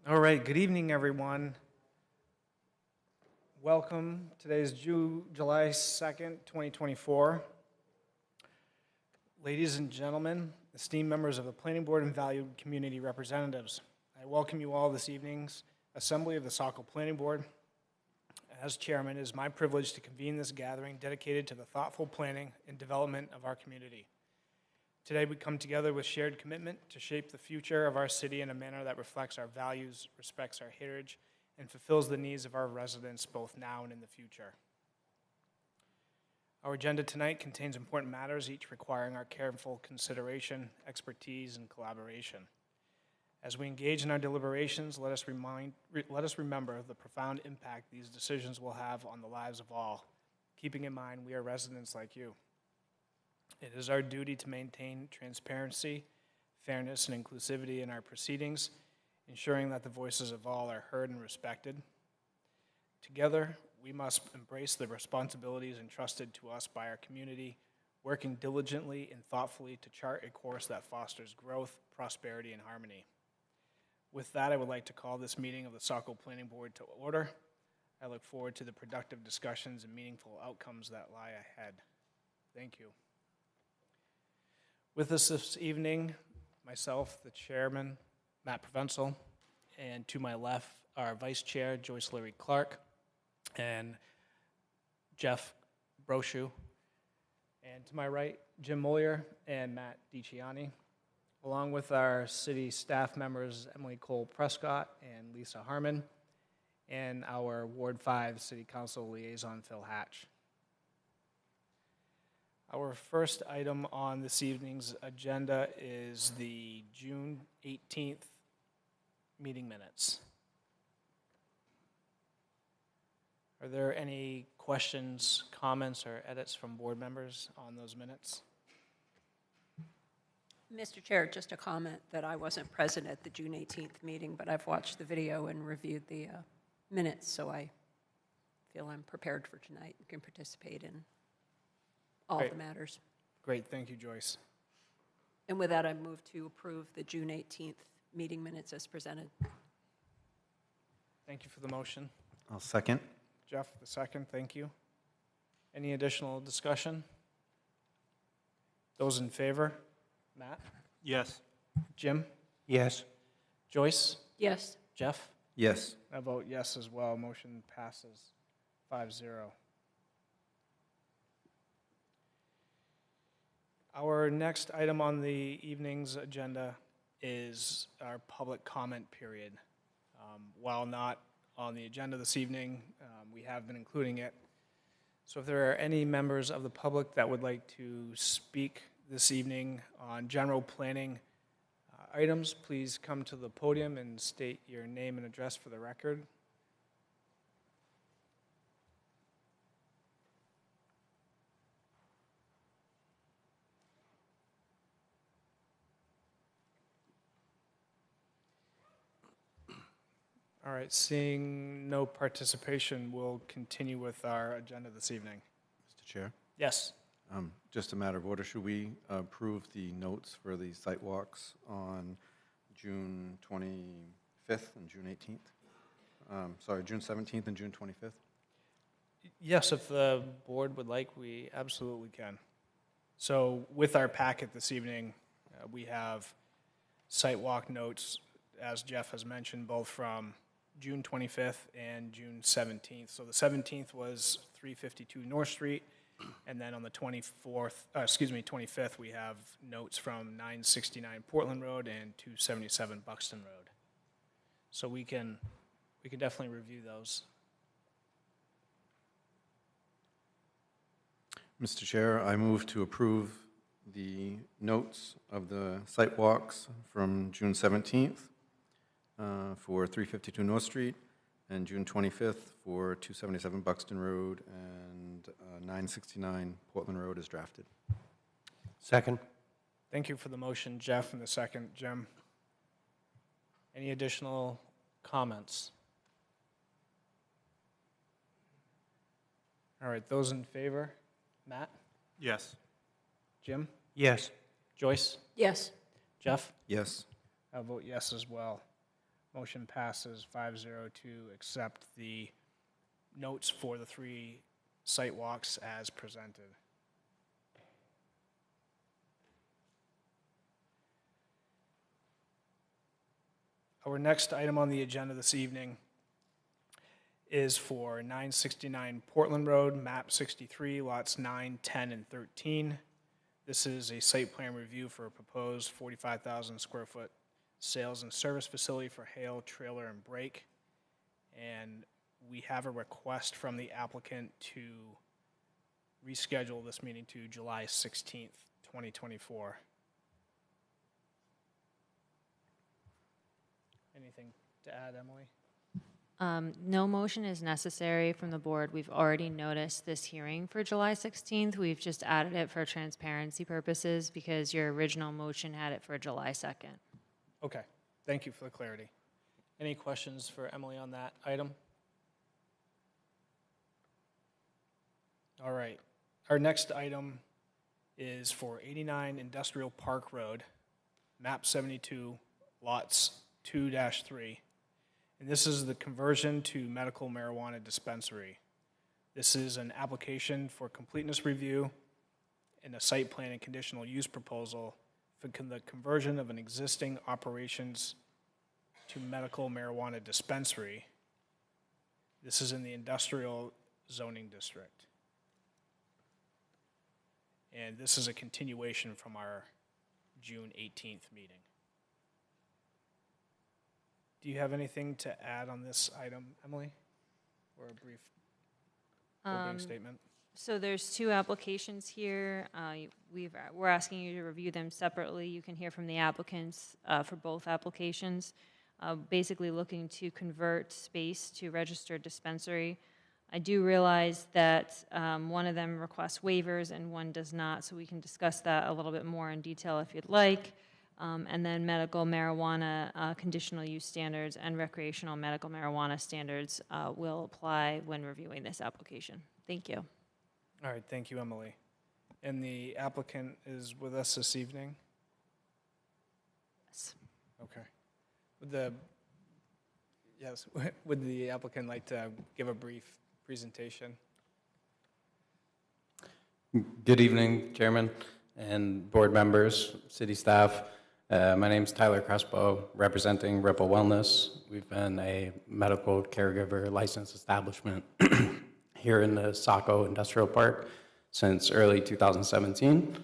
All right, good evening, everyone. Welcome. Today's July 2nd, 2024. Ladies and gentlemen, esteemed members of the Planning Board and valued community representatives, I welcome you all this evening's Assembly of the Saco Planning Board. As chairman, it is my privilege to convene this gathering dedicated to the thoughtful planning and development of our community. Today, we come together with shared commitment to shape the future of our city in a manner that reflects our values, respects our heritage, and fulfills the needs of our residents both now and in the future. Our agenda tonight contains important matters, each requiring our careful consideration, expertise, and collaboration. As we engage in our deliberations, let us remember the profound impact these decisions will have on the lives of all, keeping in mind we are residents like you. It is our duty to maintain transparency, fairness, and inclusivity in our proceedings, ensuring that the voices of all are heard and respected. Together, we must embrace the responsibilities entrusted to us by our community, working diligently and thoughtfully to chart a course that fosters growth, prosperity, and harmony. With that, I would like to call this meeting of the Saco Planning Board to order. I look forward to the productive discussions and meaningful outcomes that lie ahead. Thank you. With us this evening, myself, the chairman, Matt Provenzel, and to my left, our vice chair, Joyce Larry Clark, and Jeff Brochu, and to my right, Jim Mollier and Matt DiCiani, along with our city staff members, Emily Cole Prescott and Lisa Harmon, and our Ward 5 City Council liaison, Phil Hatch. Our first item on this evening's agenda is the June 18th meeting minutes. Are there any questions, comments, or edits from board members on those minutes? Mr. Chair, just a comment that I wasn't present at the June 18th meeting, but I've watched the video and reviewed the minutes, so I feel I'm prepared for tonight and can participate in all Great. the matters. Great, thank you, Joyce. And with that, I move to approve the June 18th meeting minutes as presented. Thank you for the motion. I'll second. Jeff, the second, thank you. Any additional discussion? Those in favor? Matt? Yes. Jim? Yes. Joyce? Yes. Jeff? Yes. I vote yes as well. Motion passes 5-0. Our next item on the evening's agenda is our public comment period. While not on the agenda this evening, we have been including it. So if there are any members of the public that would like to speak this evening on general planning items, please come to the podium and state your name and address for the record. All right, seeing no participation, we'll continue with our agenda this evening. Mr. Chair, Yes. just a matter of order. Should we approve the notes for the site walks on June 25th and June 18th? Sorry, June 17th and June 25th? Yes, if the board would like, we absolutely can. So with our packet this evening, we have site walk notes, as Jeff has mentioned, both from June 25th and June 17th. So the 17th was 352 North Street, and then on the 25th, we have notes from 969 Portland Road and 277 Buxton Road. So we can definitely review those. Mr. Chair, I move to approve the notes of the site walks from June 17th for 352 North Street and June 25th for 277 Buxton Road and 969 Portland Road as drafted. Second. Thank you for the motion, Jeff, and the second, Jim. Any additional comments? All right, those in favor? Matt? Yes. Jim? Yes. Joyce? Yes. Jeff? Yes. I vote yes as well. Motion passes 5-0 to accept the notes for the 3 site walks as presented. Our next item on the agenda this evening is for 969 Portland Road, map 63, lots 9, 10, and 13. This is a site plan review for a proposed 45,000 square foot sales and service facility for hail, trailer, and brake. And we have a request from the applicant to reschedule this meeting to July 16th, 2024. Anything to add, Emily? No motion is necessary from the board. We've already noticed this hearing for July 16th. We've just added it for transparency purposes because your original motion had it for July 2nd. Okay, thank you for the clarity. Any questions for Emily on that item? All right, our next item is for 89 Industrial Park Road, map 72, lots 2-3. And this is the conversion to medical marijuana dispensary. This is an application for completeness review and a site plan and conditional use proposal for the conversion of an existing operations to medical marijuana dispensary. This is in the industrial zoning district. And this is a continuation from our June 18th meeting. Do you have anything to add on this item, Emily? Or a brief opening statement? So there's 2 applications here. We're asking you to review them separately. You can hear from the applicants for both applications. Basically looking to convert space to registered dispensary. I do realize that one of them requests waivers and one does not, so we can discuss that a little bit more in detail if you'd like. And then medical marijuana conditional use standards and recreational medical marijuana standards will apply when reviewing this application. Thank you. All right, thank you, Emily. And the applicant is with us this evening? Yes. Okay. Would the applicant like to give a brief presentation? Good evening, Chairman and board members, city staff. My name is Tyler Crespo, representing Ripple Wellness. We've been a medical caregiver licensed establishment here in the Saco Industrial Park since early 2017.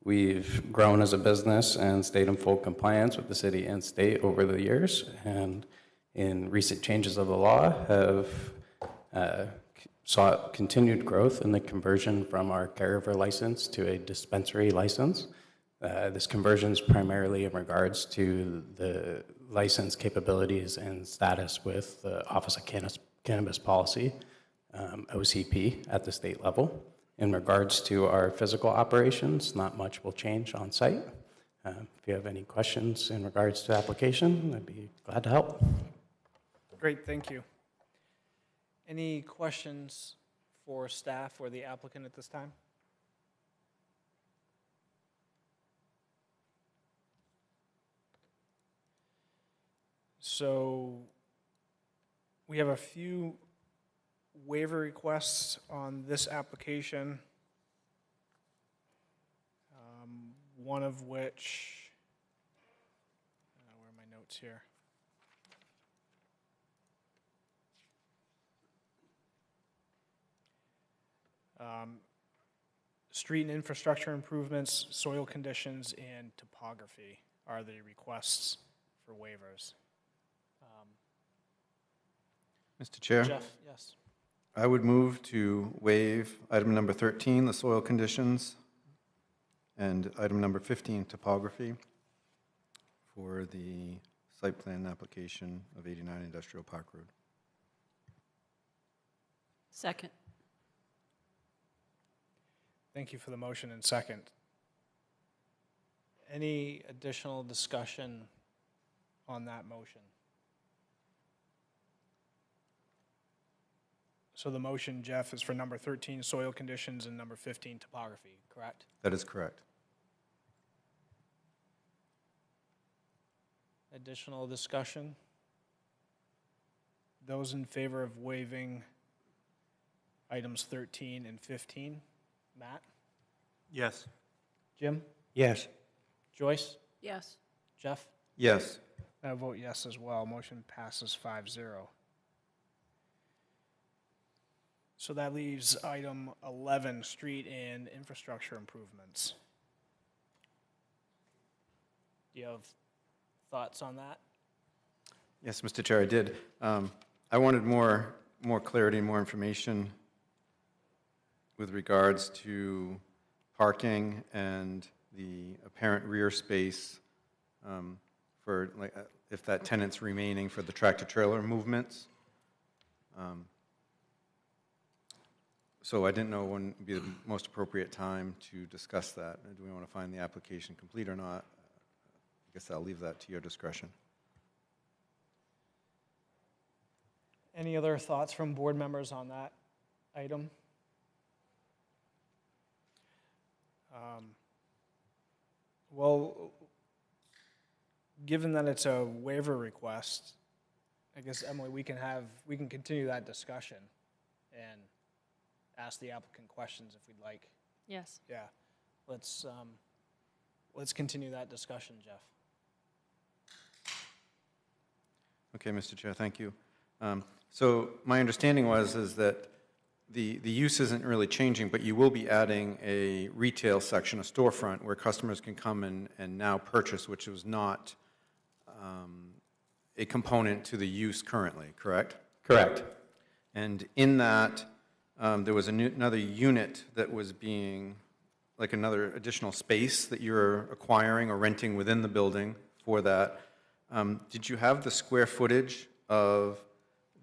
We've grown as a business and stayed in full compliance with the city and state over the years, and in recent changes of the law have sought continued growth in the conversion from our caregiver license to a dispensary license. This conversion is primarily in regards to the license capabilities and status with the Office of Cannabis Policy, OCP, at the state level. In regards to our physical operations, not much will change on site. If you have any questions in regards to the application, I'd be glad to help. Great, thank you. Any questions for staff or the applicant at this time? So we have a few waiver requests on this application, one of which, where are my notes here? Street and infrastructure improvements, soil conditions, and topography are the requests for waivers. Mr. Chair, Jeff, yes. I would move to waive item number 13, the soil conditions, and item number 15, topography, for the site plan application of 89 Industrial Park Road. Second. Thank you for the motion and second. Any additional discussion on that motion? So the motion, Jeff, is for number 13, soil conditions, and number 15, topography, correct? That is correct. Additional discussion? Those in favor of waiving items 13 and 15? Matt? Yes. Jim? Yes. Joyce? Yes. Jeff? Yes. I vote yes as well. Motion passes 5-0. So that leaves item 11, street and infrastructure improvements. Do you have thoughts on that? Yes, Mr. Chair, I did. I wanted more clarity, more information with regards to parking and the apparent rear space for, like, if that tenant's remaining for the tractor-trailer movements. So I didn't know when would be the most appropriate time to discuss that. Do we want to find the application complete or not? I guess I'll leave that to your discretion. Any other thoughts from board members on that item? Well, given that it's a waiver request, I guess, Emily, we can continue that discussion and ask the applicant questions if we'd like. Yes. Yeah, let's continue that discussion, Jeff. Okay, Mr. Chair, thank you. So my understanding is that the use isn't really changing, but you will be adding a retail section, a storefront, where customers can come and now purchase, which was not a component to the use currently, correct? Correct. And in that, there was another unit that was being, like another additional space that you're acquiring or renting within the building for that. Did you have the square footage of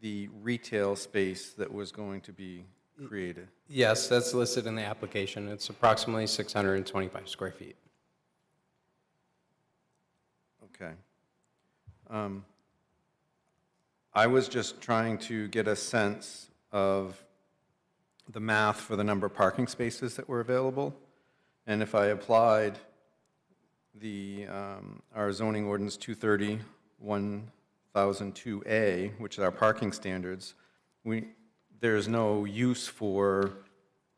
the retail space that was going to be created? Yes, that's listed in the application. It's approximately 625 square feet. Okay. I was just trying to get a sense of the math for the number of parking spaces that were available. And if I applied our zoning ordinance 230-1002A, which is our parking standards, there's no use for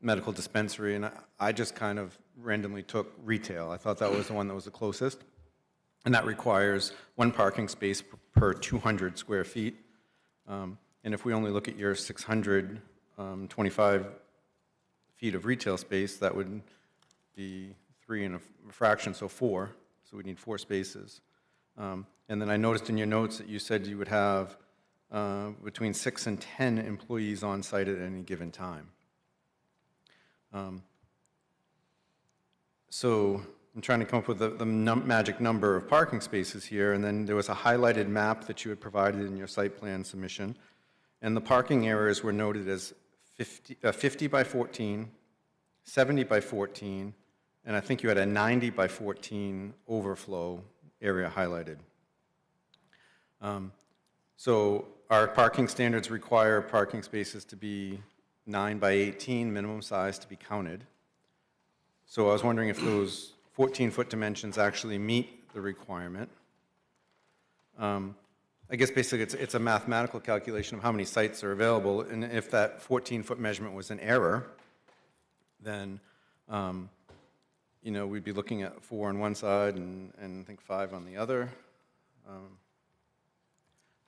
medical dispensary, and I just kind of randomly took retail. I thought that was the one that was the closest, and that requires one parking space per 200 square feet. And if we only look at your 625 feet of retail space, that would be 3 and a fraction, so 4. So we need 4 spaces. And then I noticed in your notes that you said you would have between 6 and 10 employees on site at any given time. So I'm trying to come up with the magic number of parking spaces here, and then there was a highlighted map that you had provided in your site plan submission, and the parking areas were noted as 50 by 14, 70 by 14, and I think you had a 90 by 14 overflow area highlighted. So our parking standards require parking spaces to be 9 by 18 minimum size to be counted. So I was wondering if those 14-foot dimensions actually meet the requirement. I guess basically it's a mathematical calculation of how many sites are available, and if that 14-foot measurement was an error, then we'd be looking at 4 on one side and I think 5 on the other.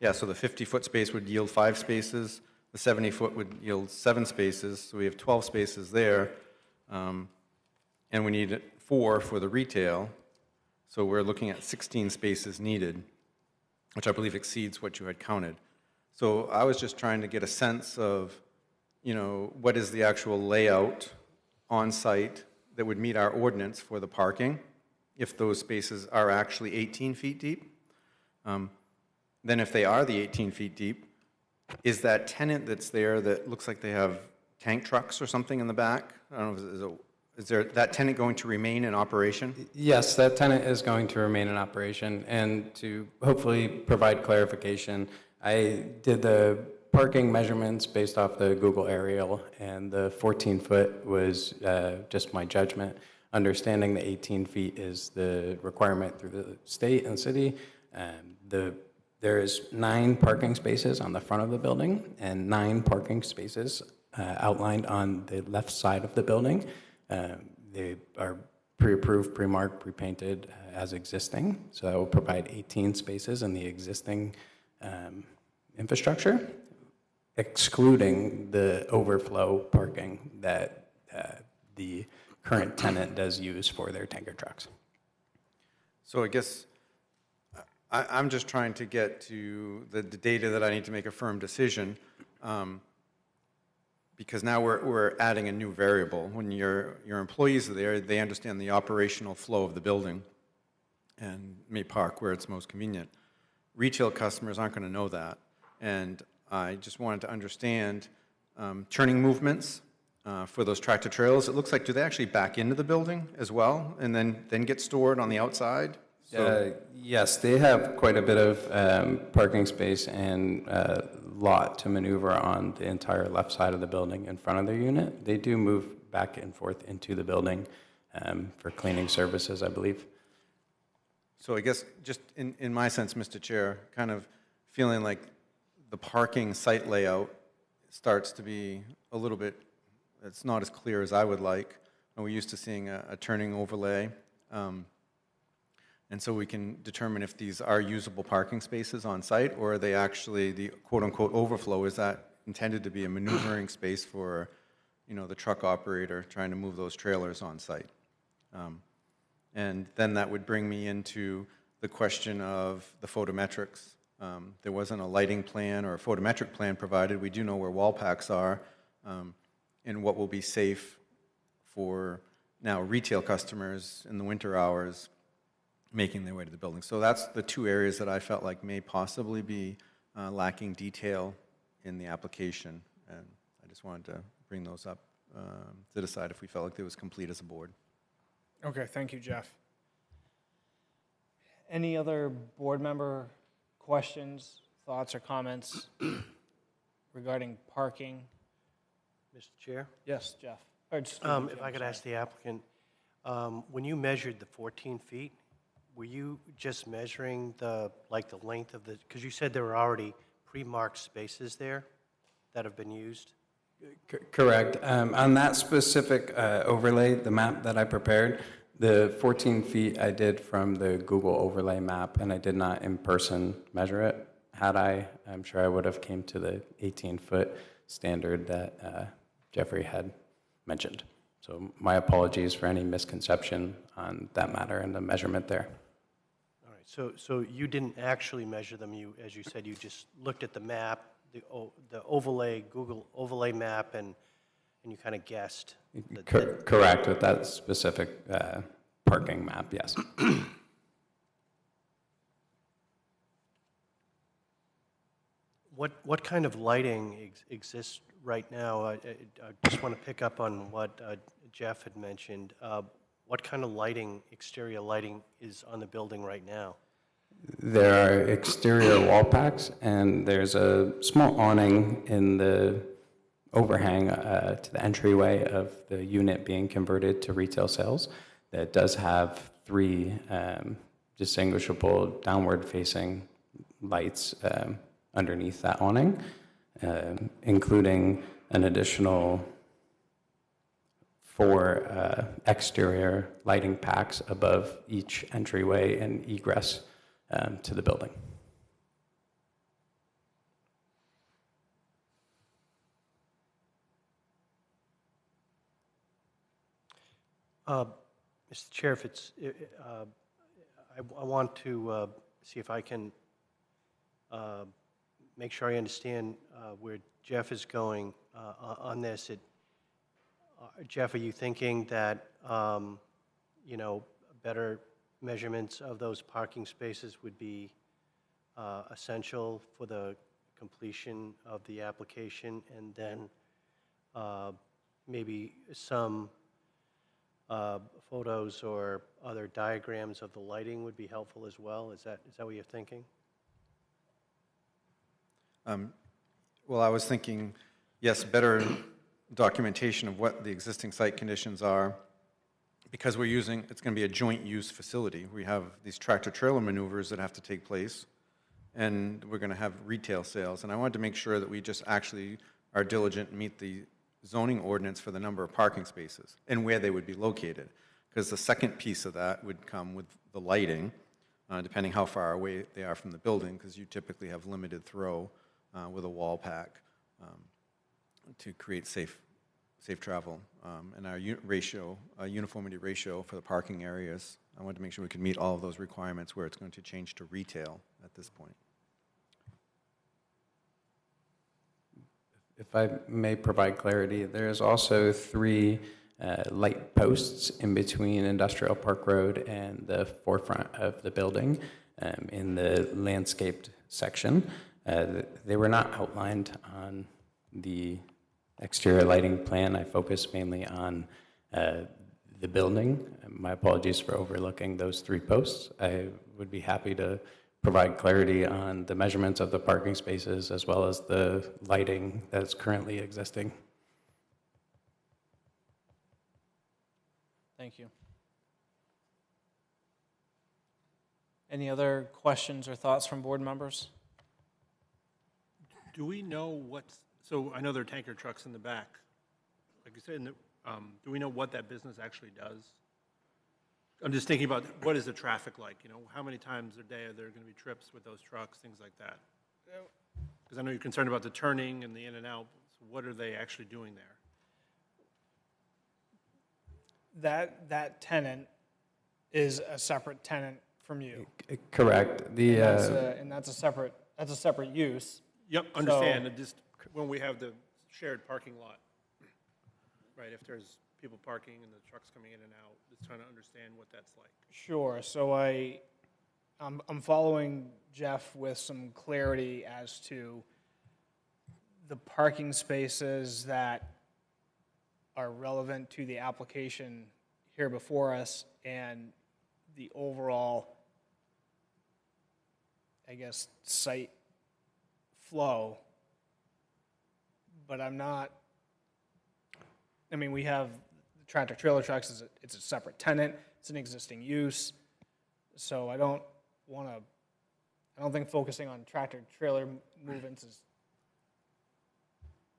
Yeah, so the 50-foot space would yield 5 spaces. The 70-foot would yield 7 spaces, so we have 12 spaces there. And we need 4 for the retail, so we're looking at 16 spaces needed, which I believe exceeds what you had counted. So I was just trying to get a sense of, what is the actual layout on site that would meet our ordinance for the parking, if those spaces are actually 18 feet deep. Then if they are the 18 feet deep, is that tenant that's there that looks like they have tank trucks or something in the back? I don't know, is there that tenant going to remain in operation? Yes, that tenant is going to remain in operation. And to hopefully provide clarification, I did the parking measurements based off the Google aerial, and the 14-foot was just my judgment. Understanding the 18 feet is the requirement through the state and city. The There's 9 parking spaces on the front of the building and 9 parking spaces outlined on the left side of the building. They are pre-approved, pre-marked, pre-painted as existing, so that will provide 18 spaces in the existing infrastructure, excluding the overflow parking that the current tenant does use for their tanker trucks. So I guess I'm just trying to get to the data that I need to make a firm decision, because now we're adding a new variable. When your employees are there, they understand the operational flow of the building and may park where it's most convenient. Retail customers aren't going to know that, and I just wanted to understand turning movements for those tractor trailers. It looks like, do they actually back into the building as well and then get stored on the outside? Yes, they have quite a bit of parking space and lot to maneuver on the entire left side of the building in front of their unit. They do move back and forth into the building for cleaning services, I believe. So I guess just in my sense, Mr. Chair, kind of feeling like the parking site layout starts to be a little bit, it's not as clear as I would like. And we're used to seeing a turning overlay. And so we can determine if these are usable parking spaces on site, or are they actually the quote-unquote overflow? Is that intended to be a maneuvering space for, the truck operator trying to move those trailers on site? And then that would bring me into the question of the photometrics. There wasn't a lighting plan or a photometric plan provided. We do know where wall packs are and what will be safe for now retail customers in the winter hours making their way to the building. So that's the 2 areas that I felt like may possibly be lacking detail in the application. And I just wanted to bring those up to decide if we felt like it was complete as a board. Okay, thank you, Jeff. Any other board member questions, thoughts, or comments regarding parking? Mr. Chair, Yes, Jeff. Or excuse me, if Jim, I could sorry. ask the applicant, when you measured the 14 feet, were you just measuring the length of the, because you said there were already pre-marked spaces there that have been used? Correct. On that specific overlay, the map that I prepared, the 14 feet I did from the Google overlay map, and I did not in person measure it. Had I, I'm sure I would have came to the 18-foot standard that Jeffrey had mentioned. So my apologies for any misconception on that matter and the measurement there. All right, so you didn't actually measure them, as you said, you just looked at the map, the overlay, Google overlay map, and you kind of guessed. Correct, with that specific parking map, yes. What kind of lighting exists right now? I just want to pick up on what Jeff had mentioned. What kind of lighting, exterior lighting, is on the building right now? There are exterior wall packs, and there's a small awning in the overhang to the entryway of the unit being converted to retail sales that does have 3 distinguishable downward-facing lights underneath that awning, including an additional 4 exterior lighting packs above each entryway and egress to the building. Mr. Chair, if it's, I want to see if I can make sure I understand where Jeff is going on this. Jeff, are you thinking that, better measurements of those parking spaces would be essential for the completion of the application, and then maybe some photos or other diagrams of the lighting would be helpful as well? Is that what you're thinking? Well, I was thinking, yes, better documentation of what the existing site conditions are, because it's going to be a joint use facility. We have these tractor trailer maneuvers that have to take place, and we're going to have retail sales. And I wanted to make sure that we just actually are diligent and meet the zoning ordinance for the number of parking spaces and where they would be located. Because the second piece of that would come with the lighting, depending how far away they are from the building, because you typically have limited throw with a wall pack to create safe travel. And our uniformity ratio for the parking areas, I wanted to make sure we could meet all of those requirements where it's going to change to retail at this point. If I may provide clarity, there's also 3 light posts in between Industrial Park Road and the forefront of the building in the landscaped section. They were not outlined on the exterior lighting plan. I focused mainly on the building. My apologies for overlooking those 3 posts. I would be happy to provide clarity on the measurements of the parking spaces as well as the lighting that's currently existing. Thank you. Any other questions or thoughts from board members? Do we know what's, so I know there are tanker trucks in the back. Like you said, do we know what that business actually does? I'm just thinking about what is the traffic like? You know, how many times a day are there going to be trips with those trucks, things like that? Because I know you're concerned about the turning and the in and out. So what are they actually doing there? That tenant is a separate tenant from you. Correct. And that's a separate use. Yep, understand. And just when we have the shared parking lot, right? If there's people parking and the trucks coming in and out, just trying to understand what that's like. Sure. So I'm following Jeff with some clarity as to the parking spaces that are relevant to the application here before us and the overall, I guess, site flow. But I'm not, I mean, we have the tractor trailer trucks, it's a separate tenant, it's an existing use. So I don't think focusing on tractor trailer movements is.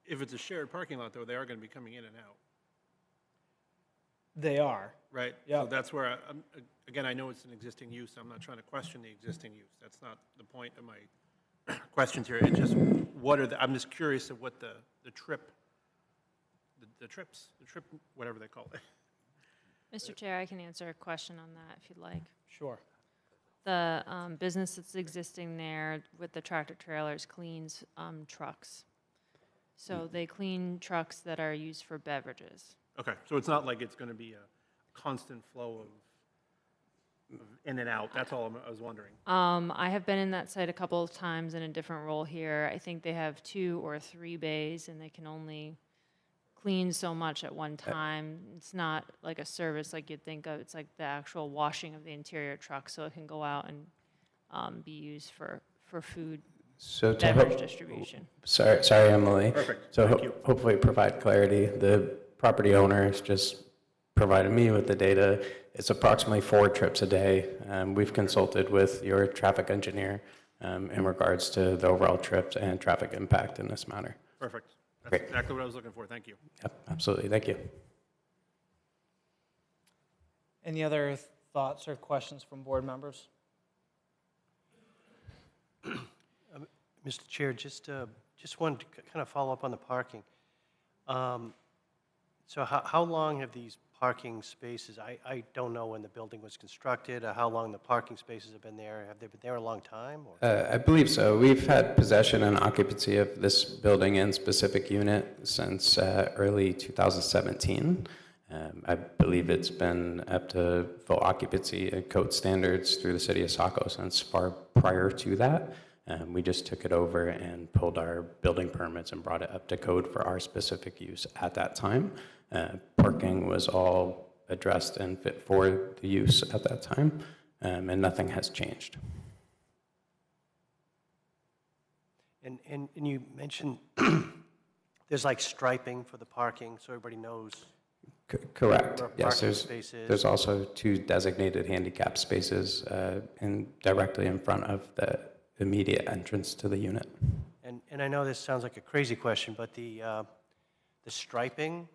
If it's a shared parking lot, though, they are going to be coming in and out, They are. right? Yeah. So that's where, again, I know it's an existing use. I'm not trying to question the existing use. That's not the point of my questions here. It's just, I'm just curious of what the trip, whatever they call it. Mr. Chair, I can answer a question on that if you'd like. Sure. The business that's existing there with the tractor trailers cleans trucks. So they clean trucks that are used for beverages. Okay, so it's not like it's going to be a constant flow of in and out. That's all I was wondering. I have been in that site a couple of times in a different role here. I think they have 2 or 3 bays, and they can only clean so much at one time. It's not like a service like you'd think of. It's like the actual washing of the interior truck, so it can go out and be used for food, So beverage distribution. Sorry, Emily. Perfect. So Thank you. hopefully provide clarity. The property owner has just provided me with the data. It's approximately 4 trips a day. We've consulted with your traffic engineer in regards to the overall trips and traffic impact in this matter. Perfect. That's Great. exactly what I was looking for. Thank you. Yep, absolutely. Thank you. Any other thoughts or questions from board members? Mr. Chair, just wanted to kind of follow up on the parking. So how long have these parking spaces, I don't know when the building was constructed, or how long the parking spaces have been there. Have they been there a long time? Or? I believe so. We've had possession and occupancy of this building and specific unit since early 2017. I believe it's been up to full occupancy and code standards through the city of Saco since far prior to that. We just took it over and pulled our building permits and brought it up to code for our specific use at that time. Parking was all addressed and fit for the use at that time, and nothing has changed. And you mentioned there's like striping for the parking, so everybody knows. Correct. Where a Yes, parking space is. there's also 2 designated handicap spaces directly in front of the immediate entrance to the unit. And I know this sounds like a crazy question, but the striping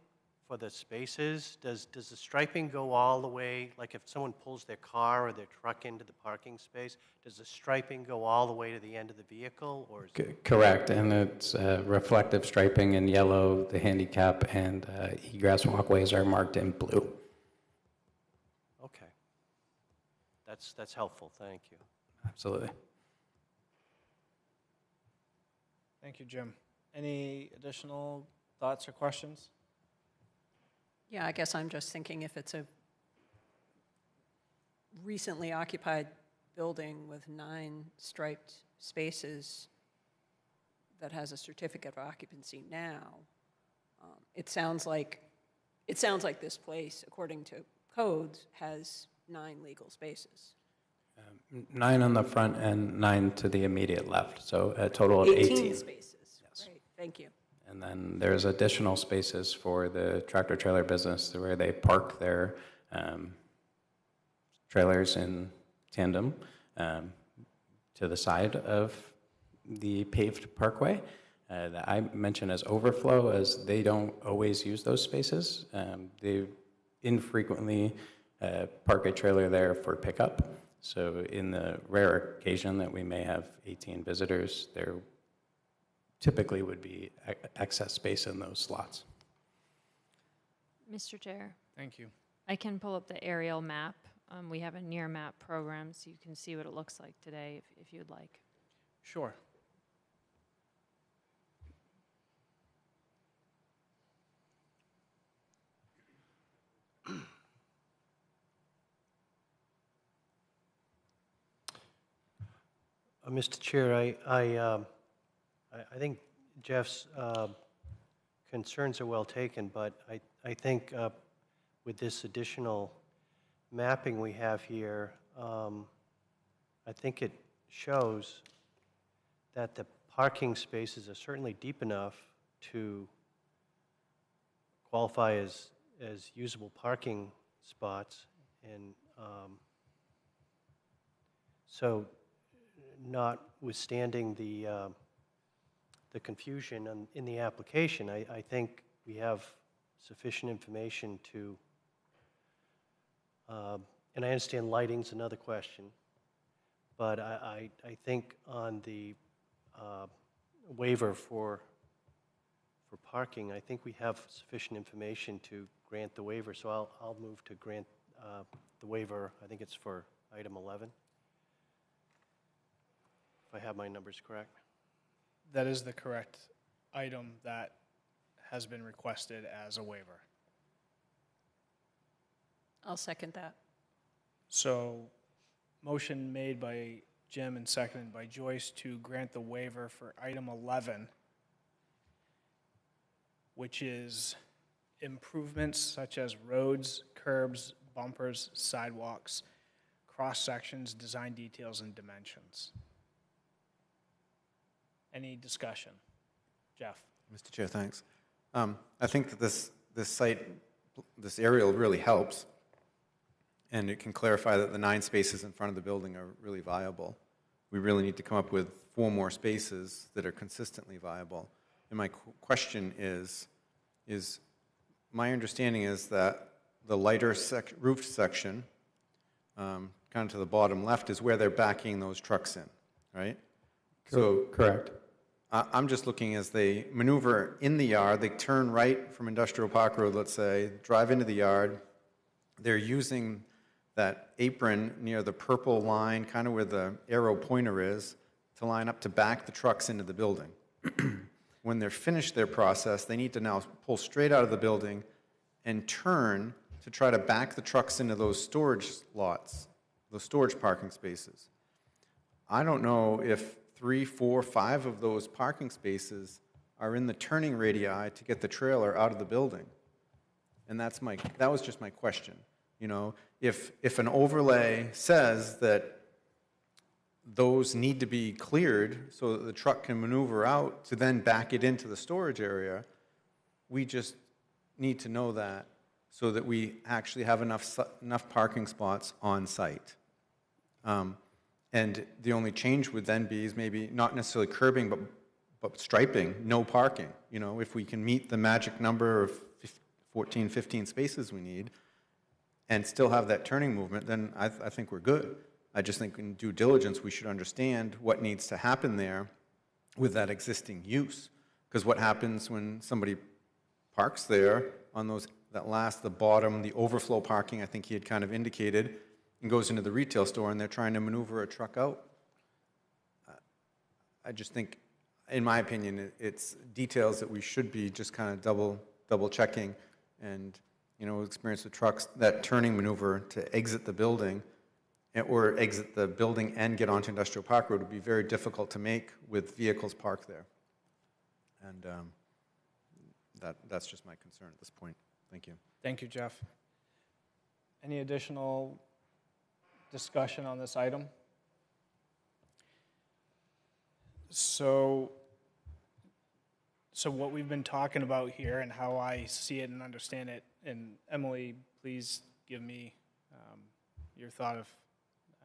for the spaces, does the striping go all the way, like if someone pulls their car or their truck into the parking space, does the striping go all the way to the end of the vehicle, or is it? Correct, and it's reflective striping in yellow, the handicap and egress walkways are marked in blue. Okay. That's helpful, thank you. Absolutely. Thank you, Jim. Any additional thoughts or questions? Yeah, I guess I'm just thinking if it's a recently occupied building with 9 striped spaces that has a certificate of occupancy now, it sounds like this place, according to codes, has 9 legal spaces. 9 on the front and 9 to the immediate left, so a total of 18. Spaces. Yes. Great, thank you. And then there's additional spaces for the tractor trailer business where they park their trailers in tandem to the side of the paved parkway. That I mention as overflow, as they don't always use those spaces. They infrequently park a trailer there for pickup. So in the rare occasion that we may have 18 visitors, there typically would be excess space in those slots. Mr. Chair, Thank you. I can pull up the aerial map. We have a near map program, so you can see what it looks like today if you'd like. Sure. Mr. Chair, I think Jeff's concerns are well taken, but I think with this additional mapping we have here, I think it shows that the parking spaces are certainly deep enough to qualify as usable parking spots, and so notwithstanding the confusion in the application, I think we have sufficient information to, and I understand lighting's another question, but I think on the waiver for parking, I think we have sufficient information to grant the waiver, so I'll move to grant the waiver. I think it's for item 11. If I have my numbers correct. That is the correct item that has been requested as a waiver. I'll second that. So, motion made by Jim and seconded by Joyce to grant the waiver for item 11, which is improvements such as roads, curbs, bumpers, sidewalks, cross-sections, design details, and dimensions. Any discussion? Jeff? Mr. Chair, thanks. I think that this site, this aerial really helps, and it can clarify that the 9 spaces in front of the building are really viable. We really need to come up with 4 more spaces that are consistently viable. And my question is my understanding is that the lighter roofed section, kind of to the bottom left, is where they're backing those trucks in, right? So Correct. I'm just looking as they maneuver in the yard, they turn right from Industrial Park Road, let's say, drive into the yard. They're using that apron near the purple line, kind of where the arrow pointer is, to line up to back the trucks into the building. When they're finished their process, they need to now pull straight out of the building and turn to try to back the trucks into those storage lots, those storage parking spaces. I don't know if 3, 4, 5 of those parking spaces are in the turning radii to get the trailer out of the building. And that was just my question. You know, if an overlay says that those need to be cleared so that the truck can maneuver out to then back it into the storage area, we just need to know that so that we actually have enough parking spots on site. And the only change would then be is maybe not necessarily curbing, but striping, no parking. You know, if we can meet the magic number of 14, 15 spaces we need and still have that turning movement, then I think we're good. I just think in due diligence, we should understand what needs to happen there with that existing use. Because what happens when somebody parks there on the bottom, the overflow parking, I think he had kind of indicated, and goes into the retail store and they're trying to maneuver a truck out. I just think, in my opinion, it's details that we should be just kind of double checking. And, you know, experience with trucks, that turning maneuver to exit the building or exit the building and get onto Industrial Park Road would be very difficult to make with vehicles parked there. And that's just my concern at this point. Thank you. Thank you, Jeff. Any additional discussion on this item? So what we've been talking about here and how I see it and understand it, and Emily, please give me your thought if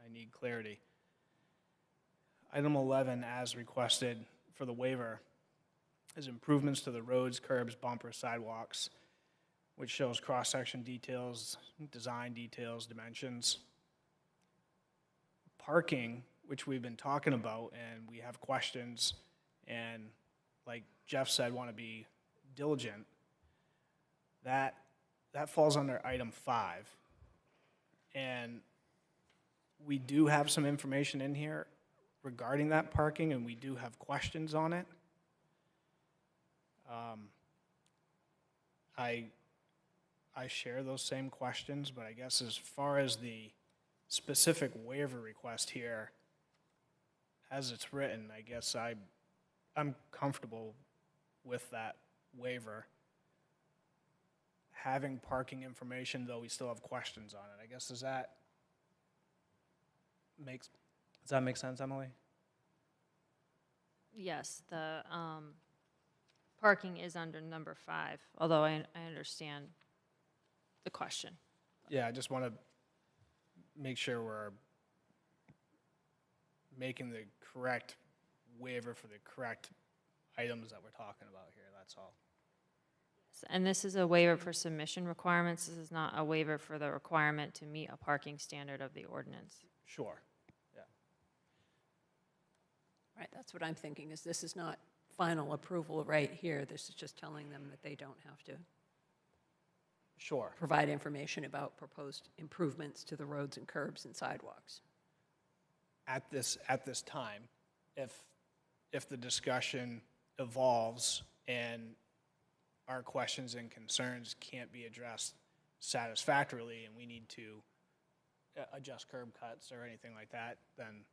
I need clarity. Item 11, as requested for the waiver, is improvements to the roads, curbs, bumpers, sidewalks, which shows cross-section details, design details, dimensions. Parking, which we've been talking about, and we have questions, and like Jeff said, want to be diligent, that falls under item 5. And we do have some information in here regarding that parking, and we do have questions on it. I share those same questions, but I guess as far as the specific waiver request here, as it's written, I guess I'm comfortable with that waiver. Having parking information, though, we still have questions on it. I guess, does that make sense, Emily? Yes, the parking is under number 5, although I understand the question. Yeah, I just want to make sure we're making the correct waiver for the correct items that we're talking about here, that's all. And this is a waiver for submission requirements. This is not a waiver for the requirement to meet a parking standard of the ordinance. Sure, yeah. Right, that's what I'm thinking, is this is not final approval right here. This is just telling them that they don't have to Sure. provide information about proposed improvements to the roads and curbs and sidewalks. At this time, if the discussion evolves and our questions and concerns can't be addressed satisfactorily and we need to adjust curb cuts or anything like that, then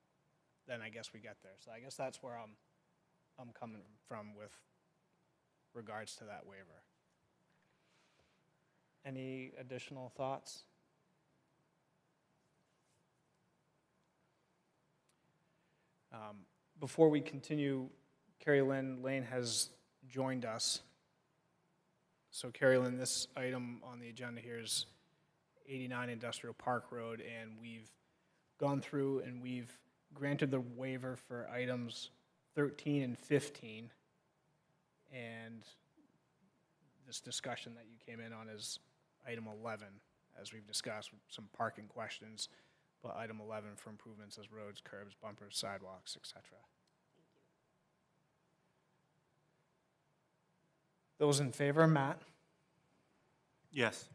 I guess we get there. So I guess that's where I'm coming from with regards to that waiver. Any additional thoughts? Before we continue, Carrie Lynn Lane has joined us. So Carrie Lynn, this item on the agenda here is 89 Industrial Park Road, and we've gone through and we've granted the waiver for items 13 and 15. And this discussion that you came in on is item 11, as we've discussed, some parking questions, but item 11 for improvements as roads, curbs, bumpers, sidewalks, etc. Those in favor, Matt? Yes.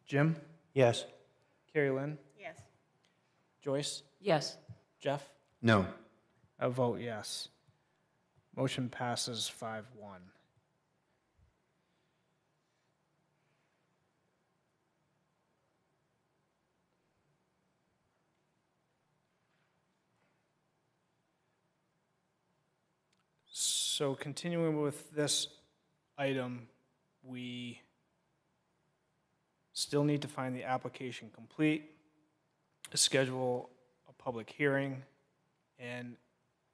Jim? Yes. Carrie Lynn? Yes. Joyce? Yes. Jeff? No. I vote yes. Motion passes 5-1. So continuing with this item, we still need to find the application complete, schedule a public hearing, and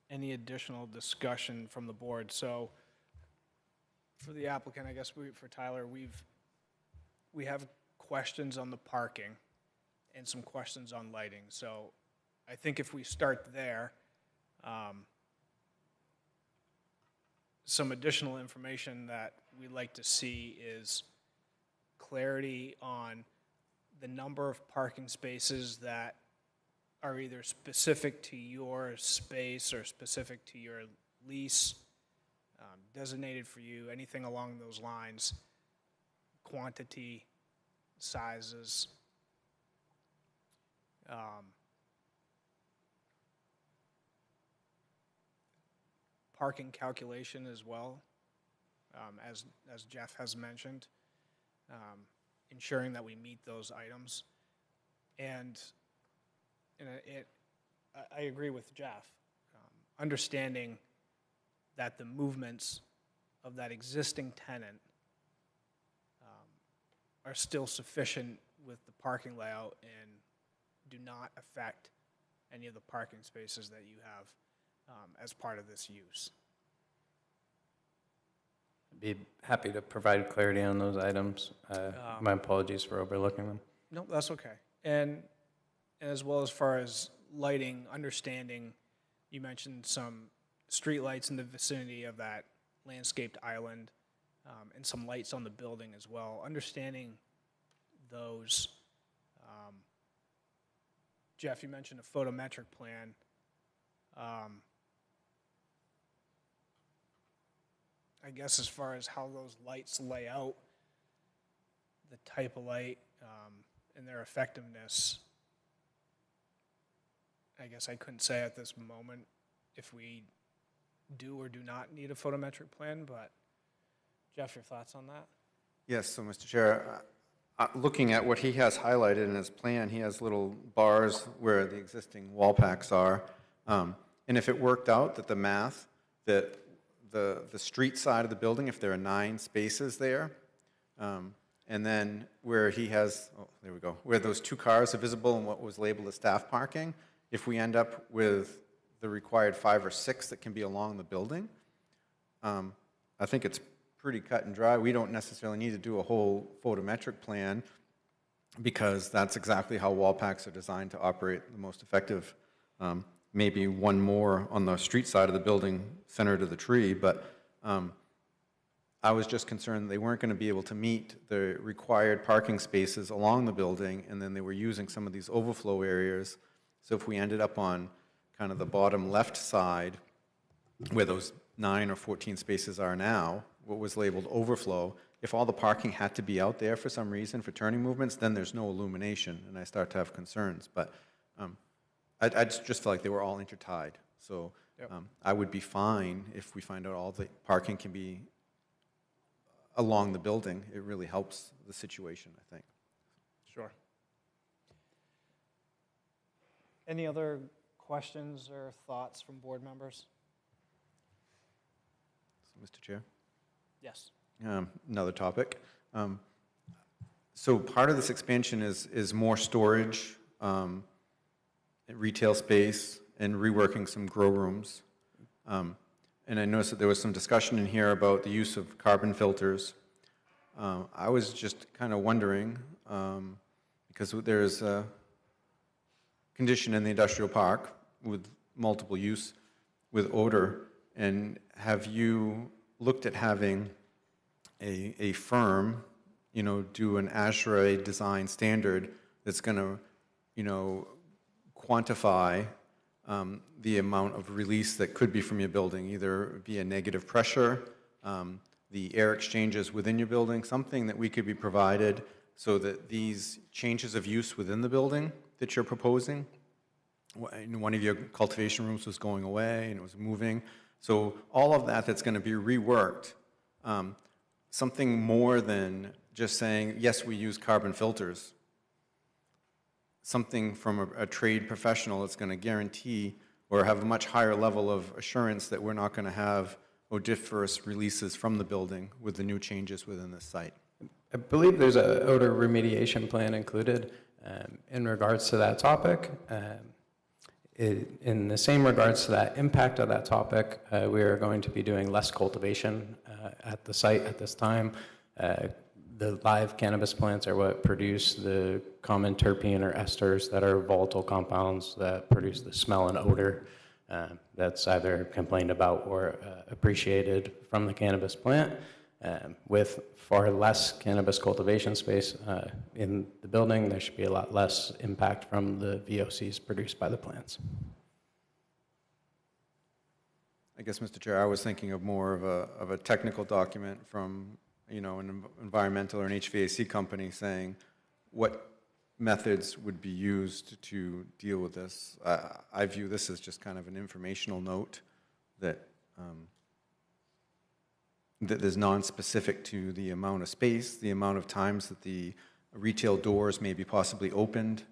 any additional discussion from the board. So for the applicant, I guess for Tyler, we have questions on the parking and some questions on lighting. So I think if we start there, some additional information that we'd like to see is clarity on the number of parking spaces that are either specific to your space or specific to your lease, designated for you, anything along those lines, quantity, sizes. Parking calculation as well, as Jeff has mentioned, ensuring that we meet those items. And I agree with Jeff, understanding that the movements of that existing tenant are still sufficient with the parking layout and do not affect any of the parking spaces that you have as part of this use. I'd be happy to provide clarity on those items. My apologies for overlooking them. No, that's okay. And as well as far as lighting, understanding, you mentioned some street lights in the vicinity of that landscaped island, and some lights on the building as well. Understanding those. Jeff, you mentioned a photometric plan. I guess as far as how those lights lay out, the type of light, and their effectiveness, I guess I couldn't say at this moment if we do or do not need a photometric plan, but Jeff, your thoughts on that? Yes, so Mr. Chair, looking at what he has highlighted in his plan, he has little bars where the existing wall packs are. And if it worked out that the math, that the street side of the building, if there are 9 spaces there, and then where he has, oh, there we go, where those 2 cars are visible and what was labeled as staff parking, if we end up with the required 5 or 6 that can be along the building, I think it's pretty cut and dry. We don't necessarily need to do a whole photometric plan because that's exactly how wall packs are designed to operate the most effective. Maybe one more on the street side of the building, center to the tree, but I was just concerned they weren't going to be able to meet the required parking spaces along the building, and then they were using some of these overflow areas. So if we ended up on kind of the bottom left side, where those 9 or 14 spaces are now, what was labeled overflow, if all the parking had to be out there for some reason for turning movements, then there's no illumination, and I start to have concerns. But I just felt like they were all intertied. So Yep. I would be fine if we find out all the parking can be along the building. It really helps the situation, I think. Sure. Any other questions or thoughts from board members? So, Mr. Chair? Yes. Another topic. So part of this expansion is more storage, retail space, and reworking some grow rooms. And I noticed that there was some discussion in here about the use of carbon filters. I was just kind of wondering, because there's a condition in the industrial park with multiple use with odor, and have you looked at having a firm, do an ASHRAE design standard that's going to, quantify the amount of release that could be from your building, either via negative pressure, the air exchanges within your building, something that we could be provided so that these changes of use within the building that you're proposing, one of your cultivation rooms was going away and it was moving, so all of that's going to be reworked. Something more than just saying, yes, we use carbon filters. Something from a trade professional that's going to guarantee or have a much higher level of assurance that we're not going to have odoriferous releases from the building with the new changes within the site. I believe there's an odor remediation plan included in regards to that topic. In the same regards to that impact of that topic, we are going to be doing less cultivation at the site at this time. the live cannabis plants are what produce the common terpene or esters that are volatile compounds that produce the smell and odor that's either complained about or appreciated from the cannabis plant. With far less cannabis cultivation space in the building, there should be a lot less impact from the VOCs produced by the plants. I guess, Mr. Chair, I was thinking of more of a technical document from, you know, an environmental or an HVAC company saying what methods would be used to deal with this. I view this as just kind of an informational note that that is non-specific to the amount of space, the amount of times that the retail doors may be possibly opened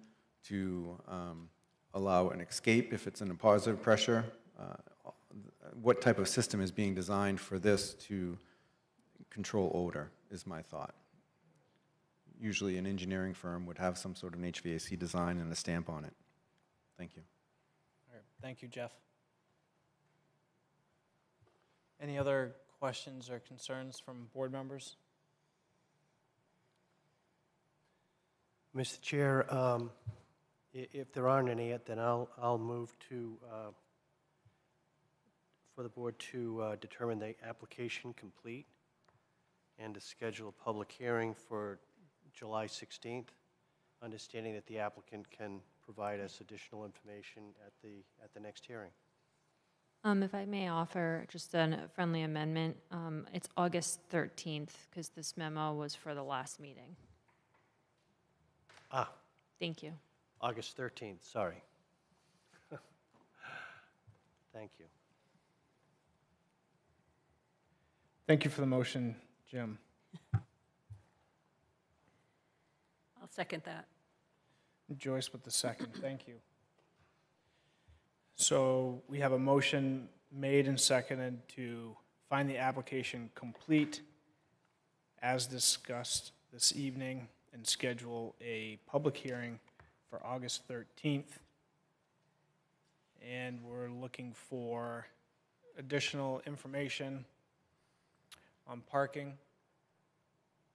to allow an escape if it's in a positive pressure. What type of system is being designed for this to control odor is my thought. Usually an engineering firm would have some sort of an HVAC design and a stamp on it. Thank you. All right, thank you, Jeff. Any other questions or concerns from board members? Mr. Chair, if there aren't any yet, then I'll move to, for the board to determine the application complete and to schedule a public hearing for July 16th, understanding that the applicant can provide us additional information at the next hearing. If I may offer just a friendly amendment, it's August 13th, because this memo was for the last meeting. Ah, Thank you. August 13th, sorry. Thank you. Thank you for the motion, Jim. I'll second that. Joyce with the second, thank you. So we have a motion made and seconded to find the application complete as discussed this evening and schedule a public hearing for August 13th. And we're looking for additional information on parking,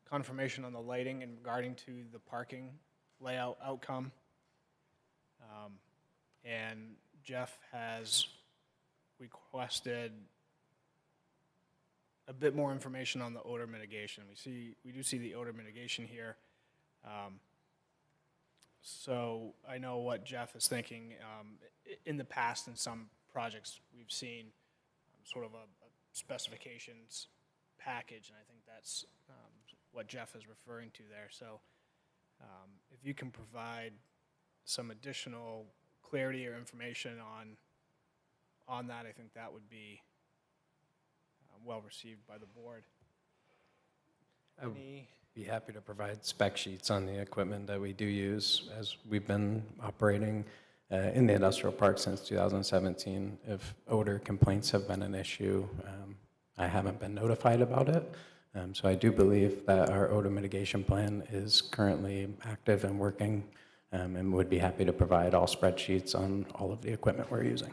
confirmation on the lighting and regarding to the parking layout outcome. And Jeff has requested a bit more information on the odor mitigation. We do see the odor mitigation here. So I know what Jeff is thinking. In the past, in some projects, we've seen sort of a specifications package, and I think that's what Jeff is referring to there. So if you can provide some additional clarity or information on that, I think that would be well received by the board. I would be happy to provide spec sheets on the equipment that we do use as we've been operating in the industrial park since 2017. If odor complaints have been an issue, I haven't been notified about it. So I do believe that our odor mitigation plan is currently active and working, and would be happy to provide all spreadsheets on all of the equipment we're using.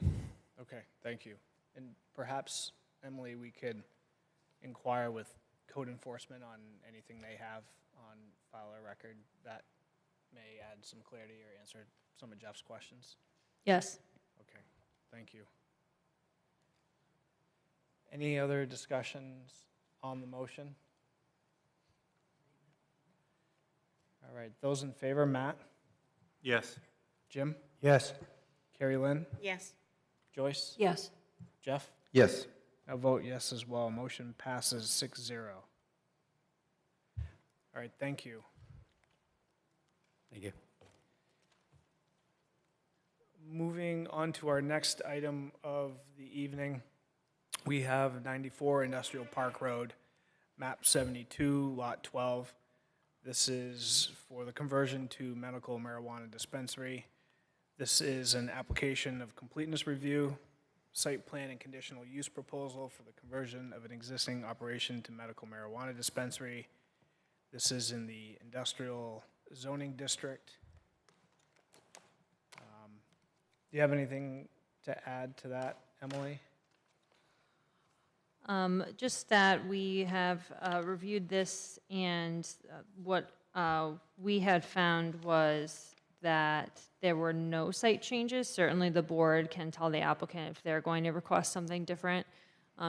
Okay, thank you. And perhaps, Emily, we could inquire with code enforcement on anything they have on file or record that may add some clarity or answer some of Jeff's questions. Yes. Okay, thank you. Any other discussions on the motion? All right, those in favor, Matt? Yes. Jim? Yes. Carrie Lynn? Yes. Joyce? Yes. Jeff? Yes. I vote yes as well. Motion passes 6-0. All right, thank you. Thank you. Moving on to our next item of the evening, we have 94 Industrial Park Road, map 72, lot 12. This is for the conversion to medical marijuana dispensary. This is an application of completeness review, site plan and conditional use proposal for the conversion of an existing operation to medical marijuana dispensary. This is in the industrial zoning district. Do you have anything to add to that, Emily? Just that we have reviewed this, and what we had found was that there were no site changes. Certainly, the board can tell the applicant if they're going to request something different.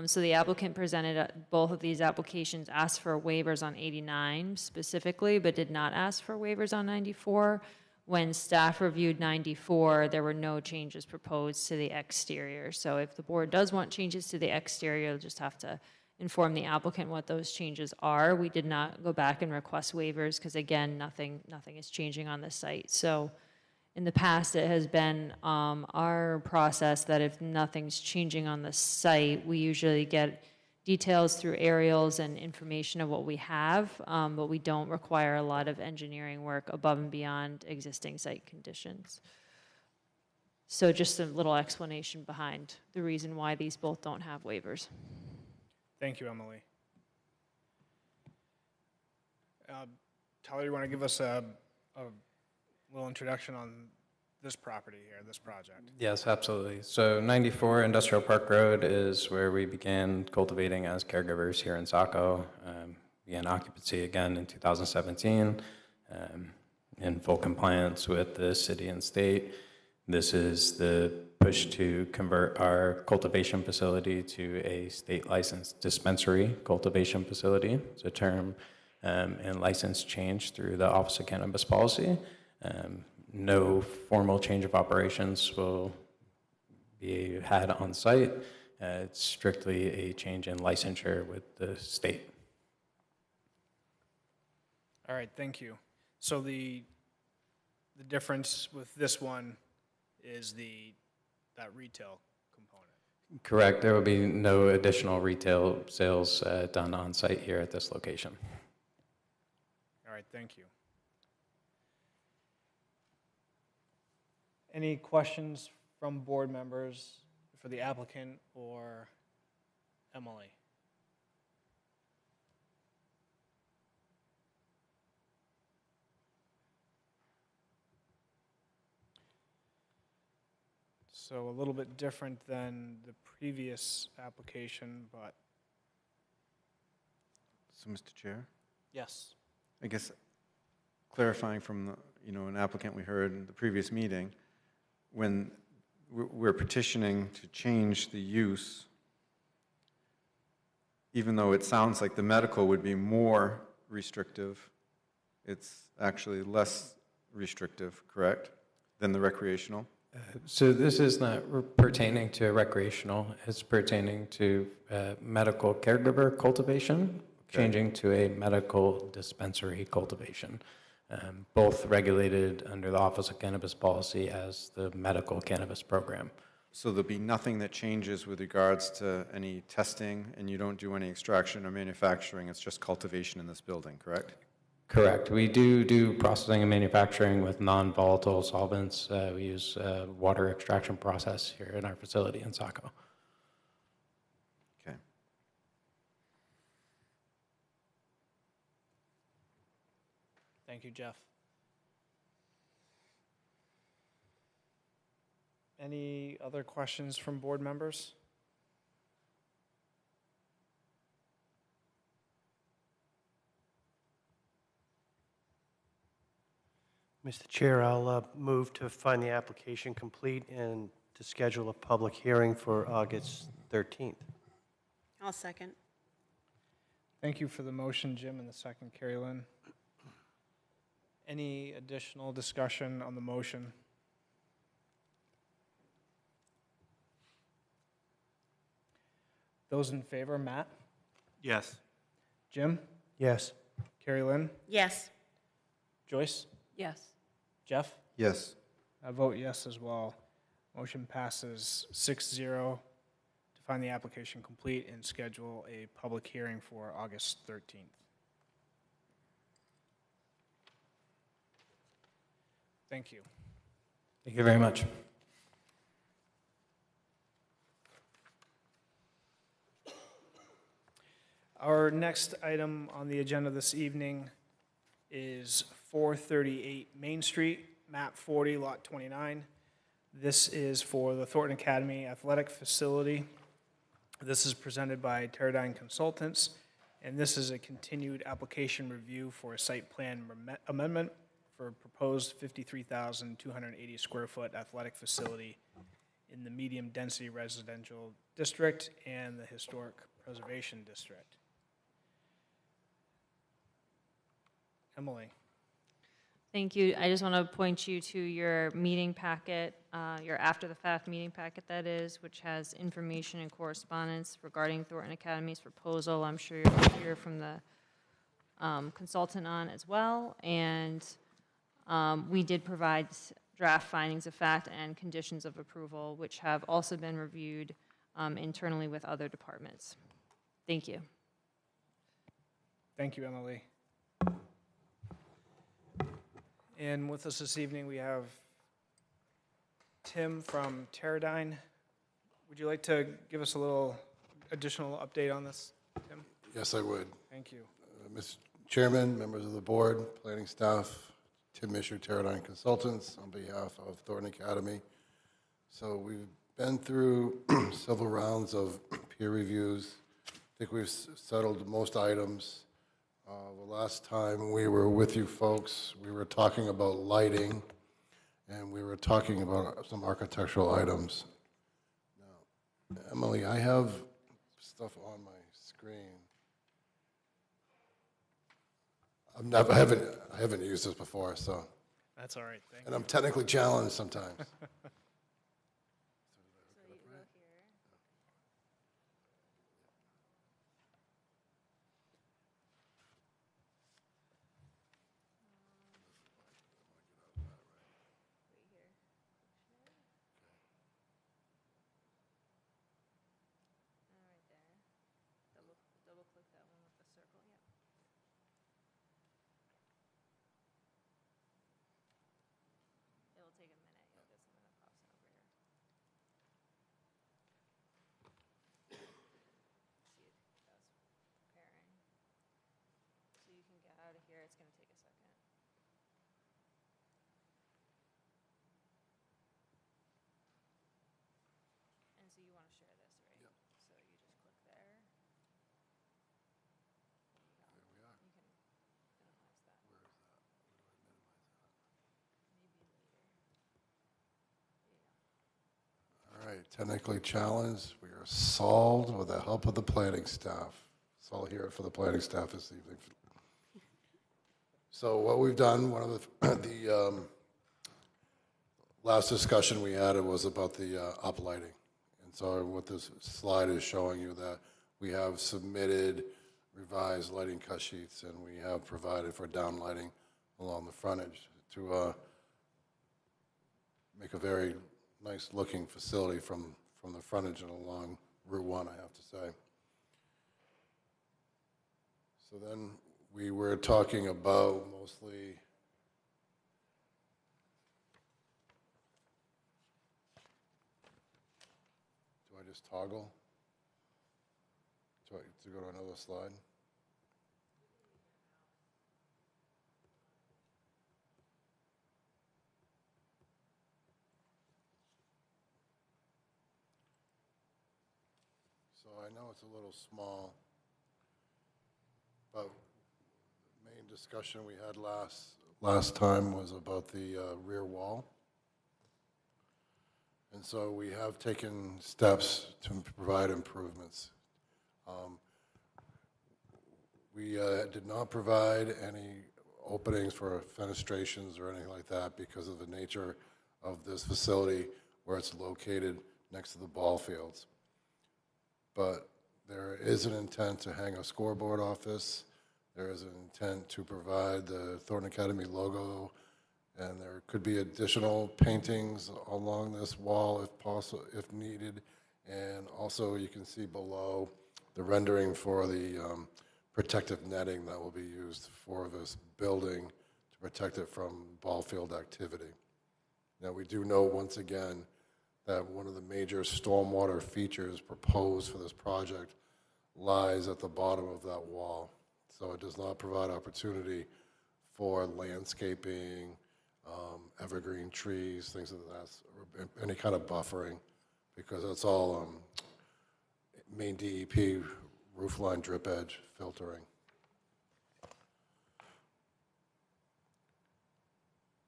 So the applicant presented both of these applications, asked for waivers on 89 specifically, but did not ask for waivers on 94. When staff reviewed 94, there were no changes proposed to the exterior. So if the board does want changes to the exterior, you'll just have to inform the applicant what those changes are. We did not go back and request waivers because, again, nothing is changing on the site. So in the past, it has been our process that if nothing's changing on the site, we usually get details through aerials and information of what we have, but we don't require a lot of engineering work above and beyond existing site conditions. So just a little explanation behind the reason why these both don't have waivers. Thank you, Emily. Tyler, you want to give us a little introduction on this property here, this project? Yes, absolutely. So 94 Industrial Park Road is where we began cultivating as caregivers here in Saco. Began occupancy again in 2017 in full compliance with the city and state. This is the push to convert our cultivation facility to a state licensed dispensary cultivation facility. It's a term and license change through the Office of Cannabis Policy. No formal change of operations will be had on site. It's strictly a change in licensure with the state. All right, thank you. So the difference with this one is that retail component. Correct. There will be no additional retail sales done on site here at this location. All right, thank you. Any questions from board members for the applicant or Emily? So a little bit different than the previous application, but So, Mr. Chair, yes. I guess clarifying from an applicant we heard in the previous meeting, when we're petitioning to change the use, even though it sounds like the medical would be more restrictive, it's actually less restrictive, correct, than the recreational? So this is not pertaining to recreational, it's pertaining to medical caregiver cultivation, changing to a medical dispensary cultivation, both regulated under the Office of Cannabis Policy as the medical cannabis program. So there'll be nothing that changes with regards to any testing, and you don't do any extraction or manufacturing, it's just cultivation in this building, correct? Correct. We do processing and manufacturing with non-volatile solvents. We use water extraction process here in our facility in Saco. Okay. Thank you, Jeff. Any other questions from board members? Mr. Chair, I'll move to find the application complete and to schedule a public hearing for August 13th. I'll second. Thank you for the motion, Jim, and the second, Carrie Lynn. Any additional discussion on the motion? Those in favor, Matt? Yes. Jim? Yes. Carrie Lynn? Yes. Joyce? Yes. Jeff? Yes. I vote yes as well. Motion passes 6-0 to find the application complete and schedule a public hearing for August 13th. Thank you. Thank you very much. Our next item on the agenda this evening is 438 Main Street, map 40, lot 29. This is for the Thornton Academy Athletic Facility. This is presented by Teradyne Consultants, and this is a continued application review for a site plan amendment for a proposed 53,280 square foot athletic facility in the medium-density residential district and the historic preservation district. Emily? Thank you. I just want to point you to your meeting packet, your after-the-fact meeting packet, that is, which has information and correspondence regarding Thornton Academy's proposal. I'm sure you'll hear from the consultant on as well. And we did provide draft findings of fact and conditions of approval, which have also been reviewed internally with other departments. Thank you. Thank you, Emily. And with us this evening, we have Tim from Teradyne. Would you like to give us a little additional update on this, Tim? Yes, I would. Thank you. Mr. Chairman, members of the board, planning staff, Tim Misher, Teradyne Consultants, on behalf of Thornton Academy. So we've been through several rounds of peer reviews. I think we've settled most items. The last time we were with you folks, we were talking about lighting, and we were talking about some architectural items. Now, Emily, I have stuff on my screen. I haven't used this before, so, That's all right, thank and I'm technically challenged sometimes. Double click that one with the circle, yep. It'll take a minute, you'll get something that pops over here. See, that's preparing. So you can get out of here, it's gonna take a second. And so you wanna share this, right? Yep. So you just click there. There we are. You can minimize that. Where is that? Where do I minimize that? Maybe later. Yeah. All right, technically challenged. We are solved with the help of the planning staff. So I'll hear it for the planning staff this evening. So what we've done, one of the last discussion we had, it was about the up lighting. And so what this slide is showing you that we have submitted revised lighting cut sheets, and we have provided for down lighting along the frontage to make a very nice looking facility from the frontage and along Route 1, I have to say. So then we were talking about mostly do I just toggle to go to another slide? So I know it's a little small, but the main discussion we had last time was about the rear wall. And so we have taken steps to provide improvements. We did not provide any openings for fenestrations or anything like that because of the nature of this facility where it's located next to the ball fields. But there is an intent to hang a scoreboard off this. There is an intent to provide the Thornton Academy logo, and there could be additional paintings along this wall if possible, if needed. And also you can see below the rendering for the protective netting that will be used for this building to protect it from ball field activity. Now we do know once again that one of the major stormwater features proposed for this project lies at the bottom of that wall. So it does not provide opportunity for landscaping, evergreen trees, things like that, or any kind of buffering, because it's all main DEP roofline drip edge filtering.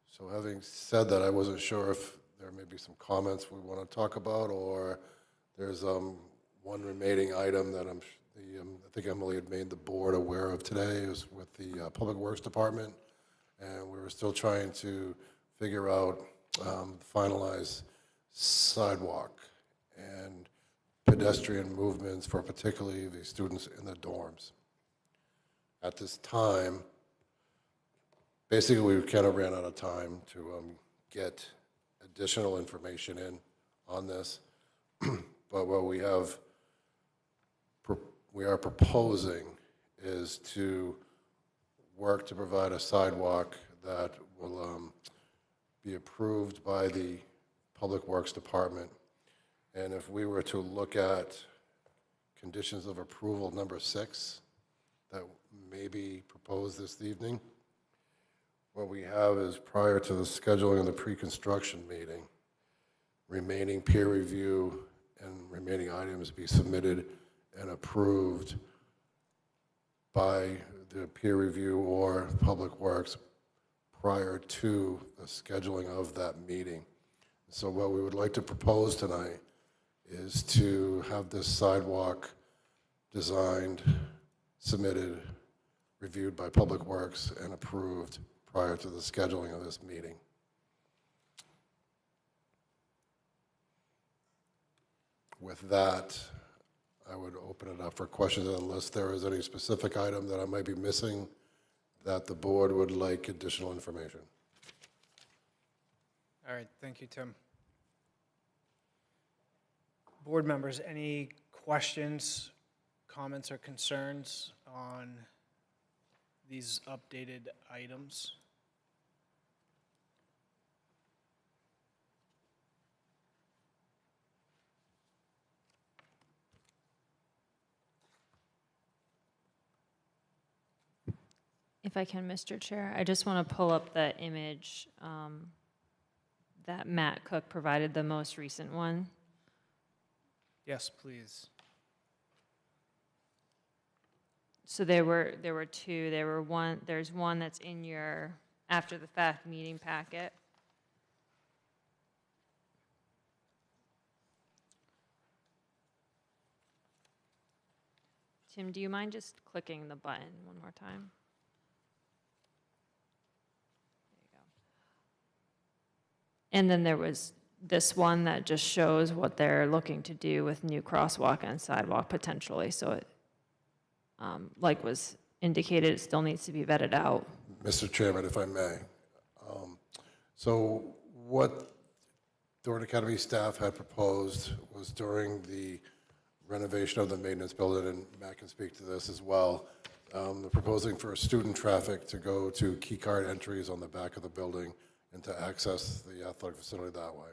So having said that, I wasn't sure if there may be some comments we want to talk about, or there's one remaining item that I think Emily had made the board aware of today, is with the Public Works Department, and we were still trying to figure out, finalize sidewalk and pedestrian movements for particularly the students in the dorms. At this time, basically, we kind of ran out of time to get additional information in on this. But what we are proposing is to work to provide a sidewalk that will be approved by the Public Works Department. And if we were to look at conditions of approval number 6 that may be proposed this evening, what we have is, prior to the scheduling of the pre-construction meeting, remaining peer review and remaining items be submitted and approved by the peer review or Public Works prior to the scheduling of that meeting. So what we would like to propose tonight is to have this sidewalk designed, submitted, reviewed by Public Works, and approved prior to the scheduling of this meeting. With that, I would open it up for questions, unless there is any specific item that I might be missing that the board would like additional information. All right, thank you, Tim. Board members, any questions, comments, or concerns on these updated items? If I can, Mr. Chair, I just want to pull up the image that Matt Cook provided, the most recent one. Yes, please. So there were two. There's one that's in your after the fact meeting packet. Tim, do you mind just clicking the button one more time? And then there was this one that just shows what they're looking to do with new crosswalk and sidewalk potentially. So it, like was indicated, it still needs to be vetted out. Mr. Chairman, if I may. So what Dorn Academy staff had proposed was, during the renovation of the maintenance building, and Matt can speak to this as well, they're proposing for student traffic to go to key card entries on the back of the building and to access the athletic facility that way.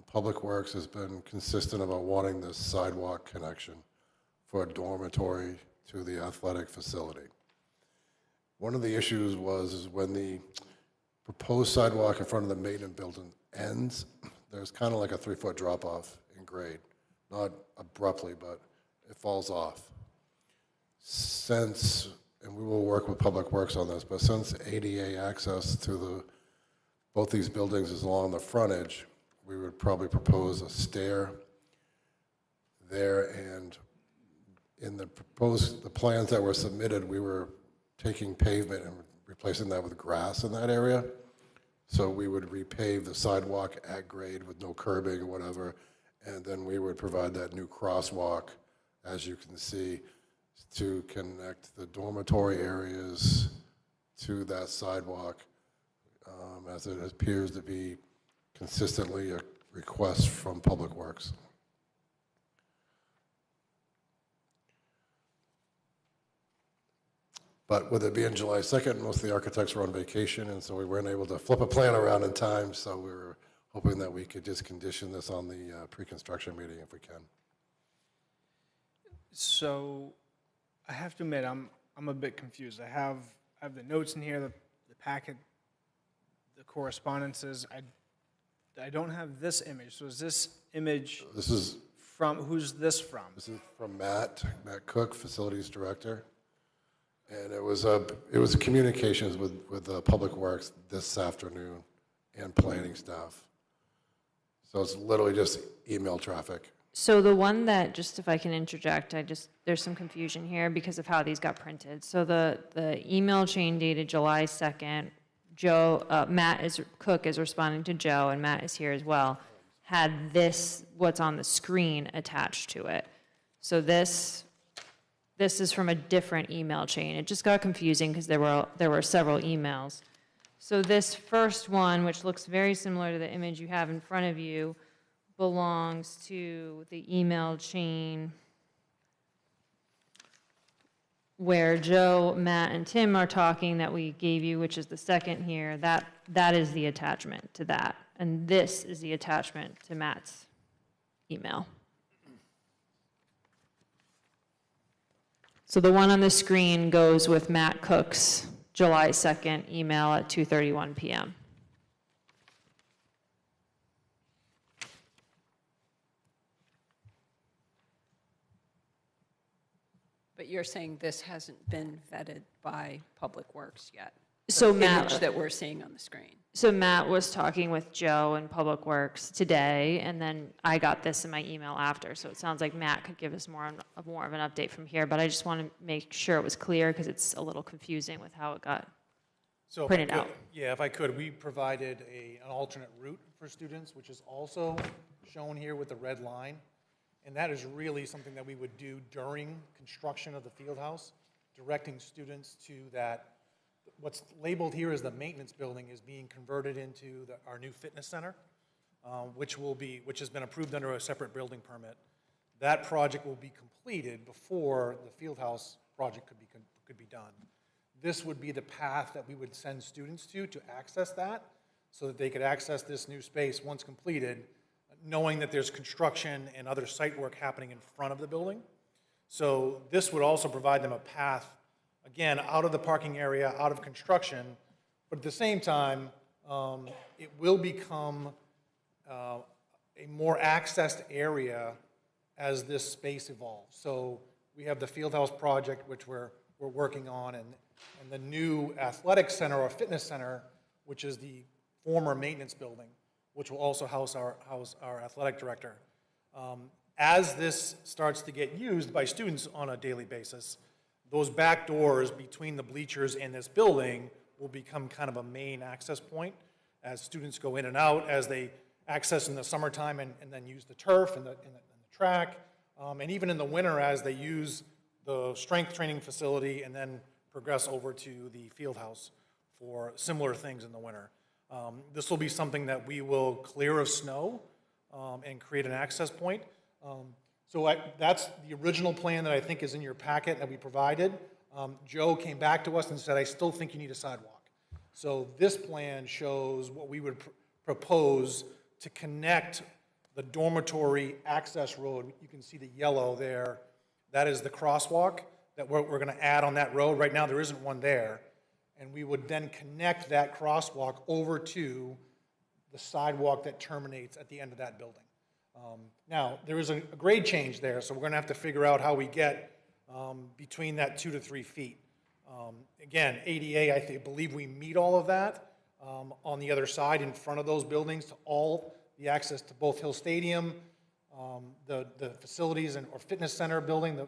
Public Works has been consistent about wanting this sidewalk connection for a dormitory to the athletic facility. One of the issues is when the proposed sidewalk in front of the maintenance building ends, there's kind of like a 3-foot drop off in grade. Not abruptly, but it falls off. Since, and we will work with Public Works on this, but since ADA access to both these buildings is along the frontage, we would probably propose a stair there, and in the plans that were submitted, we were taking pavement and replacing that with grass in that area. So we would repave the sidewalk at grade with no curbing or whatever, and then we would provide that new crosswalk, as you can see, to connect the dormitory areas to that sidewalk, as it appears to be consistently a request from Public Works. But with it being July 2nd, most of the architects were on vacation, and so we weren't able to flip a plan around in time, so we were hoping that we could just condition this on the pre-construction meeting if we can. So I have to admit, I'm a bit confused. I have the notes in here, the packet, the correspondences. I don't have this image. So is this image? This is Who's this from? This is from Matt Cook, Facilities Director. And it was communications with Public Works this afternoon and planning staff. So it's literally just email traffic. So the one that, just if I can interject, there's some confusion here because of how these got printed. So the email chain dated July 2nd, Cook is responding to Joe, and Matt is here as well, had this, what's on the screen attached to it. So this is from a different email chain. It just got confusing because there were several emails. So this first one, which looks very similar to the image you have in front of you, belongs to the email chain where Joe, Matt, and Tim are talking that we gave you, which is the second here. That is the attachment to that. And this is the attachment to Matt's email. So the one on the screen goes with Matt Cook's July 2nd email at 2:31 p.m. But you're saying this hasn't been vetted by Public Works yet? So The Matt, image that we're seeing on the screen. so Matt was talking with Joe in Public Works today, and then I got this in my email after. So it sounds like Matt could give us more of an update from here. But I just want to make sure it was clear because it's a little confusing with how it got So if I printed could- out. Yeah, if I could, we provided an alternate route for students, which is also shown here with the red line. And that is really something that we would do during construction of the field house, directing students to that. What's labeled here as the maintenance building is being converted into our new fitness center, which has been approved under a separate building permit. That project will be completed before the field house project could be done. This would be the path that we would send students to access that, so that they could access this new space once completed, knowing that there's construction and other site work happening in front of the building. So this would also provide them a path, again, out of the parking area, out of construction, but at the same time, it will become a more accessed area as this space evolves. So we have the Fieldhouse project, which we're working on, and the new athletic center or fitness center, which is the former maintenance building, which will also house our athletic director. As this starts to get used by students on a daily basis, those back doors between the bleachers and this building will become kind of a main access point as students go in and out, as they access in the summertime and then use the turf and the track, and even in the winter as they use the strength training facility and then progress over to the field house for similar things in the winter. This will be something that we will clear of snow and create an access point. That's the original plan that I think is in your packet that we provided. Joe came back to us and said, I still think you need a sidewalk. So this plan shows what we would propose to connect the dormitory access road. You can see the yellow there. That is the crosswalk that we're going to add on that road. Right now, there isn't one there. And we would then connect that crosswalk over to the sidewalk that terminates at the end of that building. Now, there is a grade change there, so we're going to have to figure out how we get between that 2 to 3 feet. Again, ADA, I believe we meet all of that on the other side in front of those buildings, to all the access to both Hill Stadium, the facilities or fitness center building,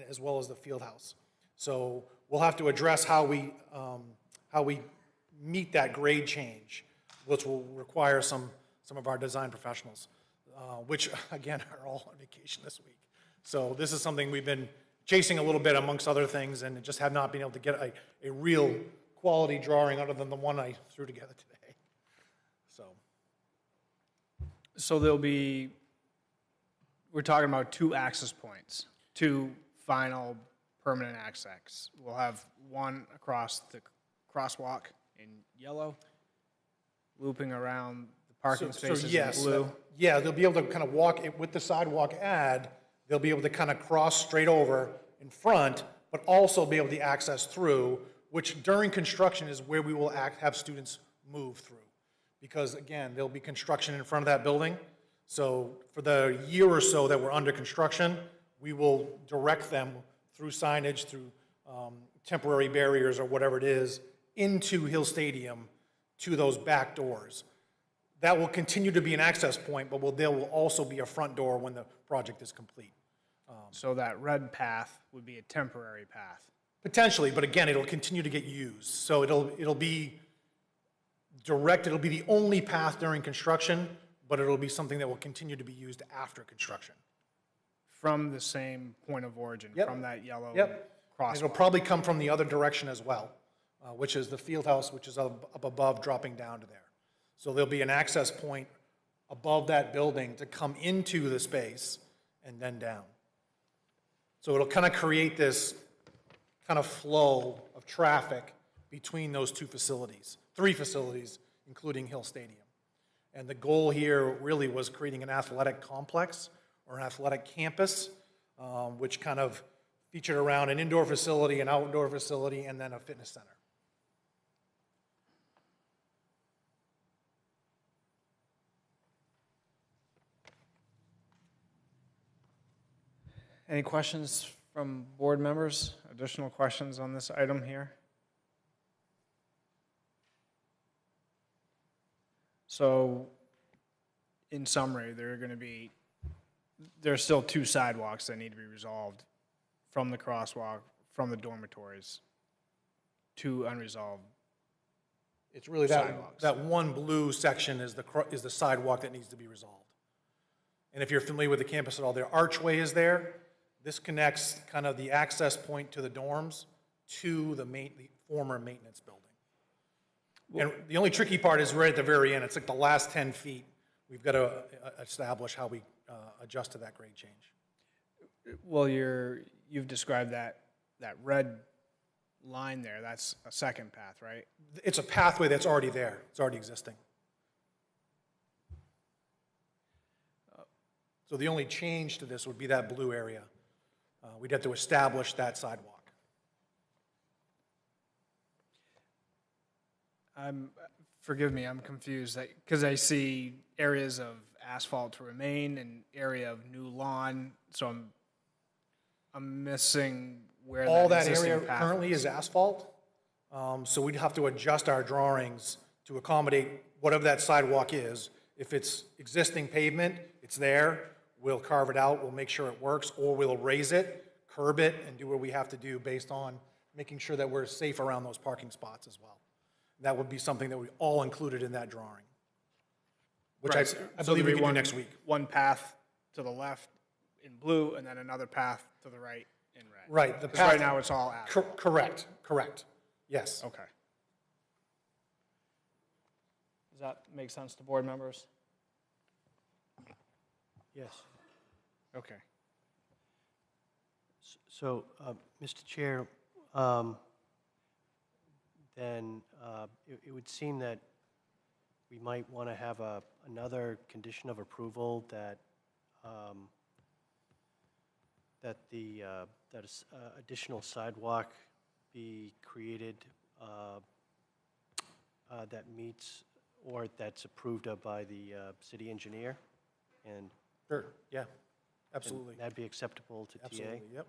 as well as the field house. So we'll have to address how we meet that grade change, which will require some of our design professionals, which again are all on vacation this week. So this is something we've been chasing a little bit amongst other things, and just have not been able to get a real quality drawing other than the one I threw together today. So we're talking about 2 access points, 2 final permanent access. We'll have one across the crosswalk in yellow, looping around the parking spaces in blue. Yeah, they'll be able to kind of walk it with the sidewalk add. They'll be able to kind of cross straight over in front, but also be able to access through, which during construction is where we will have students move through. Because again, there'll be construction in front of that building. So for the year or so that we're under construction, we will direct them through signage, through temporary barriers or whatever it is, into Hill Stadium to those back doors. That will continue to be an access point, but there will also be a front door when the project is complete. So that red path would be a temporary path. Potentially, but again, it'll continue to get used. So it'll be direct, it'll be the only path during construction, but it'll be something that will continue to be used after construction. From the same point of origin, Yep. from that yellow Yep. And crosswalk. it'll probably come from the other direction as well, which is the field house, which is up above, dropping down to there. So there'll be an access point above that building to come into the space and then down. So it'll kind of create this kind of flow of traffic between those two facilities, 3 facilities, including Hill Stadium. And the goal here really was creating an athletic complex or an athletic campus, which kind of featured around an indoor facility, an outdoor facility, and then a fitness center. Any questions from board members? Additional questions on this item here? So, in summary, there's still 2 sidewalks that need to be resolved from the crosswalk, from the dormitories, 2 unresolved. It's really Sidewalks. that one blue section is the sidewalk that needs to be resolved. And if you're familiar with the campus at all, their archway is there. This connects kind of the access point to the dorms to the former maintenance building. And the only tricky part is right at the very end. It's like the last 10 feet. We've got to establish how we adjust to that grade change. Well, you've described that red line there, that's a second path, right? It's a pathway that's already there. It's already existing. So the only change to this would be that blue area. We'd have to establish that sidewalk. Forgive me, I'm confused, because I see areas of asphalt to remain and area of new lawn, so I'm missing where All that that existing area path currently is asphalt, so we'd have to adjust our drawings to accommodate whatever that sidewalk is. If it's existing pavement, it's there, we'll carve it out, we'll make sure it works, or we'll raise it, curb it, and do what we have to do based on making sure that we're safe around those parking spots as well. That would be something that we all included in that drawing, which Right, I so believe we there'd can be do next week. One path to the left in blue, and then another path to the right in red. Right, the 'Cause path. right now it's all asphalt. Correct, yes. Okay. Does that make sense to board members? Yes. Okay. So, Mr. Chair, then it would seem that we might want to have another condition of approval that additional sidewalk be created that meets or that's approved of by the city engineer, and Sure, yeah, absolutely. that'd be acceptable to TA? Absolutely, yep.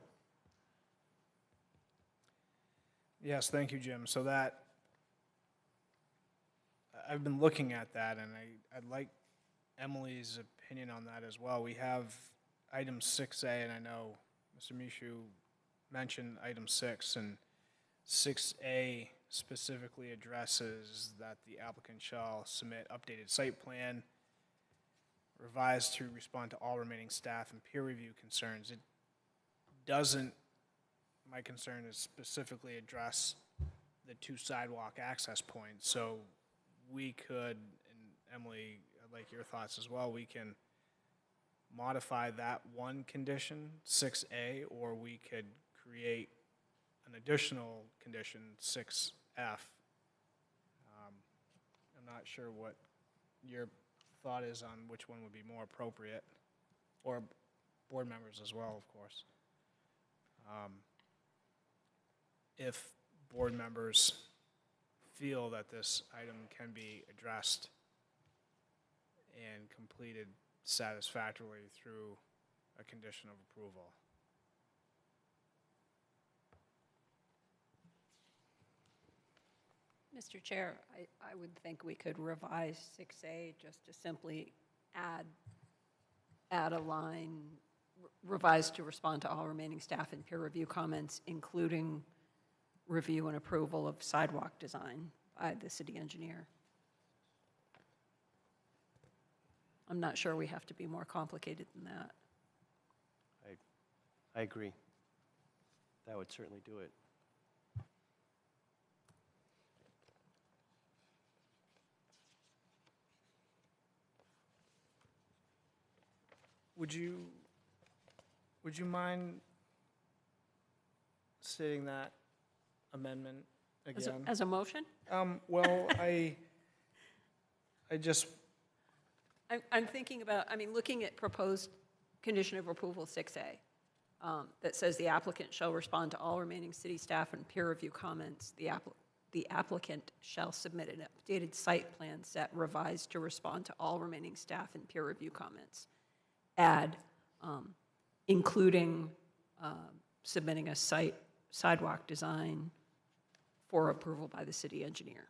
Yes, thank you, Jim. So I've been looking at that, and I'd like Emily's opinion on that as well. We have item 6A, and I know Mr. Mishu mentioned item 6, and 6A specifically addresses that the applicant shall submit updated site plan revised to respond to all remaining staff and peer review concerns. It doesn't, my concern is specifically address the 2 sidewalk access points. So we could, and Emily, I'd like your thoughts as well, we can modify that one condition, 6A, or we could create an additional condition, 6F. I'm not sure what your thought is on which one would be more appropriate, or board members as well, of course. If board members feel that this item can be addressed and completed satisfactorily through a condition of approval. Mr. Chair, I would think we could revise 6A just to simply add a line, revise to respond to all remaining staff and peer review comments, including review and approval of sidewalk design by the city engineer. I'm not sure we have to be more complicated than that. I agree. That would certainly do it. Would you mind stating that amendment again? As a motion? Well, I just, I'm thinking about, looking at proposed condition of approval 6A, that says the applicant shall respond to all remaining city staff and peer review comments. The applicant shall submit an updated site plan set revised to respond to all remaining staff and peer review comments. Add, including submitting a sidewalk design for approval by the city engineer.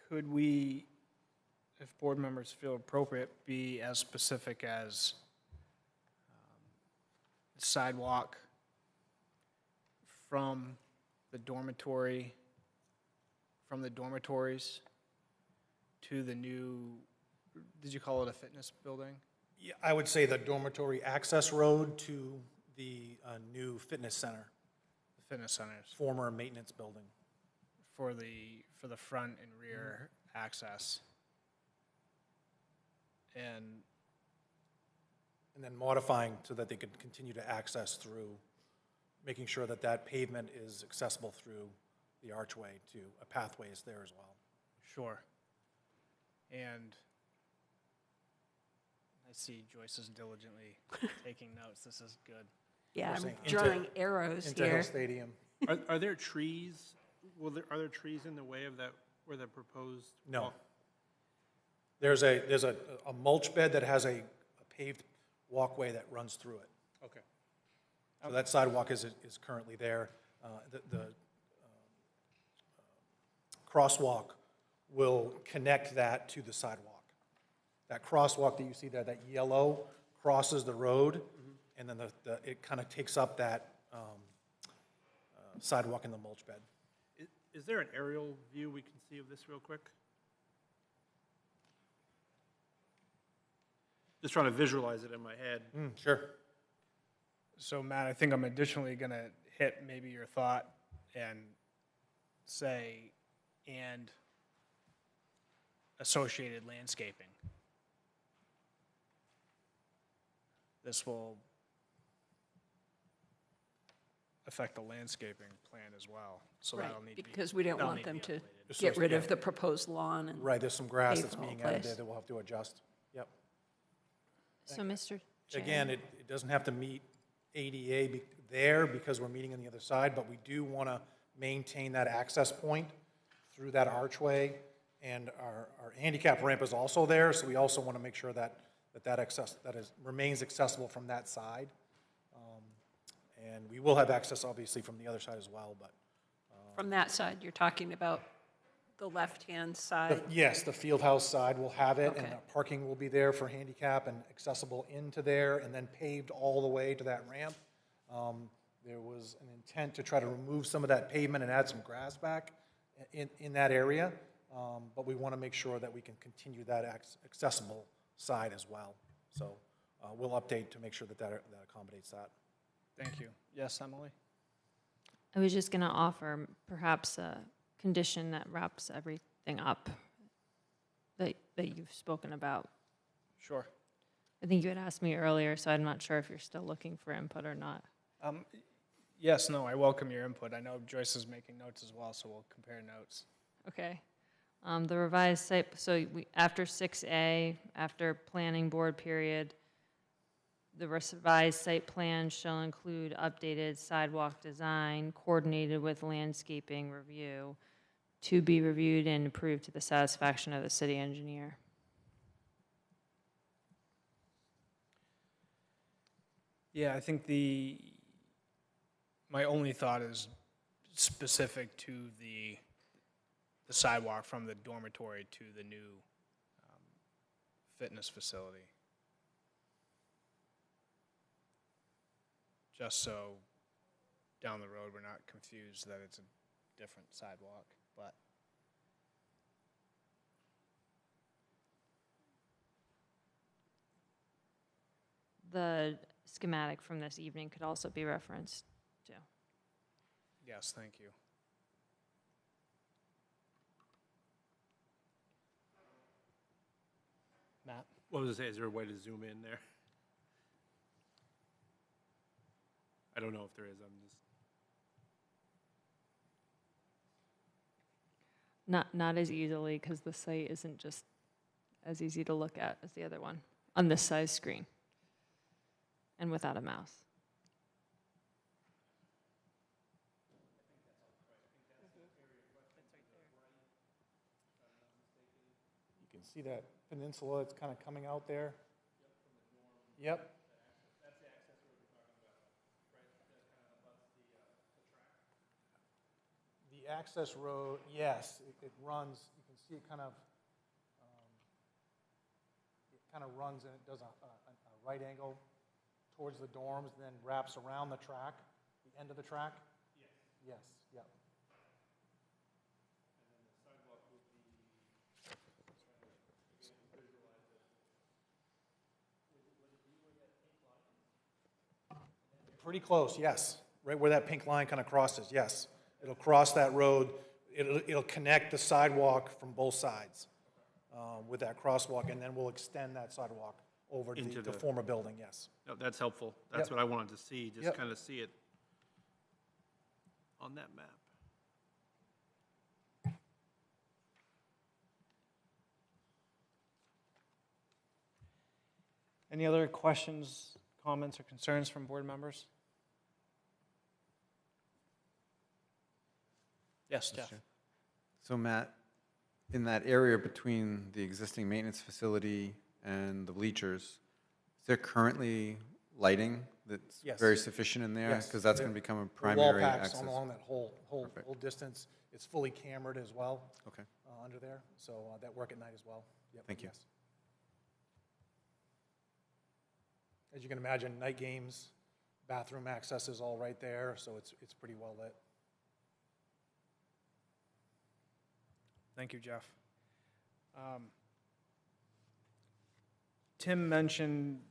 could we, if board members feel appropriate, be as specific as sidewalk from the dormitory, from the dormitories to the new, did you call it a fitness building? Yeah, I would say the dormitory access road to the new fitness center, The fitness centers, former maintenance building. for the front and rear access. And And then modifying so that they could continue to access through, making sure that that pavement is accessible through the archway to a pathway is there as well. sure. And I see Joyce is diligently taking notes. This is good. Yeah, I'm saying drawing arrows Into Hill here. Stadium. Are there trees, are there trees in the way of that, where the proposed? No. walk- There's a mulch bed that has a paved walkway that runs through it. Okay. So that sidewalk is currently there. The crosswalk will connect that to the sidewalk. That crosswalk that you see there, that yellow, crosses the road, and then it kind of takes up that sidewalk in the mulch bed. Is there an aerial view we can see of this real quick? Just trying to visualize it in my head. Sure. So Matt, I think I'm additionally going to hit maybe your thought and say, and associated landscaping. This will affect the landscaping plan as well, so Right, that'll need to be. because we don't that'll want need them be to updated. get rid yeah. of the proposed lawn and. Right, there's some grass Pave that's the whole being added place. there that we'll have to adjust. Yep. So, Mr. Chair. Again, it doesn't have to meet ADA there because we're meeting on the other side, but we do want to maintain that access point through that archway. And our handicap ramp is also there, so we also want to make sure that remains accessible from that side. And we will have access, obviously, from the other side as well, but. From that side, you're talking about the left-hand side? Yes, the field house side will have it, and Okay. parking will be there for handicap and accessible into there, and then paved all the way to that ramp. There was an intent to try to remove some of that pavement and add some grass back in that area, but we want to make sure that we can continue that accessible side as well. So we'll update to make sure that accommodates that. Thank you. Yes, Emily? I was just going to offer perhaps a condition that wraps everything up that you've spoken about. Sure. I think you had asked me earlier, so I'm not sure if you're still looking for input or not. Yes, no, I welcome your input. I know Joyce is making notes as well, so we'll compare notes. Okay. The revised site, so after 6A, after planning board period, the revised site plan shall include updated sidewalk design coordinated with landscaping review. to be reviewed and approved to the satisfaction of the city engineer. Yeah, I think my only thought is specific to the sidewalk from the dormitory to the new fitness facility. Just so down the road, we're not confused that it's a different sidewalk, but. The schematic from this evening could also be referenced too. Yes, thank you. Matt? What was I say, is there a way to zoom in there? I don't know if there is, I'm just. Not as easily, because the site isn't just as easy to look at as the other one on this size screen and without a mouse. You can see that peninsula that's kind of coming out there. Yep. The access road, yes, it runs, you can see it kind of runs and it does a right angle towards the dorms, then wraps around the track, the end of the track? Yes. Yes, yep. Pretty close, yes. Right where that pink line kind of crosses, yes. It'll cross that road. It'll connect the sidewalk from both sides with that crosswalk, and then we'll extend that sidewalk over to Into the the- former building, yes. No, that's helpful. That's Yep. what I wanted to see, just Yep. kind of see it on that map. Any other questions, comments, or concerns from board members? Yes, Jeff? So Matt, in that area between the existing maintenance facility and the bleachers, is there currently lighting that's Yes. very sufficient in there? Yes. Because that's going to become a The wall primary packs access. along that whole Perfect. distance. It's fully cambered as well Okay, under there, so that work at night as well. Yep, Thank you. yes. As you can imagine, night games, bathroom access is all right there, so it's pretty well lit. Thank you, Jeff. Tim mentioned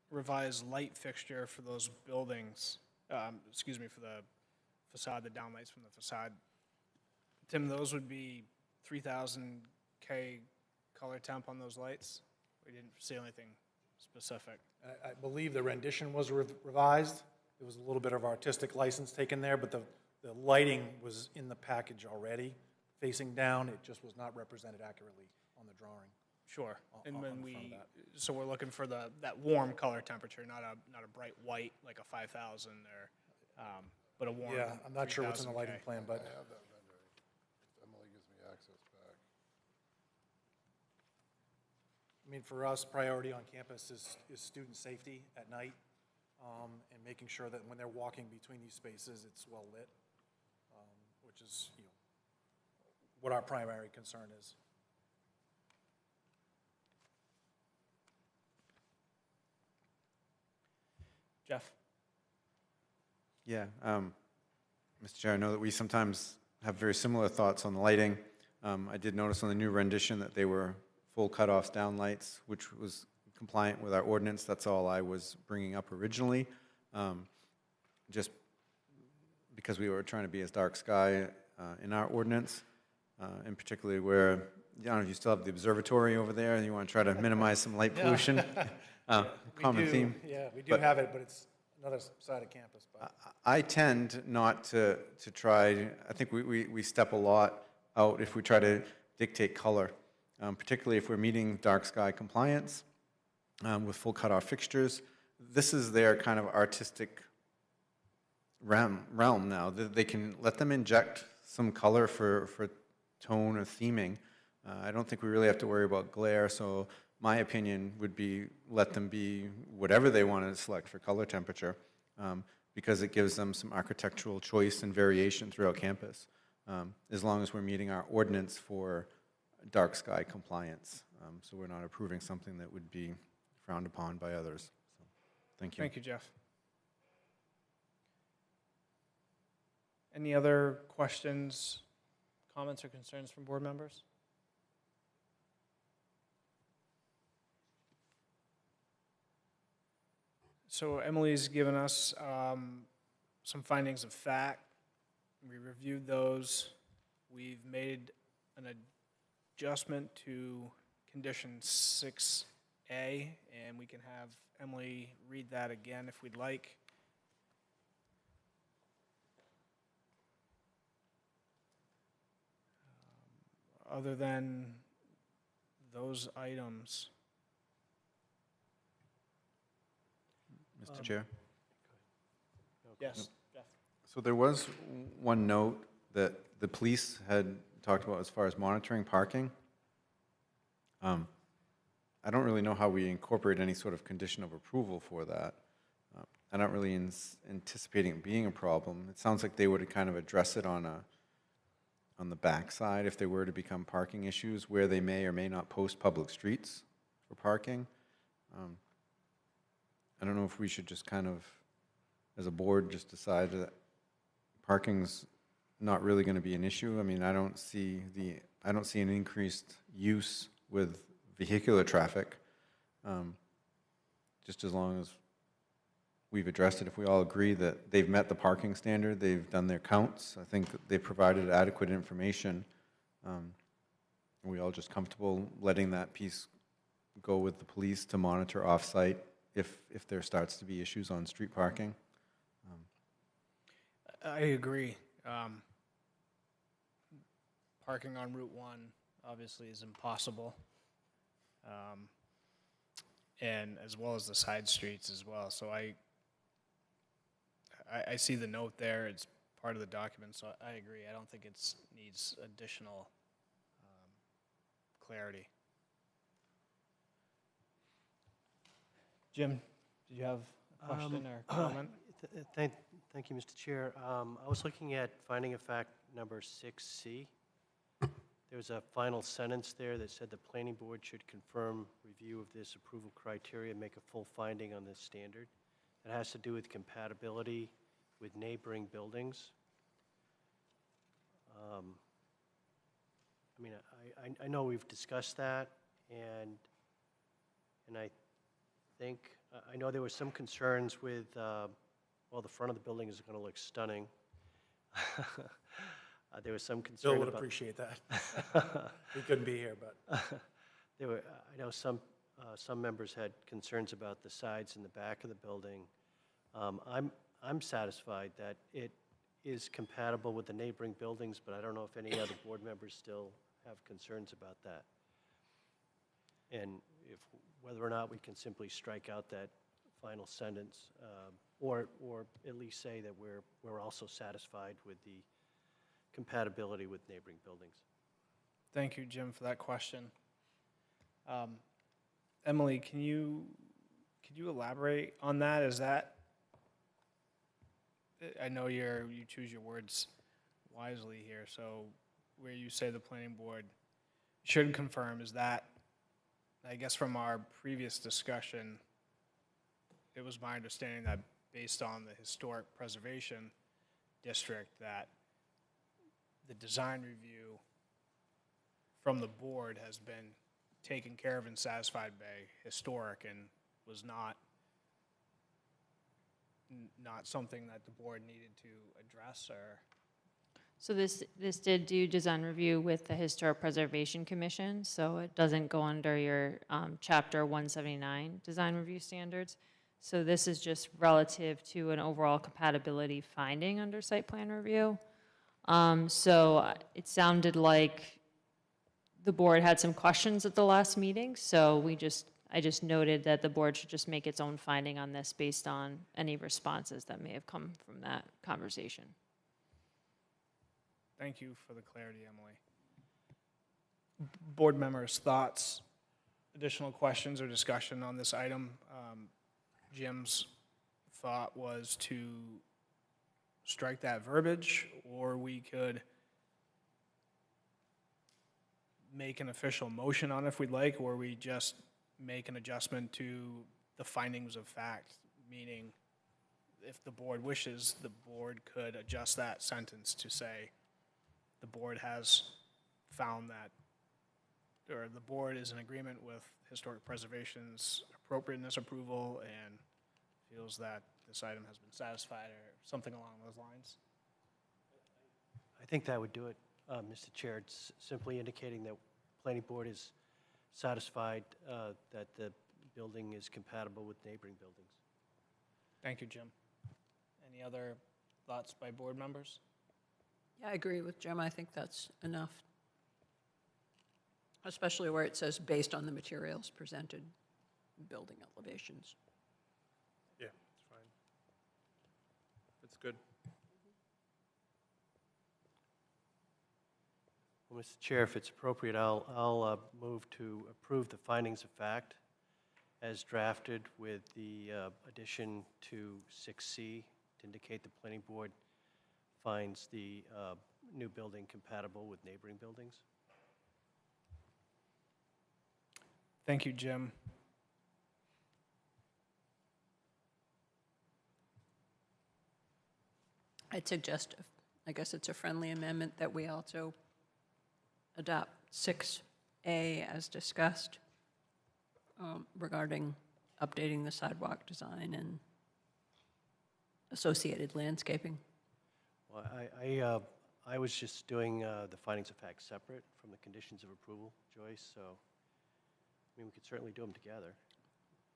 revised light fixture for those buildings, excuse me, for the facade, the downlights from the facade. Tim, those would be 3,000 K color temp on those lights? We didn't see anything specific. I believe the rendition was revised. There was a little bit of artistic license taken there, but the lighting was in the package already, facing down. It just was not represented accurately on the drawing. Sure. And on when the front of that. so we're looking for that warm color temperature, not a bright white like a 5,000 or, but a warm. Yeah, I'm not sure what's in the 3,000 lighting K. plan, but I have that rendering. If Emily gives me access back. I mean, for us, priority on campus is student safety at night, and making sure that when they're walking between these spaces, it's well lit, which is, what our primary concern is. Jeff? yeah. Mr. Chair, I know that we sometimes have very similar thoughts on the lighting. I did notice on the new rendition that they were full cutoffs down lights, which was compliant with our ordinance. That's all I was bringing up originally. Just because we were trying to be as dark sky in our ordinance, and particularly where, I don't know if you still have the observatory over there, and you want to try to minimize some light pollution. Common theme. Yeah, we do But- have it, but it's another side of campus. But I tend not to try, I think we step a lot out if we try to dictate color, particularly if we're meeting dark sky compliance with full cutoff fixtures. This is their kind of artistic realm now. They can let them inject some color for tone or theming. I don't think we really have to worry about glare, so my opinion would be let them be whatever they want to select for color temperature, because it gives them some architectural choice and variation throughout campus, as long as we're meeting our ordinance for dark sky compliance. So we're not approving something that would be frowned upon by others. So, thank you. Thank you, Jeff. Any other questions, comments, or concerns from board members? So Emily's given us some findings of fact. We reviewed those. We've made an adjustment to condition 6A, and we can have Emily read that again if we'd like. Other than those items. Mr. Chair? Yes, Jeff. So there was one note that the police had talked about as far as monitoring parking. I don't really know how we incorporate any sort of condition of approval for that. I'm not really anticipating it being a problem. It sounds like they would kind of address it on the backside if there were to become parking issues where they may or may not post public streets for parking. I don't know if we should just kind of, as a board, just decide that parking's not really going to be an issue. I mean, I don't see an increased use with vehicular traffic, just as long as we've addressed it. If we all agree that they've met the parking standard, they've done their counts, I think that they've provided adequate information. Are we all just comfortable letting that piece go with the police to monitor off-site if there starts to be issues on street parking? I agree. Parking on Route 1 obviously is impossible. And as well as the side streets as well. So I see the note there. It's part of the document, so I agree. I don't think it needs additional clarity. Jim, did you have a question or comment? Thank you, Mr. Chair. I was looking at finding of fact number 6C. There was a final sentence there that said the planning board should confirm review of this approval criteria and make a full finding on this standard. It has to do with compatibility with neighboring buildings. I mean, I know we've discussed that, and I think, I know there were some concerns with, well, the front of the building is going to look stunning. There was some concern Bill would about, appreciate that. He couldn't be here, but. there were, I know some members had concerns about the sides and the back of the building. I'm satisfied that it is compatible with the neighboring buildings, but I don't know if any other board members still have concerns about that. And if, whether or not we can simply strike out that final sentence, or at least say that we're also satisfied with the compatibility with neighboring buildings. Thank you, Jim, for that question. Emily, could you elaborate on that? Is that, I know you choose your words wisely here, so where you say the planning board should confirm, is that, I guess from our previous discussion, it was my understanding that based on the historic preservation district, that the design review from the board has been taken care of and satisfied by historic and was not something that the board needed to address, or? So this did do design review with the Historic Preservation Commission, so it doesn't go under your Chapter 179 design review standards. So this is just relative to an overall compatibility finding under site plan review. So it sounded like the board had some questions at the last meeting, so I just noted that the board should just make its own finding on this based on any responses that may have come from that conversation. Thank you for the clarity, Emily. board members' thoughts, additional questions or discussion on this item. Jim's thought was to strike that verbiage, or we could make an official motion on it if we'd like, or we just make an adjustment to the findings of fact, meaning if the board wishes, the board could adjust that sentence to say the board has found that, or the board is in agreement with historic preservation's appropriateness approval and feels that this item has been satisfied, or something along those lines. I think that would do it, Mr. Chair. It's simply indicating that planning board is satisfied that the building is compatible with neighboring buildings. Thank you, Jim. Any other thoughts by board members? Yeah, I agree with Jim. I think that's enough. Especially where it says based on the materials presented, building elevations. Yeah, it's fine. That's good. Well, Mr. Chair, if it's appropriate, I'll move to approve the findings of fact as drafted with the addition to 6C to indicate the planning board finds the new building compatible with neighboring buildings. Thank you, Jim. I'd suggest, I guess it's a friendly amendment, that we also adopt 6A as discussed regarding updating the sidewalk design and associated landscaping. Well, I was just doing the findings of fact separate from the conditions of approval, Joyce, so, I mean, we could certainly do them together.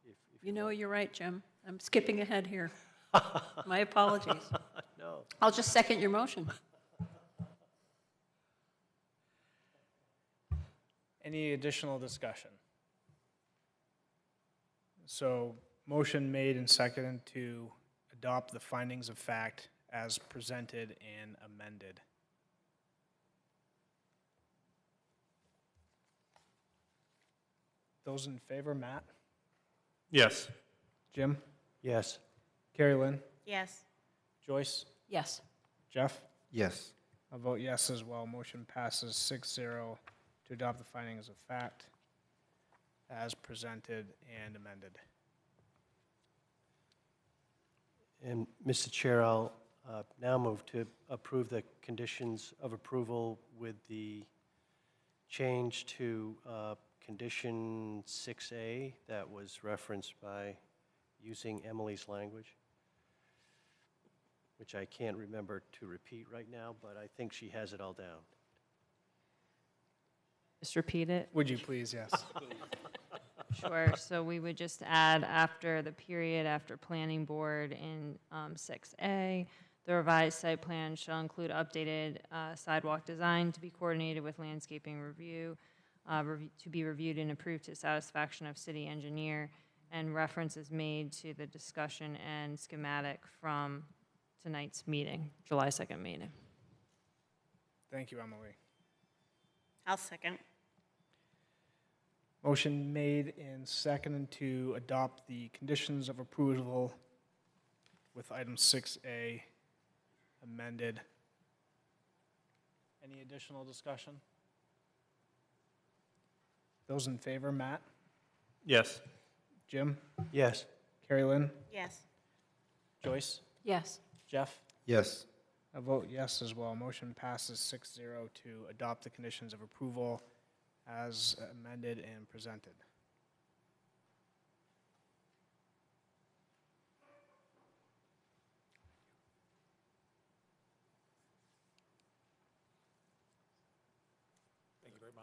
If You know, you're right, Jim. I'm skipping ahead here. My apologies. No. I'll just second your motion. Any additional discussion? So, motion made and seconded to adopt the findings of fact as presented and amended. Those in favor, Matt? Yes. Jim? Yes. Carrie Lynn? Yes. Joyce? Yes. Jeff? Yes. I'll vote yes as well. Motion passes 6-0 to adopt the findings of fact as presented and amended. And, Mr. Chair, I'll now move to approve the conditions of approval with the change to condition 6A that was referenced by using Emily's language, which I can't remember to repeat right now, but I think she has it all down. Just repeat it. Would you please, yes? Sure, so we would just add after the period after planning board in 6A, the revised site plan shall include updated sidewalk design to be coordinated with landscaping review, to be reviewed and approved to satisfaction of city engineer, and references made to the discussion and schematic from tonight's meeting, July 2nd meeting. Thank you, Emily. I'll second. Motion made and seconded to adopt the conditions of approval with item 6A amended. Any additional discussion? Those in favor, Matt? Yes. Jim? Yes. Carrie Lynn? Yes. Joyce? Yes. Jeff? Yes. I vote yes as well. Motion passes 6-0 to adopt the conditions of approval as amended and presented.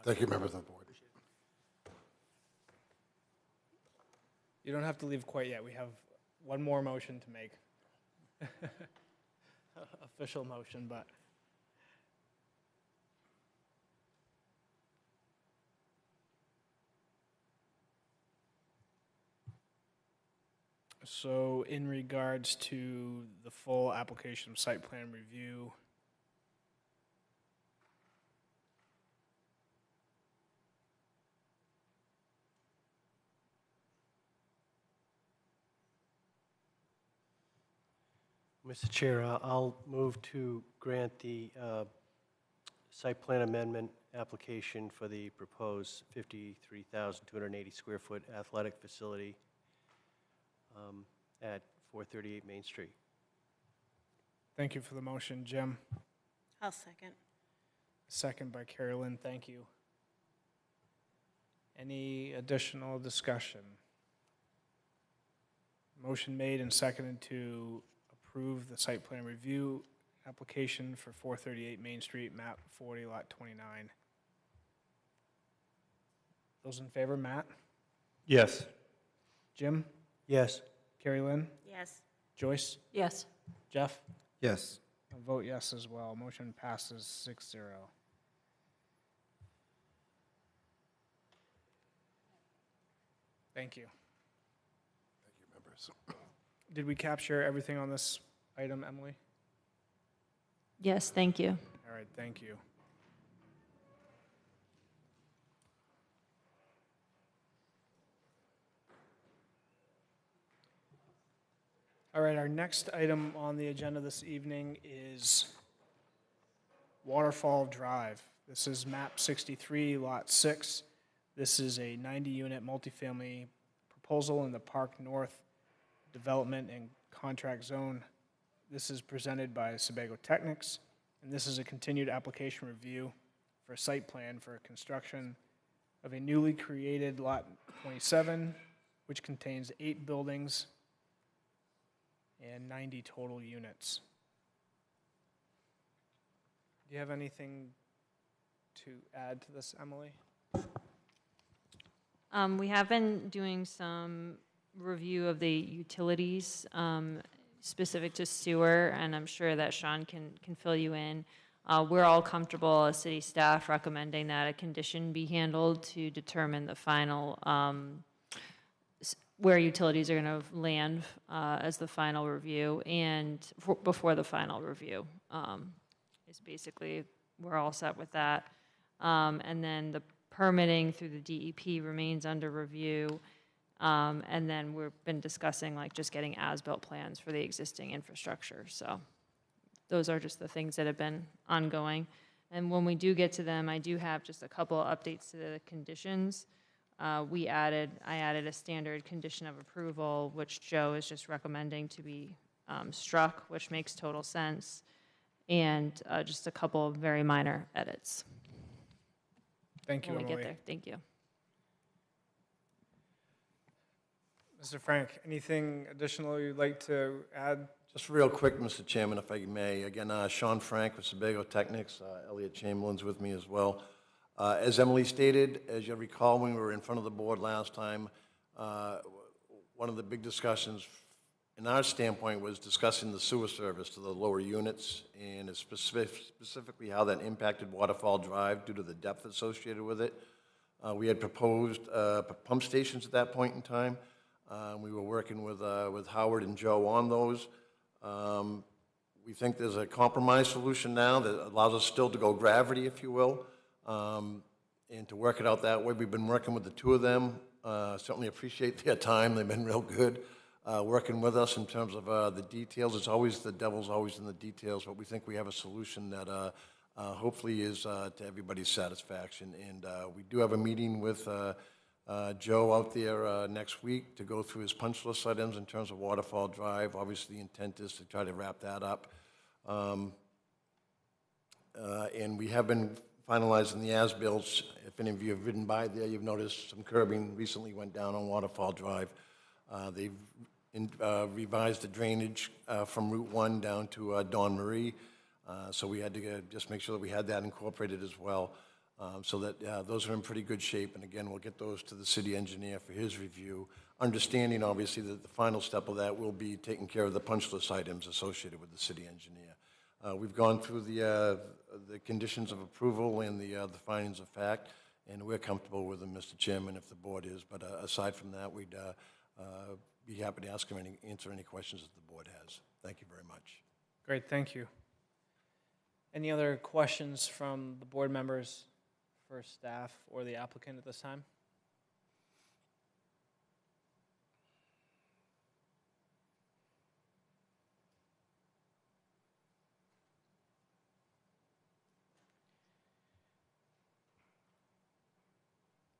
Thank you, members of the board. You don't have to leave quite yet. We have one more motion to make. Official motion, but. So in regards to the full application of site plan review, Mr. Chair, I'll move to grant the site plan amendment application for the proposed 53,280 square foot athletic facility at 438 Main Street. Thank you for the motion, Jim. I'll second. Second by Carrie Lynn, thank you. Any additional discussion? Motion made and seconded to approve the site plan review application for 438 Main Street, map 40, lot 29. Those in favor, Matt? Yes. Jim? Yes. Carrie Lynn? Yes. Joyce? Yes. Jeff? Yes. I'll vote yes as well. Motion passes 6-0. Thank you. Thank you, members. Did we capture everything on this item, Emily? Yes, thank you. All right, thank you. All right, our next item on the agenda this evening is Waterfall Drive. This is map 63, lot 6. This is a 90-unit multifamily proposal in the Park North Development and Contract Zone. This is presented by Saco Technics, and this is a continued application review for a site plan for construction of a newly created Lot 27, which contains 8 buildings and 90 total units. Do you have anything to add to this, Emily? We have been doing some review of the utilities specific to sewer, and I'm sure that Sean can fill you in. We're all comfortable as city staff recommending that a condition be handled to determine the final, where utilities are going to land as the final review, and before the final review is basically, we're all set with that. And then the permitting through the DEP remains under review. And then we've been discussing like just getting as-built plans for the existing infrastructure. So those are just the things that have been ongoing. And when we do get to them, I do have just a couple of updates to the conditions. I added a standard condition of approval, which Joe is just recommending to be struck, which makes total sense, and just a couple of very minor edits. Thank you, When we Emily. get there, thank you. Mr. Frank, anything additional you'd like to add? Just real quick, Mr. Chairman, if I may. Again, Sean Frank with Saco Technics. Elliot Chamberlain's with me as well. As Emily stated, as you recall, when we were in front of the board last time, one of the big discussions in our standpoint was discussing the sewer service to the lower units and specifically how that impacted Waterfall Drive due to the depth associated with it. We had proposed pump stations at that point in time. We were working with Howard and Joe on those. We think there's a compromise solution now that allows us still to go gravity, if you will, and to work it out that way. We've been working with the two of them. Certainly appreciate their time. They've been real good working with us in terms of the details. It's always, the devil's always in the details, but we think we have a solution that hopefully is to everybody's satisfaction. And we do have a meeting with Joe out there next week to go through his punch list items in terms of Waterfall Drive. Obviously, the intent is to try to wrap that up. And we have been finalizing the as-bills. If any of you have ridden by there, you've noticed some curbing recently went down on Waterfall Drive. They've revised the drainage from Route 1 down to Don Marie. So we had to just make sure that we had that incorporated as well. So that those are in pretty good shape. And again, we'll get those to the city engineer for his review, understanding obviously that the final step of that will be taking care of the punch list items associated with the city engineer. We've gone through the conditions of approval and the findings of fact, and we're comfortable with them, Mr. Chairman, if the board is. But aside from that, we'd be happy to answer any questions that the board has. Thank you very much. Great, thank you. Any other questions from the board members for staff or the applicant at this time?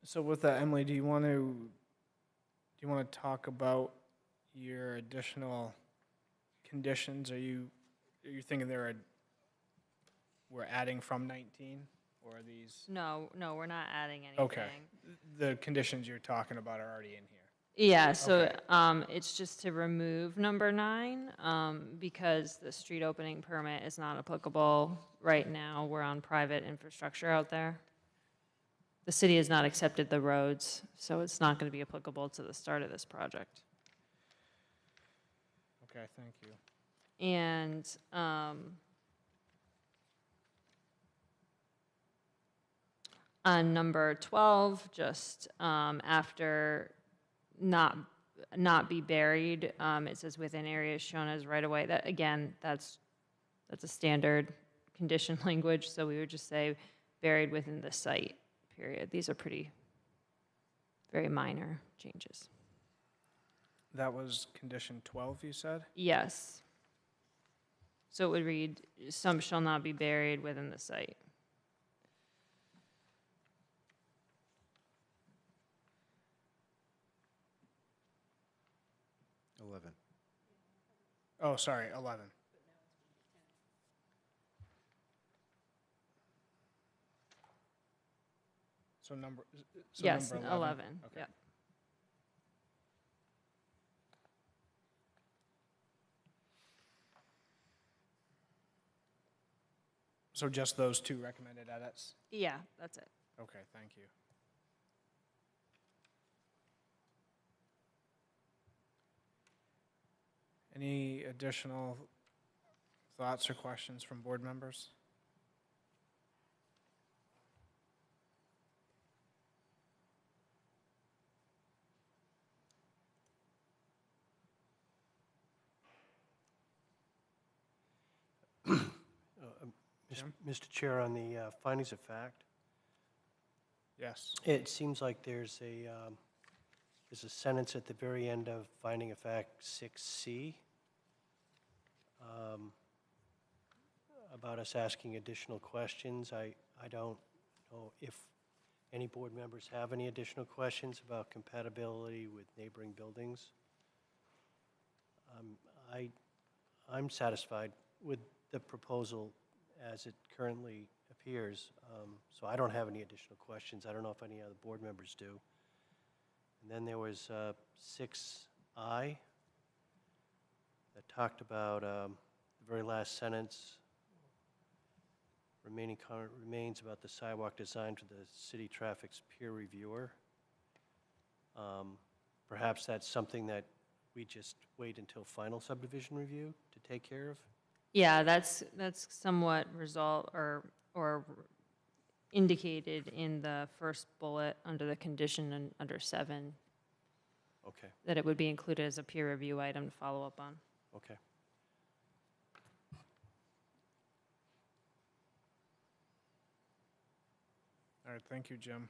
So with that, Emily, do you want to talk about your additional conditions? Are you thinking we're adding from 19, or are these? No, we're not adding anything. Okay. The conditions you're talking about are already in here. Yeah, so Okay. it's just to remove number 9 because the street opening permit is not applicable right now. We're on private infrastructure out there. The city has not accepted the roads, so it's not going to be applicable to the start of this project. Okay, thank you. And on number 12, just after not be buried, it says within areas shown as right-of-way. That, again, that's a standard condition language, so we would just say buried within the site, period. These are very minor changes. That was condition 12, you said? Yes. So it would read, some shall not be buried within the site. Oh, sorry, 11. So Yes, number 11. Okay. Yep. So just those 2 recommended edits? Yeah, that's it. Okay, thank you. Any additional thoughts or questions from board members? Jim? Mr. Chair, on the findings of fact, Yes. it seems like there's a sentence at the very end of finding of fact 6C about us asking additional questions. I don't know if any board members have any additional questions about compatibility with neighboring buildings. I'm satisfied with the proposal as it currently appears, so I don't have any additional questions. I don't know if any other board members do. And then there was 6I that talked about the very last sentence, remaining comment remains about the sidewalk design to the city traffic's peer reviewer. Perhaps that's something that we just wait until final subdivision review to take care of? Yeah, that's somewhat or indicated in the first bullet under the condition and under 7, Okay, that it would be included as a peer review item to follow up on. okay. All right, thank you, Jim.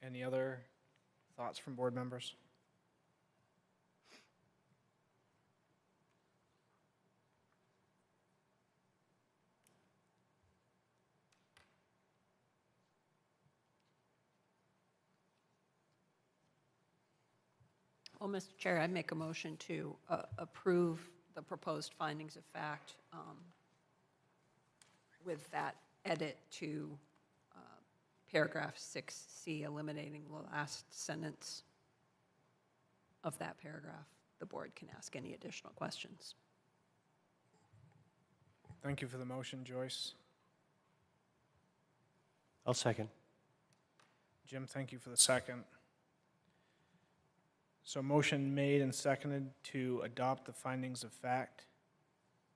Any other thoughts from board members? Well, Mr. Chair, I make a motion to approve the proposed findings of fact with that edit to paragraph 6C, eliminating the last sentence of that paragraph. The board can ask any additional questions. Thank you for the motion, Joyce. I'll second. Jim, thank you for the second. So motion made and seconded to adopt the findings of fact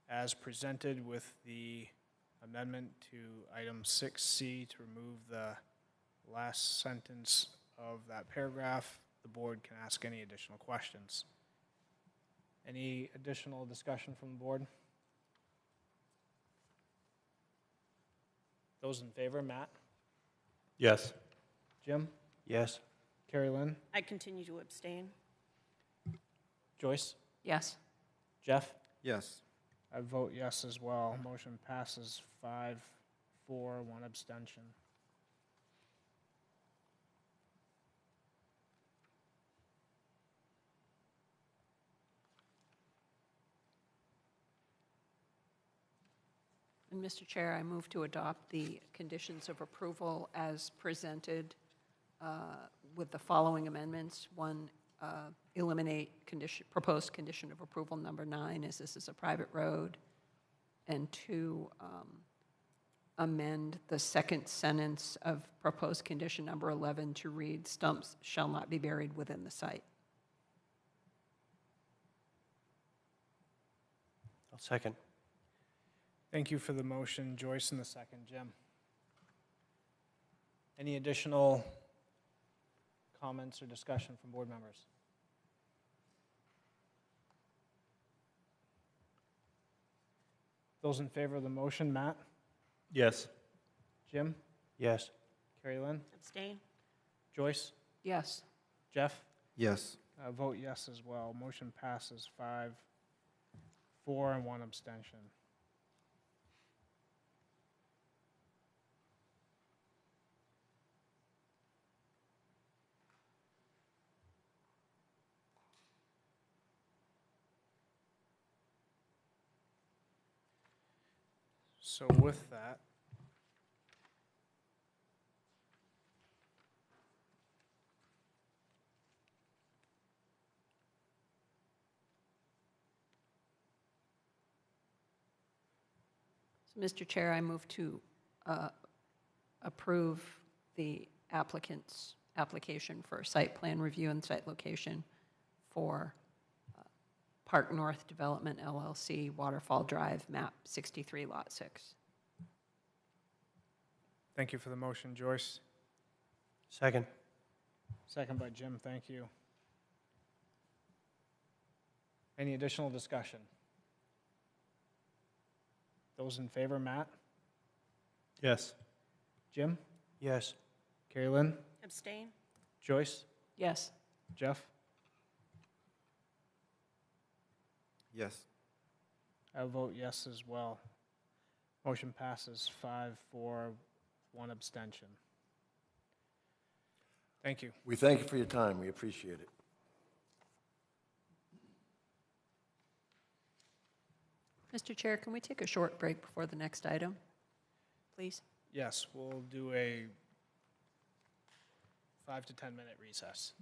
as presented with the amendment to item 6C to remove the last sentence of that paragraph. The board can ask any additional questions. Any additional discussion from the board? Those in favor, Matt? Yes. Jim? Yes? Carrie Lynn? I continue to abstain. Joyce? Yes. Jeff? Yes. I vote yes as well. Motion passes 5-4, one abstention. And Mr. Chair, I move to adopt the conditions of approval as presented with the following amendments. One, eliminate proposed condition of approval number 9, as this is a private road. And 2, amend the second sentence of proposed condition number 11 to read, "Stumps shall not be buried within the site." I'll second. Thank you for the motion, Joyce, and the second, Jim. Any additional comments or discussion from board members? Those in favor of the motion, Matt? Yes. Jim? Yes. Carrie Lynn? Abstain? Joyce? Yes. Jeff? Yes. I vote yes as well. Motion passes 5-4, and one abstention. So with that, So, Mr. Chair, I move to approve the applicant's application for site plan review and site location for Park North Development LLC, Waterfall Drive, map 63, lot 6. thank you for the motion, Joyce. Second. Second by Jim, thank you. Any additional discussion? Those in favor, Matt? Yes. Jim? Yes. Carrie Lynn? Abstain? Joyce? Yes. Jeff? Yes. I vote yes as well. Motion passes 5-4, one abstention. Thank you. We thank you for your time. We appreciate it. Mr. Chair, can we take a short break before the next item, please? Yes, we'll do a 5 to 10 minute recess.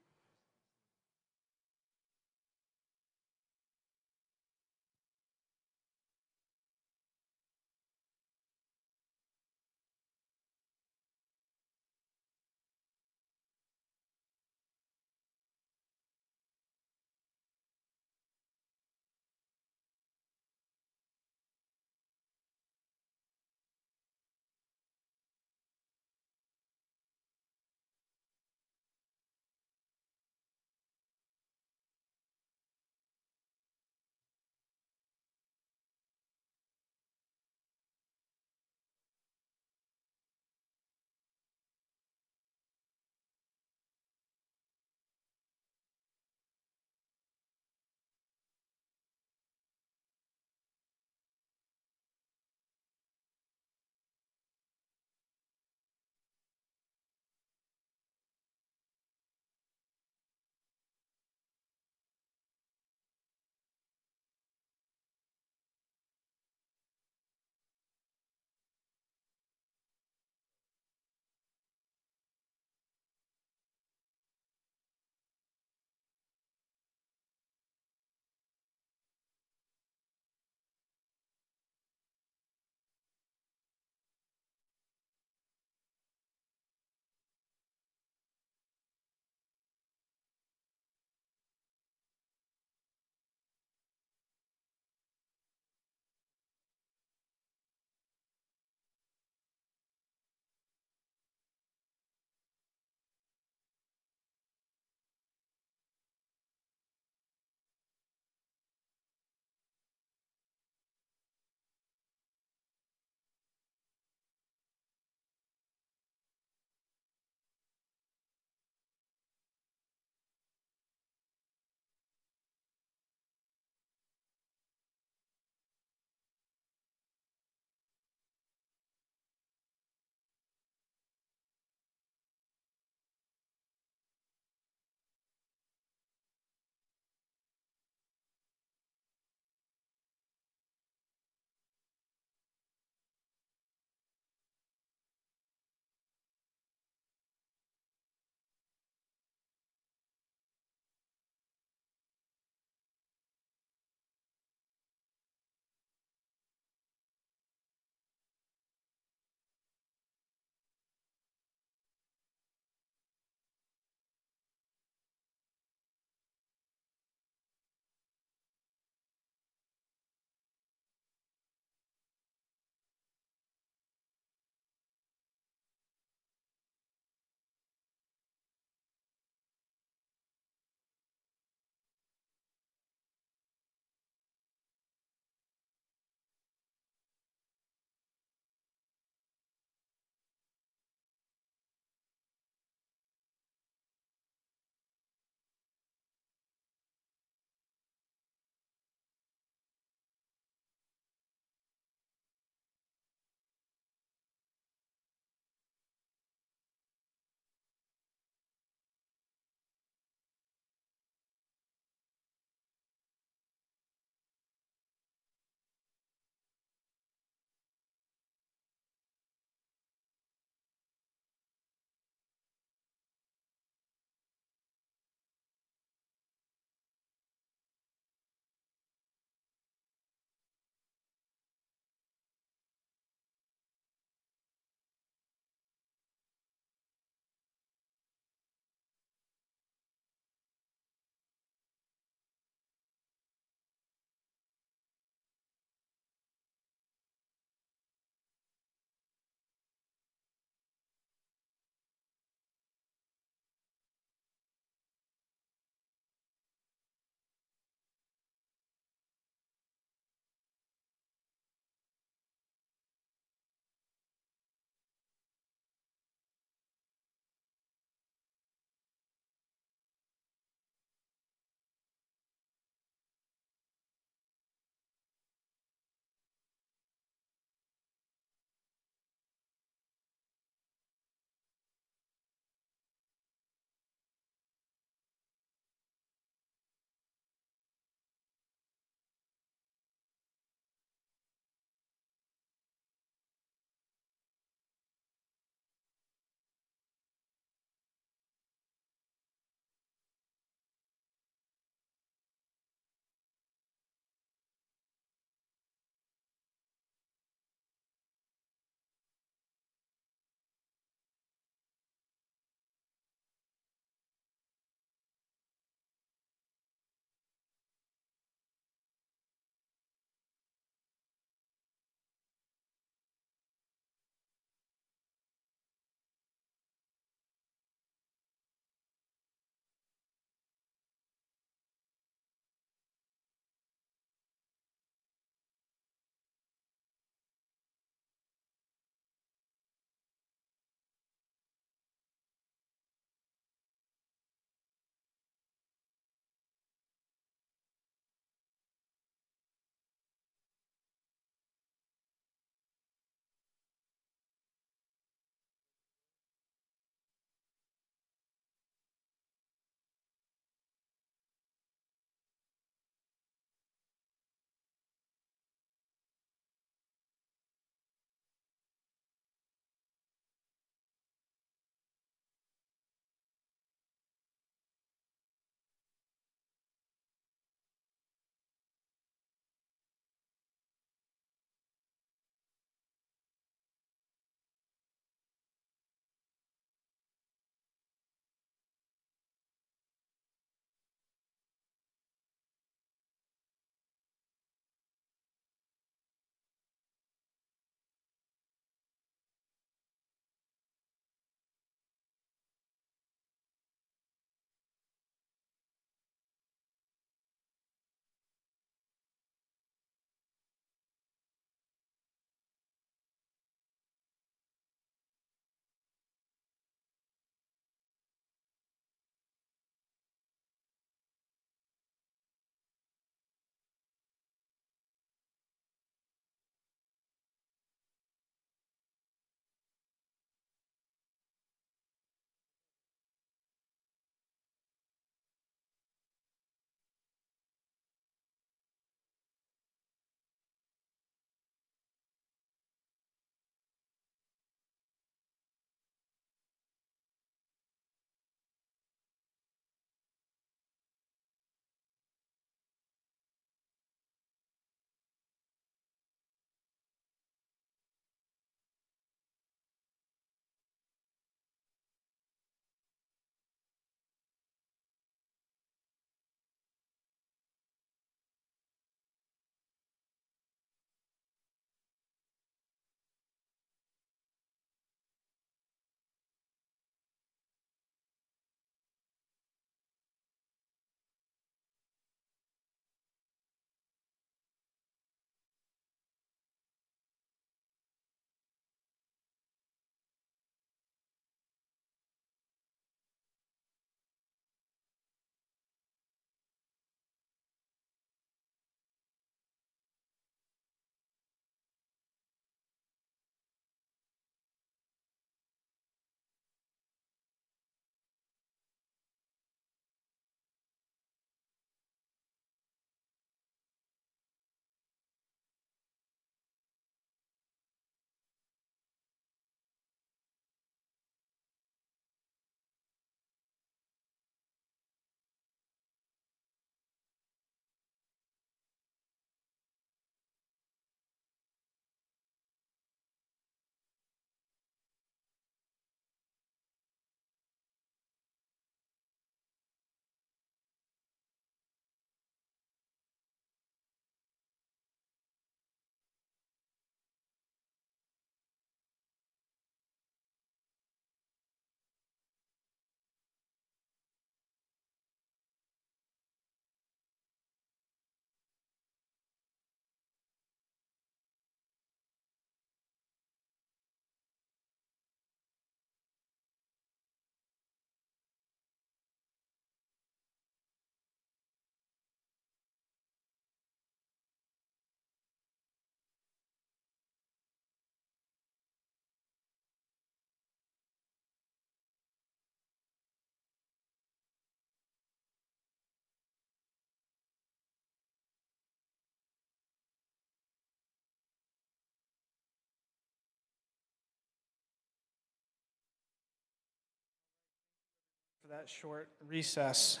that short recess.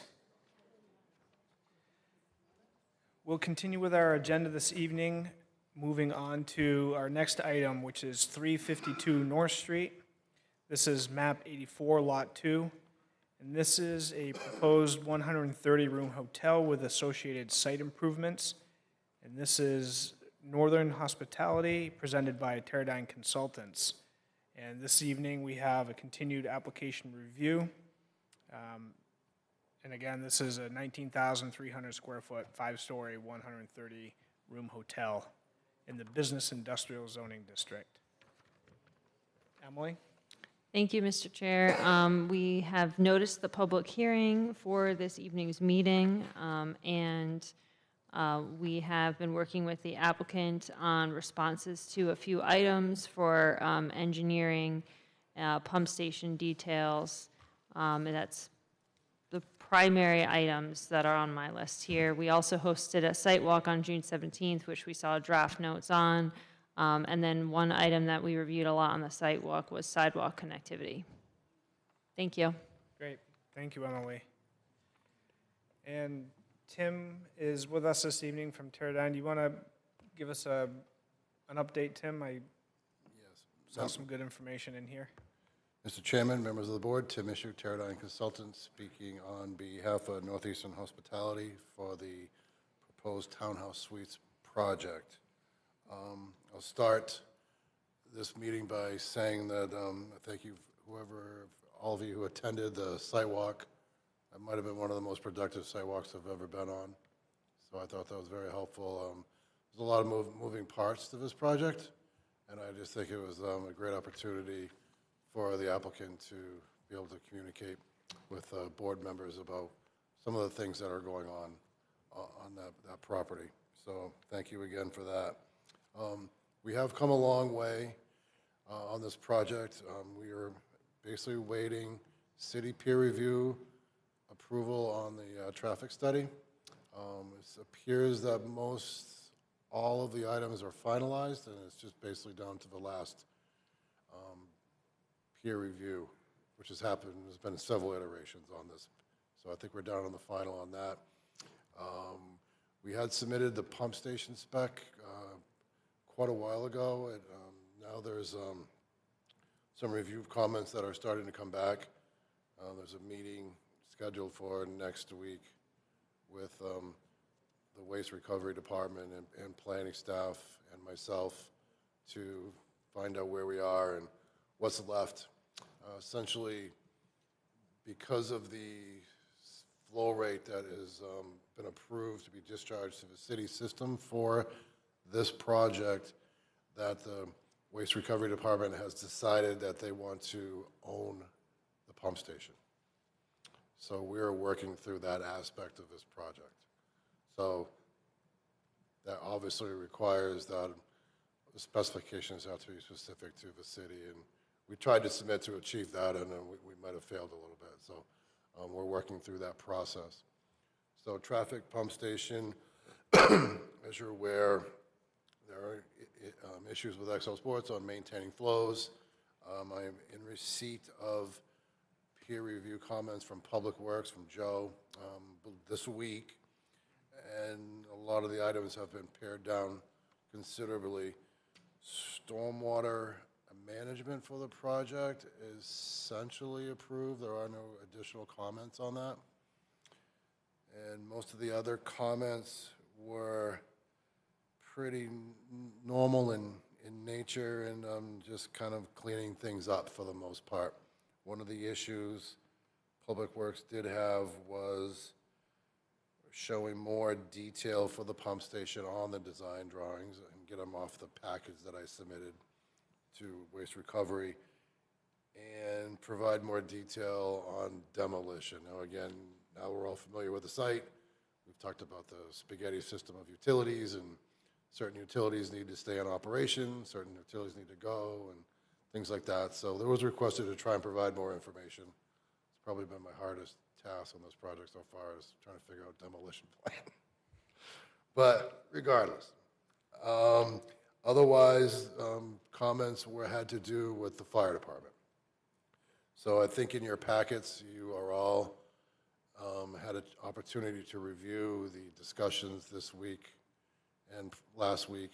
We'll continue with our agenda this evening, moving on to our next item, which is 352 North Street. This is map 84, lot 2, and this is a proposed 130-room hotel with associated site improvements. And this is Northern Hospitality, presented by Teradyne Consultants. And this evening, we have a continued application review. And again, this is a 19,300 square foot, 5-story, 130-room hotel in the Business Industrial Zoning District. Emily? Thank you, Mr. Chair. We have noticed the public hearing for this evening's meeting, and we have been working with the applicant on responses to a few items for engineering, pump station details, and that's the primary items that are on my list here. We also hosted a site walk on June 17th, which we saw draft notes on. And then one item that we reviewed a lot on the site walk was sidewalk connectivity. Thank you. Great. Thank you, Emily. And Tim is with us this evening from Teradyne. Do you want to give us an update, Tim? I saw some good information in here. Mr. Chairman, members of the board, Tim Ishu, Teradyne Consultants, speaking on behalf of Northeastern Hospitality for the proposed townhouse suites project. I'll start this meeting by saying that thank you, all of you who attended the site walk. That might have been one of the most productive site walks I've ever been on. So I thought that was very helpful. There's a lot of moving parts to this project, and I just think it was a great opportunity for the applicant to be able to communicate with board members about some of the things that are going on that property. So thank you again for that. We have come a long way on this project. We are basically waiting city peer review approval on the traffic study. It appears that all of the items are finalized, and it's just basically down to the last peer review, which has happened. There's been several iterations on this. So I think we're down on the final on that. We had submitted the pump station spec quite a while ago. And, now there's some review comments that are starting to come back. There's a meeting scheduled for next week with the Waste Recovery Department and planning staff and myself to find out where we are and what's left. Essentially, because of the flow rate that has been approved to be discharged to the city system for this project, that the Waste Recovery Department has decided that they want to own the pump station. So we're working through that aspect of this project. So that obviously requires that the specifications have to be specific to the city, and we tried to submit to achieve that, and we might have failed a little bit. So we're working through that process. So traffic pump station, as you're aware, there are issues with XL Sports on maintaining flows. I'm in receipt of peer review comments from Public Works, from Joe, this week, and a lot of the items have been pared down considerably. Stormwater management for the project is essentially approved. There are no additional comments on that. And most of the other comments were pretty normal in nature and just kind of cleaning things up for the most part. One of the issues Public Works did have was showing more detail for the pump station on the design drawings and get them off the package that I submitted to Waste Recovery and provide more detail on demolition. Now again, now we're all familiar with the site. We've talked about the spaghetti system of utilities, and certain utilities need to stay in operation, certain utilities need to go, and things like that. So there was requested to try and provide more information. It's probably been my hardest task on this project so far, is trying to figure out demolition plan. But regardless, otherwise, comments had to do with the fire department. So I think in your packets, you are all had an opportunity to review the discussions this week and last week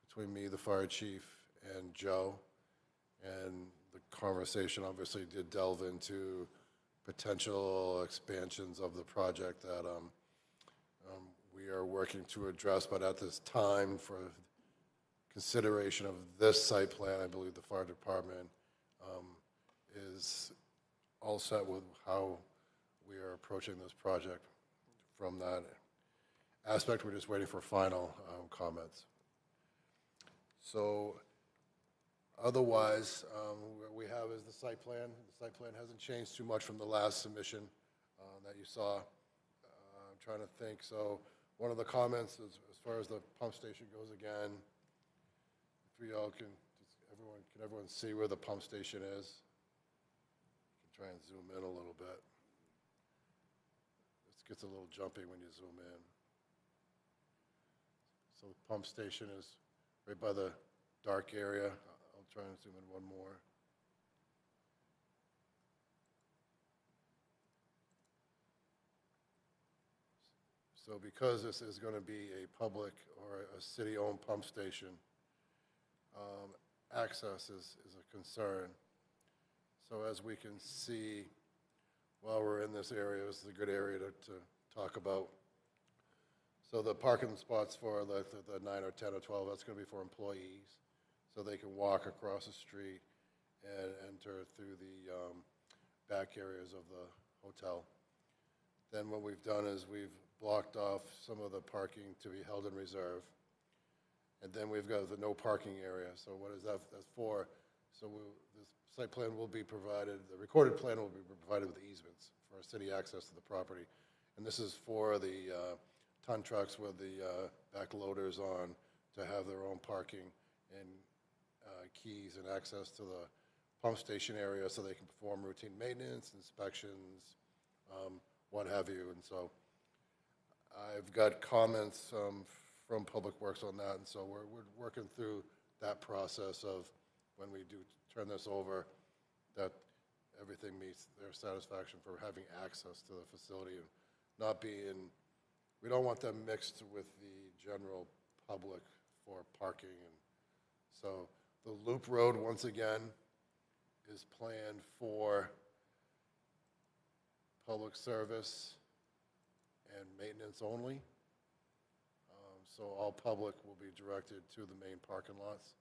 between me, the fire chief, and Joe. And the conversation obviously did delve into potential expansions of the project that we are working to address. But at this time, for consideration of this site plan, I believe the fire department is all set with how we are approaching this project. From that aspect, we're just waiting for final comments. So otherwise, what we have is the site plan. The site plan hasn't changed too much from the last submission that you saw. I'm trying to think. So one of the comments is, as far as the pump station goes again, if we all can everyone see where the pump station is? You can try and zoom in a little bit. It gets a little jumpy when you zoom in. So the pump station is right by the dark area. I'll try and zoom in one more. So because this is going to be a public or a city-owned pump station, access is a concern. So as we can see, while we're in this area, this is a good area to talk about. So the parking spots for the 9 or 10 or 12, that's going to be for employees, so they can walk across the street and enter through the back areas of the hotel. Then what we've done is we've blocked off some of the parking to be held in reserve. And then we've got the no parking area. So what is that that's for? So this site plan will be provided, the recorded plan will be provided with easements for city access to the property. And this is for the ton trucks with the back loaders on to have their own parking and keys and access to the pump station area so they can perform routine maintenance, inspections, what have you. And so I've got comments from Public Works on that, and so we're working through that process of when we do turn this over, that everything meets their satisfaction for having access to the facility and not being, we don't want them mixed with the general public for parking. And so the loop road, once again, is planned for public service and maintenance only. So all public will be directed to the main parking lots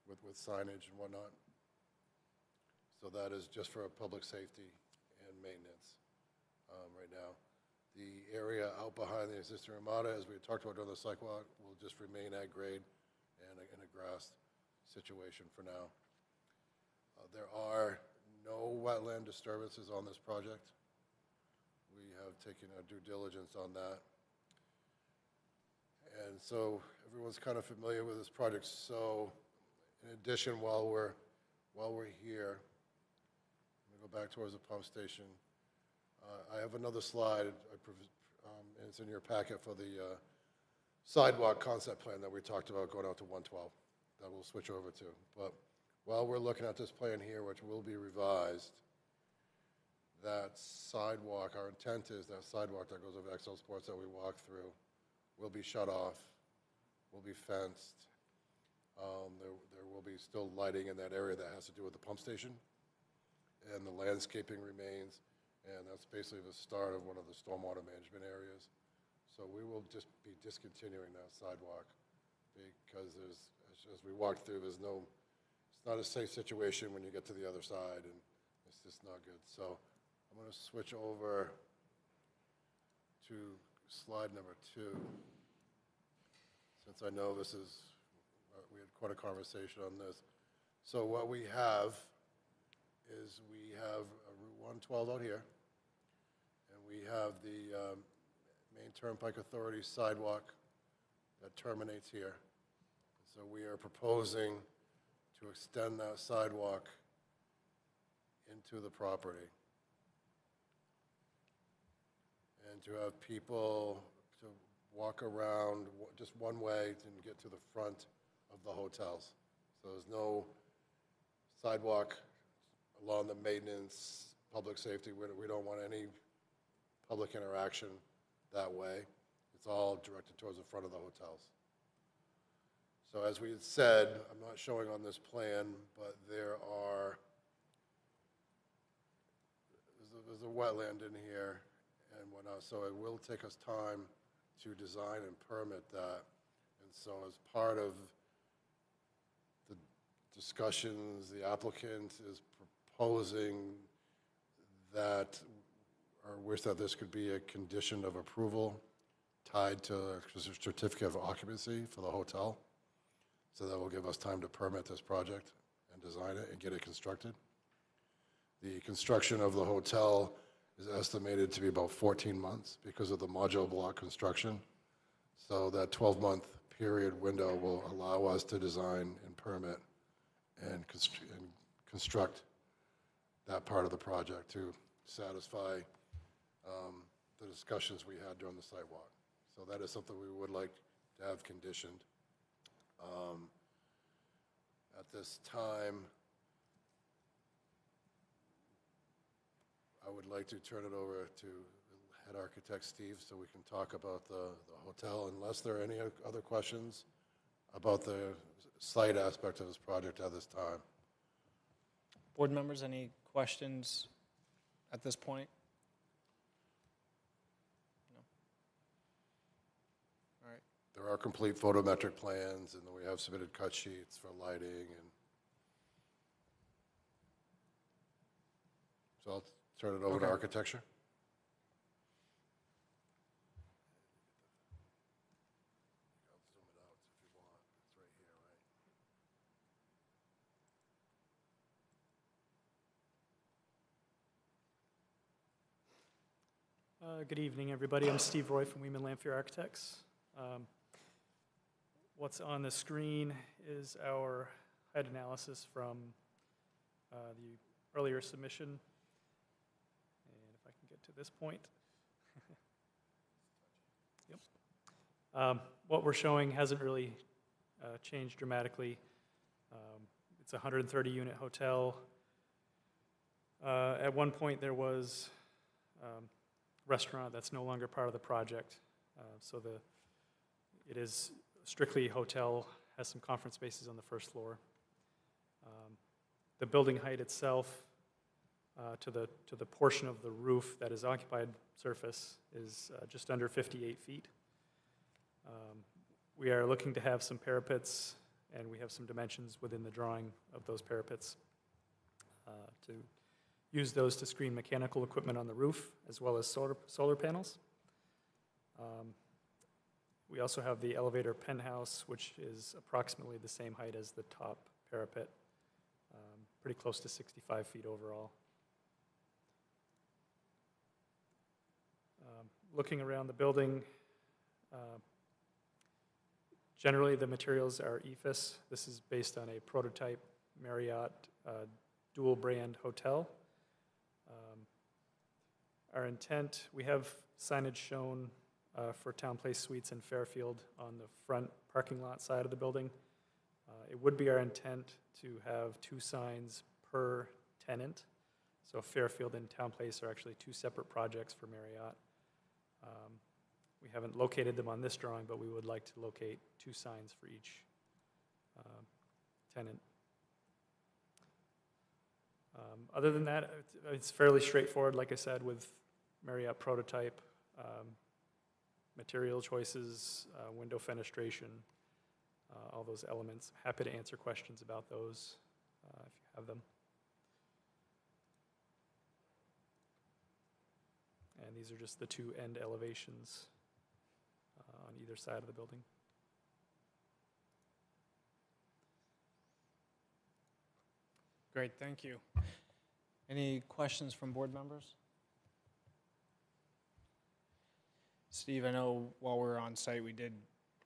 with signage and whatnot. So that is just for public safety and maintenance right now. The area out behind the existing Ramada, as we talked about during the sidewalk, will just remain at grade and in a grass situation for now. There are no wetland disturbances on this project. We have taken our due diligence on that. And so everyone's kind of familiar with this project. So in addition, while we're here, let me go back towards the pump station. I have another slide, and it's in your packet for the sidewalk concept plan that we talked about going out to 112 that we'll switch over to. But while we're looking at this plan here, which will be revised, that sidewalk, our intent is that sidewalk that goes over XL Sports that we walk through will be shut off, will be fenced. There will be still lighting in that area that has to do with the pump station, and the landscaping remains, and that's basically the start of one of the stormwater management areas. So we will just be discontinuing that sidewalk because as we walk through, it's not a safe situation when you get to the other side, and it's just not good. So I'm going to switch over to slide number 2, since I know this is, we had quite a conversation on this. So what we have is we have a Route 112 out here, and we have the Main Turnpike Authority sidewalk that terminates here. So we are proposing to extend that sidewalk into the property, and to have people to walk around just one way and get to the front of the hotels. So there's no sidewalk along the maintenance, public safety, we don't want any public interaction that way. It's all directed towards the front of the hotels. So as we had said, I'm not showing on this plan, but there's a wetland in here and whatnot, so it will take us time to design and permit that. And so as part of the discussions, the applicant is proposing that, or wish that this could be a condition of approval tied to a certificate of occupancy for the hotel. So that will give us time to permit this project and design it and get it constructed. The construction of the hotel is estimated to be about 14 months because of the modular block construction. So that 12-month period window will allow us to design and permit and construct that part of the project to satisfy the discussions we had during the site walk. So that is something we would like to have conditioned. At this time, I would like to turn it over to head architect Steve so we can talk about the hotel, unless there are any other questions about the site aspect of this project at this time. Board members, any questions at this point? No? All right. There are complete photometric plans, and then we have submitted cut sheets for lighting, and so I'll turn it over to Okay. architecture. I'll zoom it out if you want. It's right here, right? Good evening, everybody. I'm Steve Roy from Weeman Lamphere Architects. What's on the screen is our height analysis from the earlier submission. And if I can get to this point. Yep. What we're showing hasn't really changed dramatically. It's a 130-unit hotel. At one point, there was restaurant that's no longer part of the project. So it is strictly hotel, has some conference spaces on the first floor. The building height itself to the portion of the roof that is occupied surface is just under 58 feet. We are looking to have some parapets, and we have some dimensions within the drawing of those parapets to use those to screen mechanical equipment on the roof, as well as solar panels. We also have the elevator penthouse, which is approximately the same height as the top parapet, pretty close to 65 feet overall. Looking around the building, generally the materials are EFIS. This is based on a prototype Marriott dual brand hotel. Our intent, we have signage shown for Town Place Suites in Fairfield on the front parking lot side of the building. It would be our intent to have 2 signs per tenant. So Fairfield and Town Place are actually 2 separate projects for Marriott. We haven't located them on this drawing, but we would like to locate 2 signs for each tenant. Other than that, it's fairly straightforward, like I said, with Marriott prototype, material choices, window fenestration, all those elements. Happy to answer questions about those if you have them. And these are just the 2 end elevations on either side of the building. Great, thank you. Any questions from board members? Steve, I know while we were on site, we did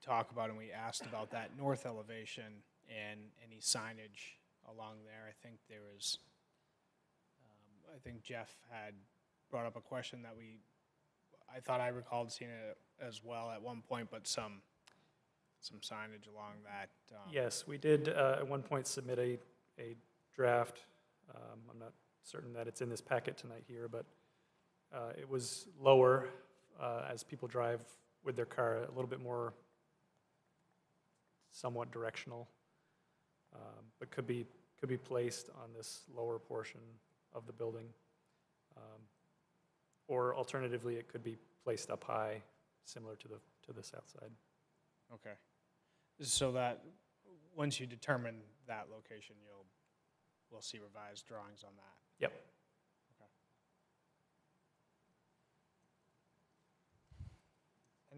talk about and we asked about that north elevation and any signage along there. I think there was, I think Jeff had brought up a question that I thought I recalled seeing it as well at one point, but some signage along that. Yes, we did at one point submit a draft. I'm not certain that it's in this packet tonight here, but it was lower as people drive with their car, a little bit more somewhat directional, but could be placed on this lower portion of the building. Or alternatively, it could be placed up high, similar to the south side. Okay. So that, once you determine that location, we'll see revised drawings on that. Yep. Okay.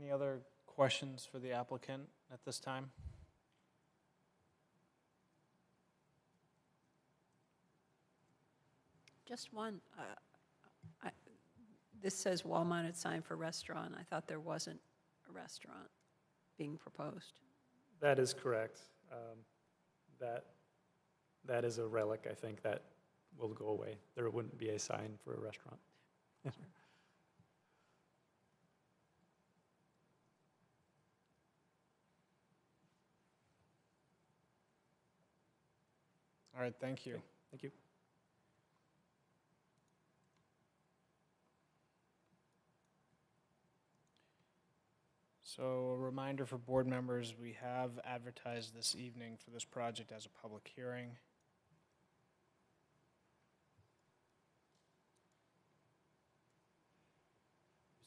Any other questions for the applicant at this time? Just one. This says wall-mounted sign for restaurant. I thought there wasn't a restaurant being proposed. That is correct. That is a relic, I think, that will go away. There wouldn't be a sign for a restaurant. All right, thank you. Thank you. So a reminder for board members, we have advertised this evening for this project as a public hearing.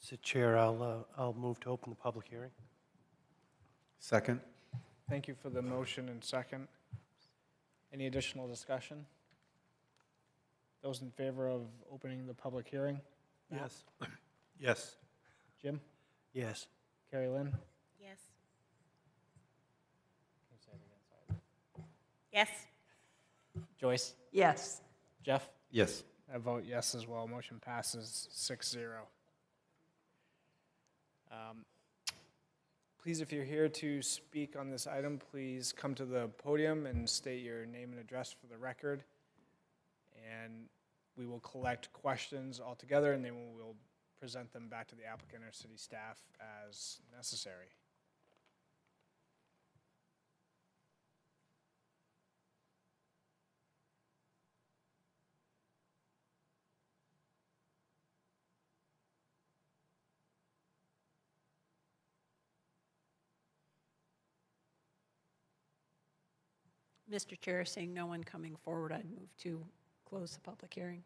Mr. Chair, I'll move to open the public hearing. Second? Thank you for the motion and second. Any additional discussion? Those in favor of opening the public hearing? Matt? Yes. Yes. Jim? Yes. Carrie Lynn? Yes. Yes. Joyce? Yes. Jeff? Yes. I vote yes as well. Motion passes 6-0. Please, if you're here to speak on this item, please come to the podium and state your name and address for the record. And we will collect questions altogether, and then we'll present them back to the applicant or city staff as necessary. Mr. Chair, seeing no one coming forward, I'd move to close the public hearing.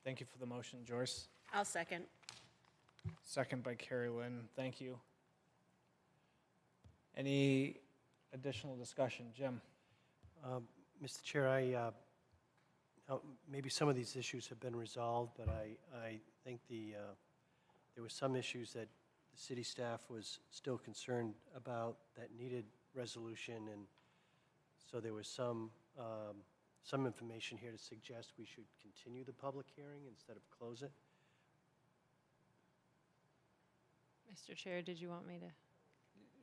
Thank you for the motion, Joyce. I'll second. Second by Carrie Lynn. Thank you. Any additional discussion? Jim? Mr. Chair, maybe some of these issues have been resolved, but I think there were some issues that the city staff was still concerned about that needed resolution, and so there was some information here to suggest we should continue the public hearing instead of close it. Mr. Chair, did you want me to?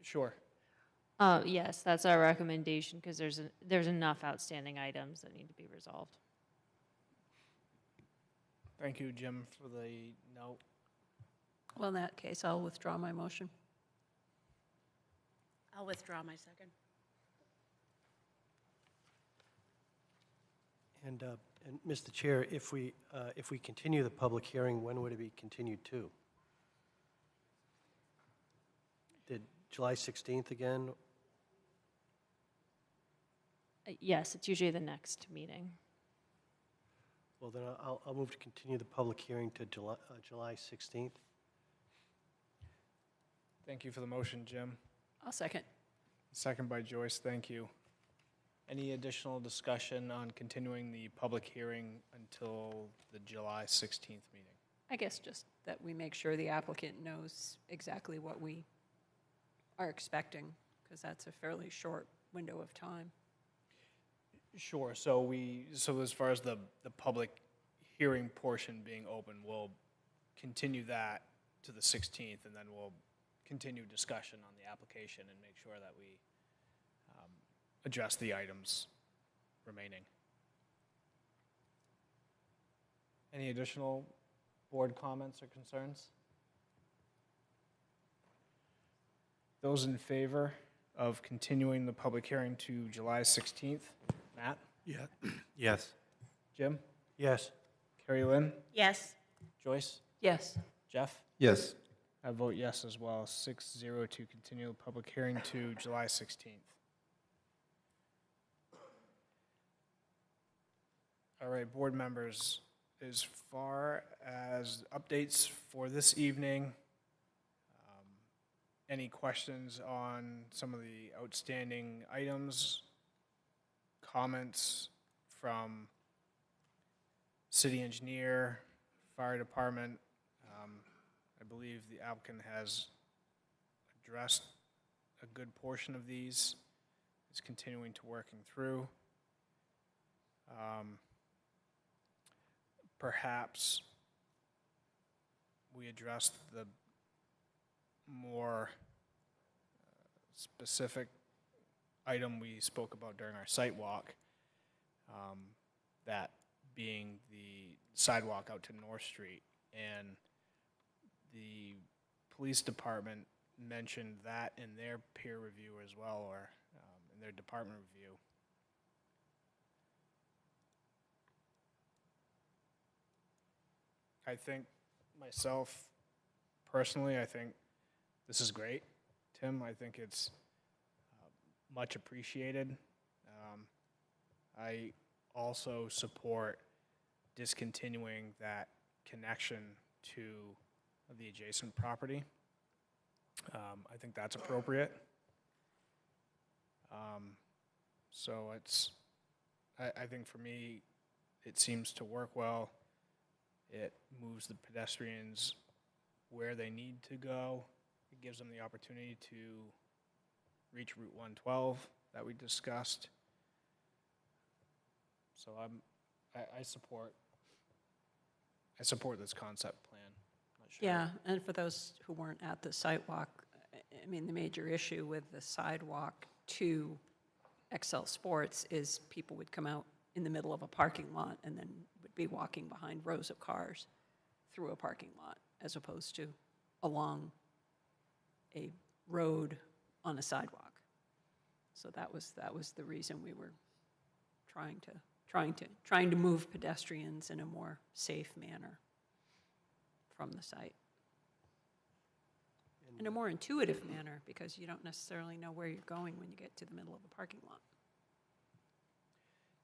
Sure. Yes, that's our recommendation, because there's enough outstanding items that need to be resolved. Thank you, Jim, for the note. Well, in that case, I'll withdraw my motion. I'll withdraw my second. And Mr. Chair, if we continue the public hearing, when would it be continued to? Did July 16th again? Yes, it's usually the next meeting. Well, then I'll move to continue the public hearing to July 16th. Thank you for the motion, Jim. I'll second. Second by Joyce. Thank you. Any additional discussion on continuing the public hearing until the July 16th meeting? I guess just that we make sure the applicant knows exactly what we are expecting, because that's a fairly short window of time. Sure. So as far as the public hearing portion being open, we'll continue that to the 16th, and then we'll continue discussion on the application and make sure that we address the items remaining. Any additional board comments or concerns? Those in favor of continuing the public hearing to July 16th? Matt? Yeah. Yes. Jim? Yes. Carrie Lynn? Yes. Joyce? Yes. Jeff? Yes. I vote yes as well, 6-0 to continue the public hearing to July 16th. All right, board members, as far as updates for this evening, any questions on some of the outstanding items, comments from city engineer, fire department? I believe the applicant has addressed a good portion of these, is continuing to working through. Perhaps we addressed the more specific item we spoke about during our site walk, that being the sidewalk out to North Street. And the police department mentioned that in their peer review as well, or in their department review. I think myself, personally, I think this is great. Tim, I think it's much appreciated. I also support discontinuing that connection to the adjacent property. I think that's appropriate. So I think for me, it seems to work well. It moves the pedestrians where they need to go. It gives them the opportunity to reach Route 112 that we discussed. So I support this concept plan. Not sure. Yeah, and for those who weren't at the sidewalk, I mean, the major issue with the sidewalk to XL Sports is people would come out in the middle of a parking lot and then would be walking behind rows of cars through a parking lot, as opposed to along a road on a sidewalk. So that was the reason we were trying to move pedestrians in a more safe manner from the site. In a more intuitive manner, because you don't necessarily know where you're going when you get to the middle of a parking lot.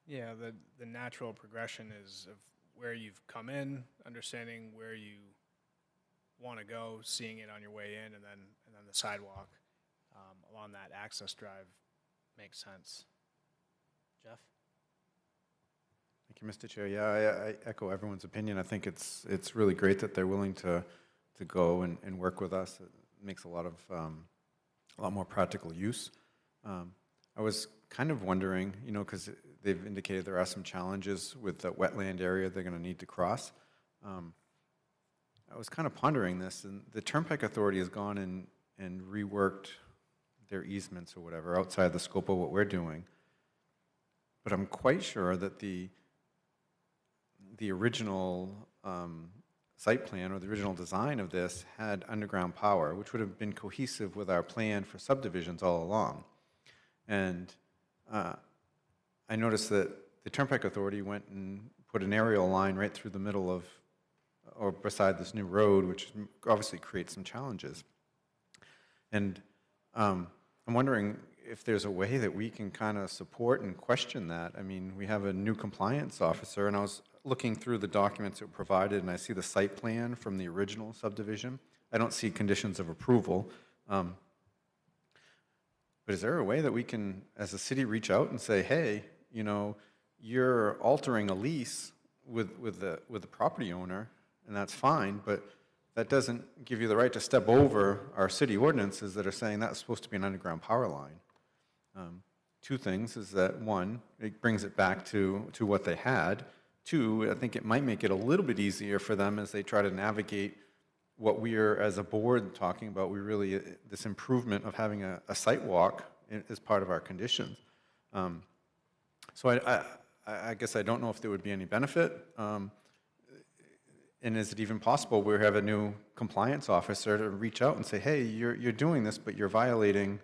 Yeah, the natural progression is of where you've come in, understanding where you want to go, seeing it on your way in, and then the sidewalk along that access drive makes sense. Jeff? Thank you, Mr. Chair. Yeah, I echo everyone's opinion. I think it's really great that they're willing to go and work with us. It makes a lot more practical use. I was kind of wondering, because they've indicated there are some challenges with the wetland area they're going to need to cross. I was kind of pondering this, and the Turnpike Authority has gone and reworked their easements or whatever outside the scope of what we're doing. But I'm quite sure that the original site plan or the original design of this had underground power, which would have been cohesive with our plan for subdivisions all along. And I noticed that the Turnpike Authority went and put an aerial line right through the middle of, or beside this new road, which obviously creates some challenges. And I'm wondering if there's a way that we can kind of support and question that. I mean, we have a new compliance officer, and I was looking through the documents that were provided, and I see the site plan from the original subdivision. I don't see conditions of approval. But is there a way that we can, as a city, reach out and say, hey, you're altering a lease with the property owner, and that's fine, but that doesn't give you the right to step over our city ordinances that are saying that's supposed to be an underground power line. Two things is that, one, it brings it back to what they had. Two, I think it might make it a little bit easier for them as they try to navigate what we are, as a board, talking about. We really, this improvement of having a site walk is part of our conditions. So I guess I don't know if there would be any benefit. And is it even possible we have a new compliance officer to reach out and say, hey, you're doing this, but you're violating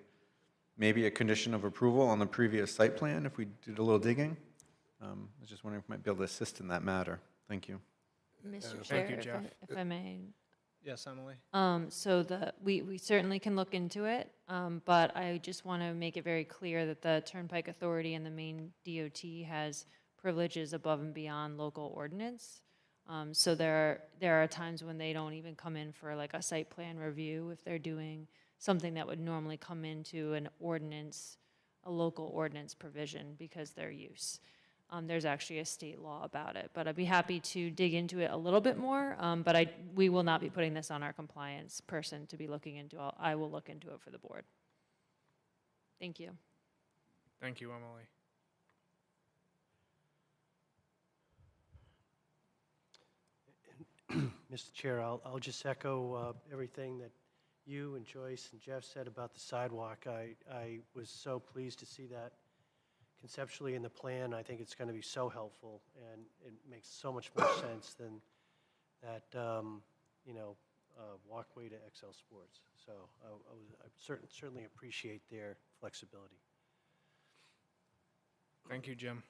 maybe a condition of approval on the previous site plan if we did a little digging? I was just wondering if we might be able to assist in that matter. Thank you. Mr. Thank Chair, you, Jeff. if I may. Yes, Emily? So we certainly can look into it, but I just want to make it very clear that the Turnpike Authority and the Maine DOT has privileges above and beyond local ordinance. So there are times when they don't even come in for like a site plan review if they're doing something that would normally come into an ordinance, a local ordinance provision because their use. There's actually a state law about it, but I'd be happy to dig into it a little bit more, but we will not be putting this on our compliance person to be looking into. I will look into it for the board. Thank you. Thank you, Emily. Mr. Chair, I'll just echo everything that you and Joyce and Jeff said about the sidewalk. I was so pleased to see that conceptually in the plan. I think it's going to be so helpful, and it makes so much more sense than that, walkway to XL Sports. So I certainly appreciate their flexibility. Thank you, Jim.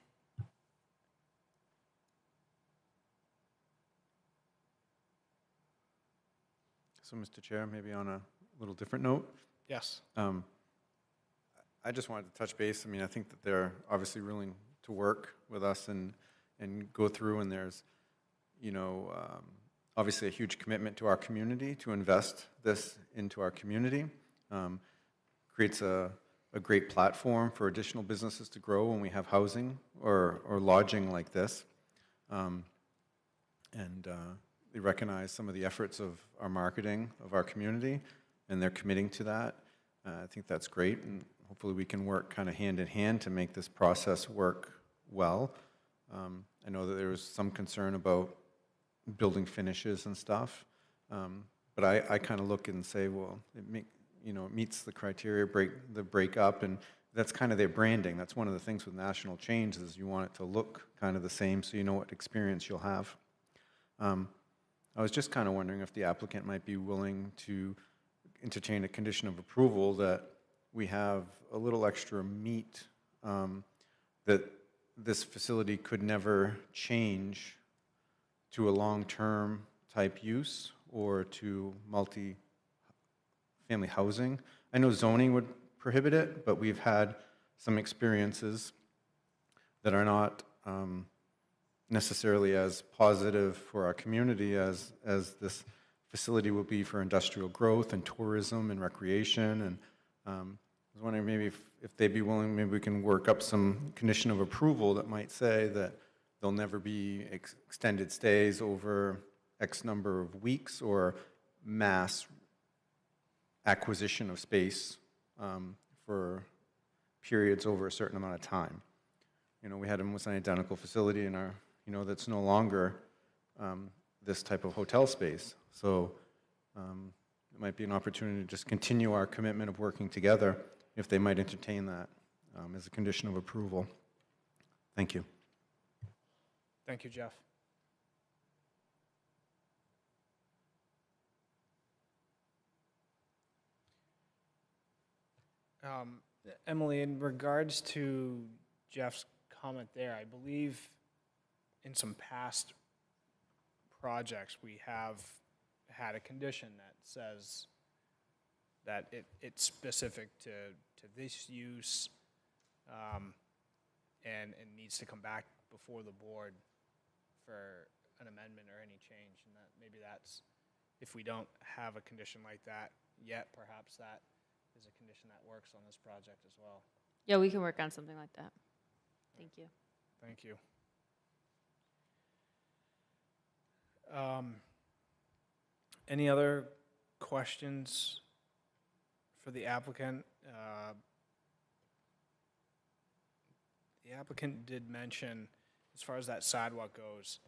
So, Mr. Chair, maybe on a little different note, Yes. I just wanted to touch base. I mean, I think that they're obviously willing to work with us and go through, and there's, obviously a huge commitment to our community to invest this into our community. Creates a great platform for additional businesses to grow when we have housing or lodging like this. They recognize some of the efforts of our marketing of our community, and they're committing to that. I think that's great, and hopefully we can work kind of hand in hand to make this process work well. I know that there was some concern about building finishes and stuff, but I kind of look and say, well, it meets the criteria, break up, and that's kind of their branding. That's one of the things with national chains is you want it to look kind of the same so you know what experience you'll have. I was just kind of wondering if the applicant might be willing to entertain a condition of approval that we have a little extra meat, that this facility could never change to a long-term type use or to multi-family housing. I know zoning would prohibit it, but we've had some experiences that are not necessarily as positive for our community as this facility will be for industrial growth and tourism and recreation. And I was wondering maybe if they'd be willing, maybe we can work up some condition of approval that might say that there'll never be extended stays over X number of weeks or mass acquisition of space for periods over a certain amount of time. We had almost an identical facility in our, that's no longer this type of hotel space. So it might be an opportunity to just continue our commitment of working together if they might entertain that as a condition of approval. Thank you. Thank you, Jeff. Emily, in regards to Jeff's comment there, I believe in some past projects, we have had a condition that says that it's specific to this use and needs to come back before the board for an amendment or any change. And that maybe that's, if we don't have a condition like that yet, perhaps that is a condition that works on this project as well. Yeah, we can work on something like that. Thank you. Thank you. Any other questions for the applicant? The applicant did mention, as far as that sidewalk goes,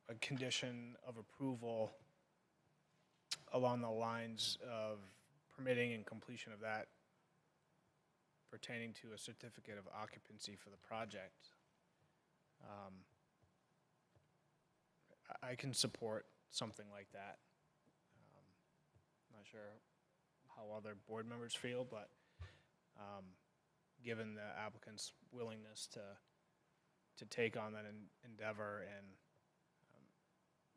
a condition of approval along the lines of permitting and completion of that pertaining to a certificate of occupancy for the project. I can support something like that. Not sure how other board members feel, but given the applicant's willingness to to take on that endeavor and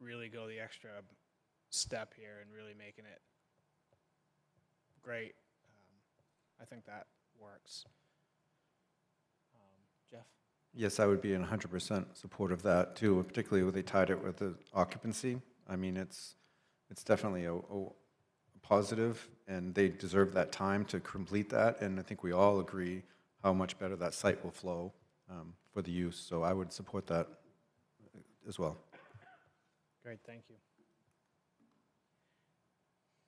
really go the extra step here and really making it great. I think that works. Jeff? Yes, I would be in 100% support of that too, particularly when they tied it with the occupancy. I mean, it's definitely a positive, and they deserve that time to complete that, and I think we all agree how much better that site will flow for the use, so I would support that as well. Great, thank you.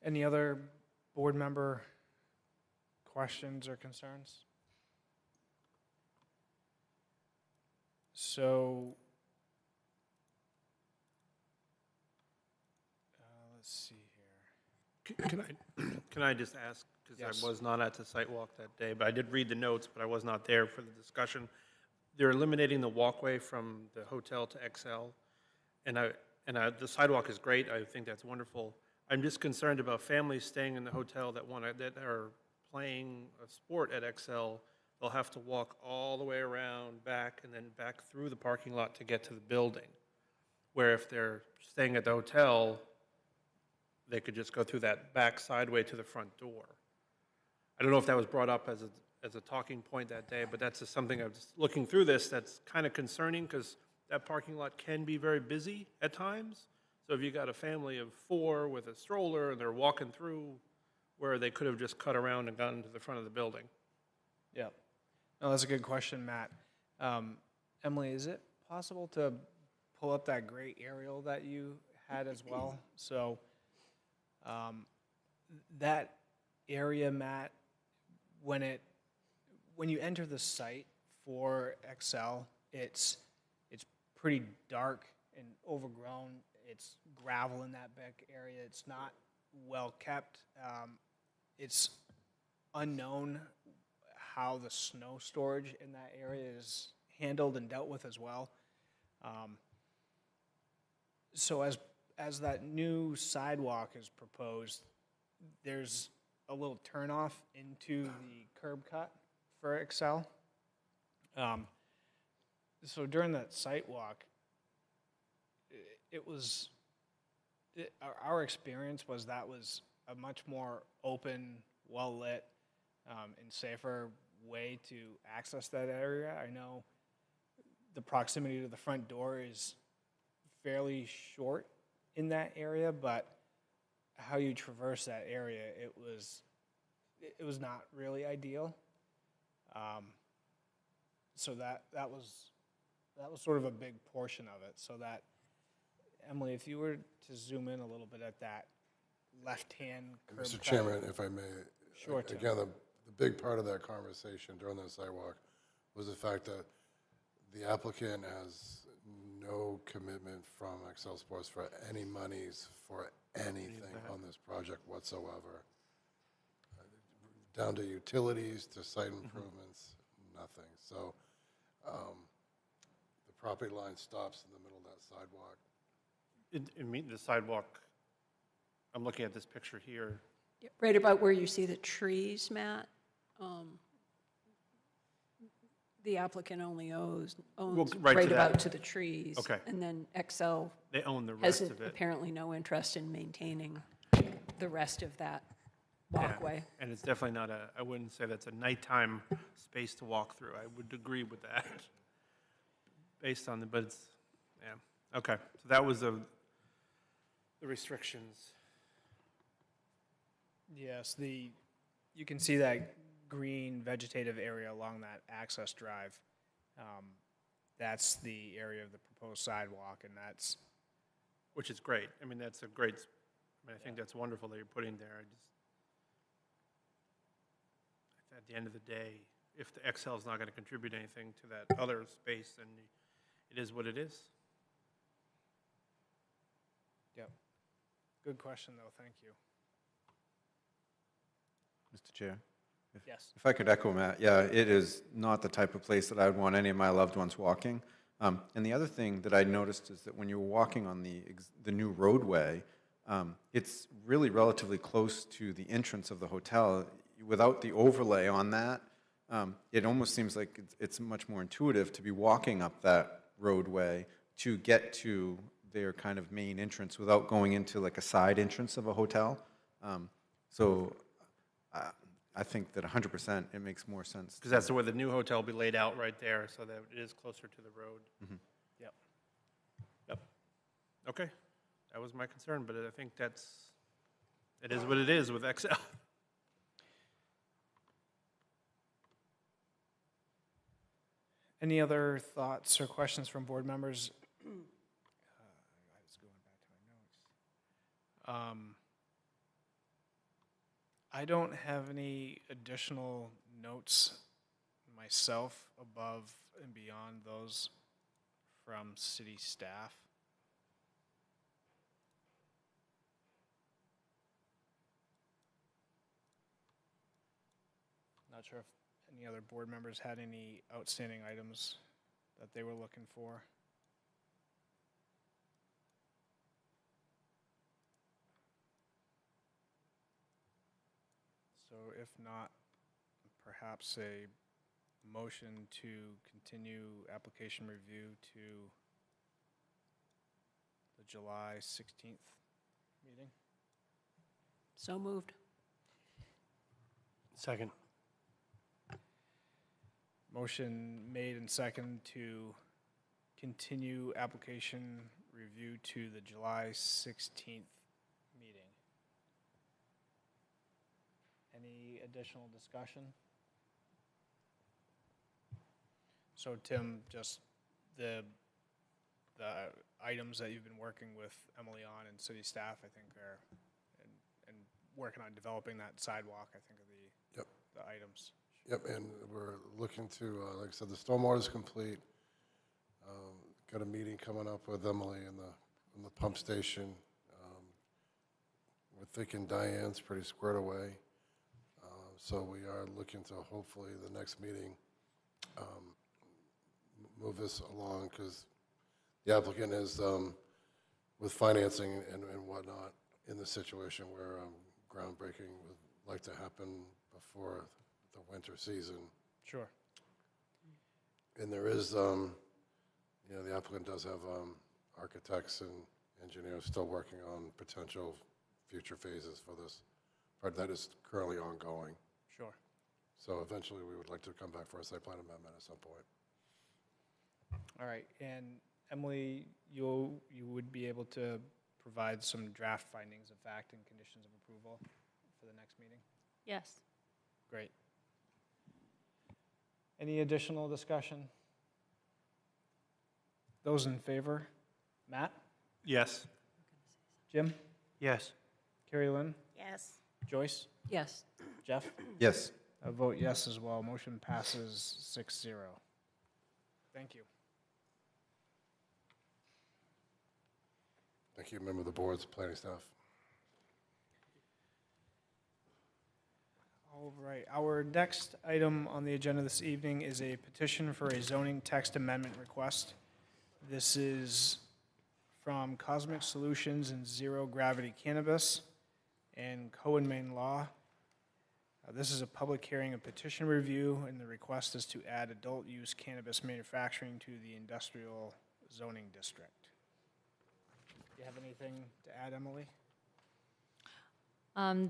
Any other board member questions or concerns? So, let's see here. Can I just ask, because Yes. I was not at the site walk that day, but I did read the notes, but I was not there for the discussion. They're eliminating the walkway from the hotel to XL, and the sidewalk is great. I think that's wonderful. I'm just concerned about families staying in the hotel that are playing a sport at XL. They'll have to walk all the way around, back, and then back through the parking lot to get to the building. Where if they're staying at the hotel, they could just go through that back sideway to the front door. I don't know if that was brought up as a talking point that day, but that's just something I was looking through this that's kind of concerning, because that parking lot can be very busy at times. So if you got a family of 4 with a stroller and they're walking through, where they could have just cut around and gotten to the front of the building. Yeah. No, that's a good question, Matt. Emily, is it possible to pull up that great aerial that you had as well? So that area, Matt, when you enter the site for XL, it's pretty dark and overgrown. It's gravel in that back area. It's not well kept. It's unknown how the snow storage in that area is handled and dealt with as well. So as that new sidewalk is proposed, there's a little turnoff into the curb cut for XL. So during that site walk, our experience was that was a much more open, well-lit, and safer way to access that area. I know the proximity to the front door is fairly short in that area, but how you traverse that area, it was not really ideal. So that was sort of a big portion of it. So that, Emily, if you were to zoom in a little bit at that left-hand curb Mr. cut. Chairman, if I may. Sure, Tim. Again, the big part of that conversation during that sidewalk was the fact that the applicant has no commitment from Excel Sports for any monies for anything on this project whatsoever. Down to utilities, to site improvements, nothing. So the property line stops in the middle of that sidewalk. The sidewalk, I'm looking at this picture here. Right about where you see the trees, Matt, the applicant only owns right to right that. about to the trees. Okay. And then XL They own the rest has of it. apparently no interest in maintaining the rest of that Yeah, walkway. and it's definitely not I wouldn't say that's a nighttime space to walk through. I would agree with that. Based on but it's, yeah, okay. So that was the restrictions. Yes, you can see that green vegetative area along that access drive. That's the area of the proposed sidewalk, and that's, Which is great. I mean, that's a great, I think that's wonderful that you're putting there. At the end of the day, if the XL is not going to contribute anything to that other space, then it is what it is. yep. Good question, though, thank you. Mr. Chair? Yes. If I could echo Matt, yeah, it is not the type of place that I would want any of my loved ones walking. And the other thing that I noticed is that when you're walking on the new roadway, it's really relatively close to the entrance of the hotel. Without the overlay on that, it almost seems like it's much more intuitive to be walking up that roadway to get to their kind of main entrance without going into like a side entrance of a hotel. So I think that 100% it makes more sense. Because that's where the new hotel will be laid out right there, so that it is closer to the road. Yep. Yep. Okay. That was my concern, but I think it is what it is with XL. Any other thoughts or questions from board members? I don't have any additional notes myself above and beyond those from city staff. Not sure if any other board members had any outstanding items that they were looking for. So if not, perhaps a motion to continue application review to the July 16th meeting. So moved. Second. Motion made and second to continue application review to the July 16th meeting. Any additional discussion? So Tim, just the items that you've been working with Emily on and city staff, I think are, and working on developing that sidewalk, I think are the items. Yep, and we're looking to, like I said, the stormwater is complete. Got a meeting coming up with Emily in the pump station. We're thinking Diane's pretty squared away. So we are looking to hopefully the next meeting move this along, because the applicant is with financing and whatnot in the situation where groundbreaking would like to happen before the winter season. Sure. And there is, the applicant does have architects and engineers still working on potential future phases for this, but that is currently ongoing. Sure. So eventually, we would like to come back for a site plan amendment at some point. All right, and Emily, you would be able to provide some draft findings of fact and conditions of approval for the next meeting? Yes. Great. Any additional discussion? Those in favor? Matt? Yes. Jim? Yes. Carrie Lynn? Yes. Joyce? Yes. Jeff? Yes. I vote yes as well. Motion passes 6-0. Thank you. Thank you, member of the board's planning staff. All right, our next item on the agenda this evening is a petition for a zoning text amendment request. This is from Cosmic Solutions and Zero Gravity Cannabis and Cohen Main Law. This is a public hearing and petition review, and the request is to add adult use cannabis manufacturing to the industrial zoning district. Do you have anything to add, Emily?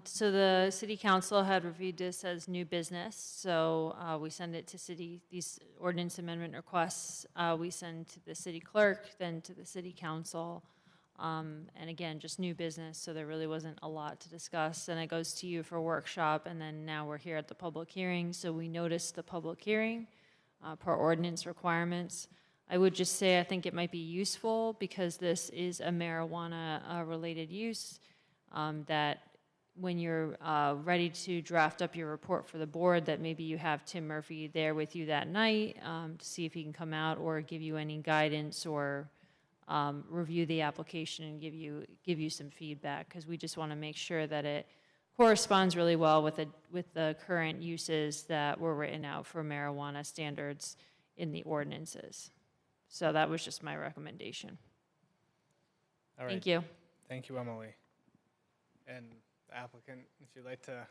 So the city council had reviewed this as new business, so we send it to these ordinance amendment requests, we send to the city clerk, then to the city council, and again, just new business, so there really wasn't a lot to discuss, and it goes to you for workshop, and then now we're here at the public hearing, so we noticed the public hearing per ordinance requirements. I would just say I think it might be useful, because this is a marijuana-related use, that when you're ready to draft up your report for the board, that maybe you have Tim Murphy there with you that night to see if he can come out or give you any guidance or review the application and give you some feedback, because we just want to make sure that it corresponds really well with the current uses that were written out for marijuana standards in the ordinances. So that was just my recommendation. All right. Thank you. Thank you, Emily. And the applicant, if you'd like to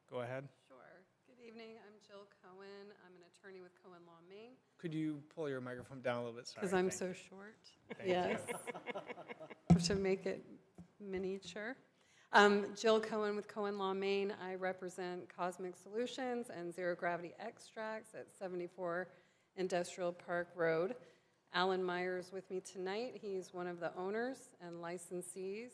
go ahead. Sure. Good evening. I'm Jill Cohen. I'm an attorney with Cohen Law Maine. Could you pull your microphone down a little bit? Sorry. Because I'm Thank so you. short. Thank Yes. To make it miniature. Jill Cohen with Cohen Law Maine. I represent Cosmic Solutions and Zero Gravity Extracts at 74 Industrial Park Road. Alan Myers with me tonight. He's one of the owners and licensees.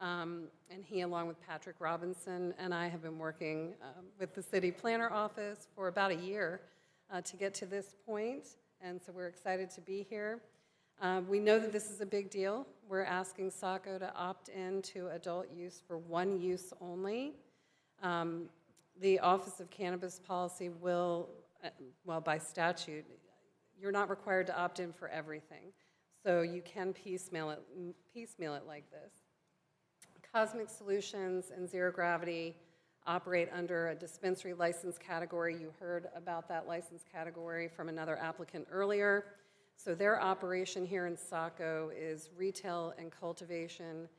And he, along with Patrick Robinson, and I have been working with the city planner office for about a year to get to this point, and so we're excited to be here. We know that this is a big deal. We're asking Saco to opt in to adult use for one use only. The Office of Cannabis Policy will, well, by statute, you're not required to opt in for everything, so you can piecemeal it like this. Cosmic Solutions and Zero Gravity operate under a dispensary license category. You heard about that license category from another applicant earlier. So their operation here in Saco is retail and cultivation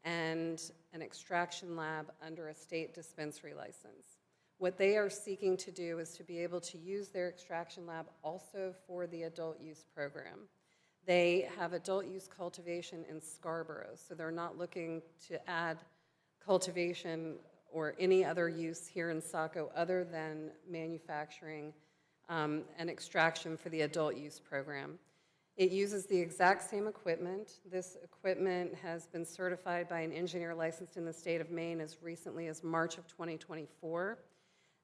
and an extraction lab under a state dispensary license. What they are seeking to do is to be able to use their extraction lab also for the adult use program. They have adult use cultivation in Scarborough, so they're not looking to add cultivation or any other use here in Saco other than manufacturing and extraction for the adult use program. It uses the exact same equipment. This equipment has been certified by an engineer licensed in the state of Maine as recently as March of 2024.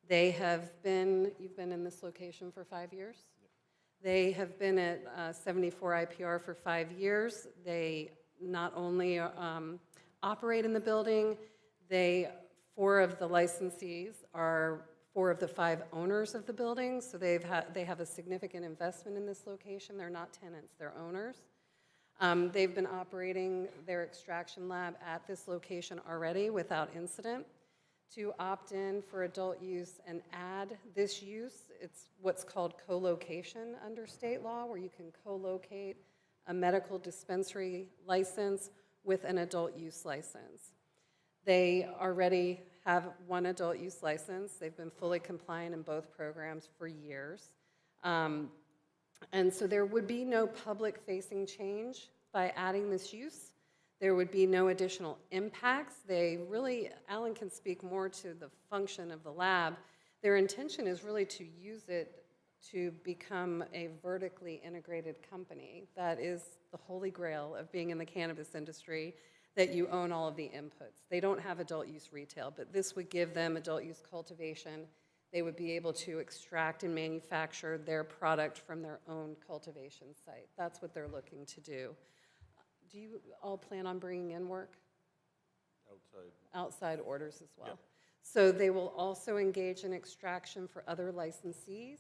They have been, you've been in this location for 5 years? They have been at 74 IPR for 5 years. They not only operate in the building, four of the licensees are 4 of the 5 owners of the building, so they have a significant investment in this location. They're not tenants, they're owners. They've been operating their extraction lab at this location already without incident. To opt in for adult use and add this use, it's what's called co-location under state law, where you can co-locate a medical dispensary license with an adult use license. They already have one adult use license. They've been fully compliant in both programs for years. And so there would be no public-facing change by adding this use. There would be no additional impacts. Alan can speak more to the function of the lab. Their intention is really to use it to become a vertically integrated company. That is the holy grail of being in the cannabis industry, that you own all of the inputs. They don't have adult use retail, but this would give them adult use cultivation. They would be able to extract and manufacture their product from their own cultivation site. That's what they're looking to do. Do you all plan on bringing in work? Outside orders as well. Yep. So they will also engage in extraction for other licensees.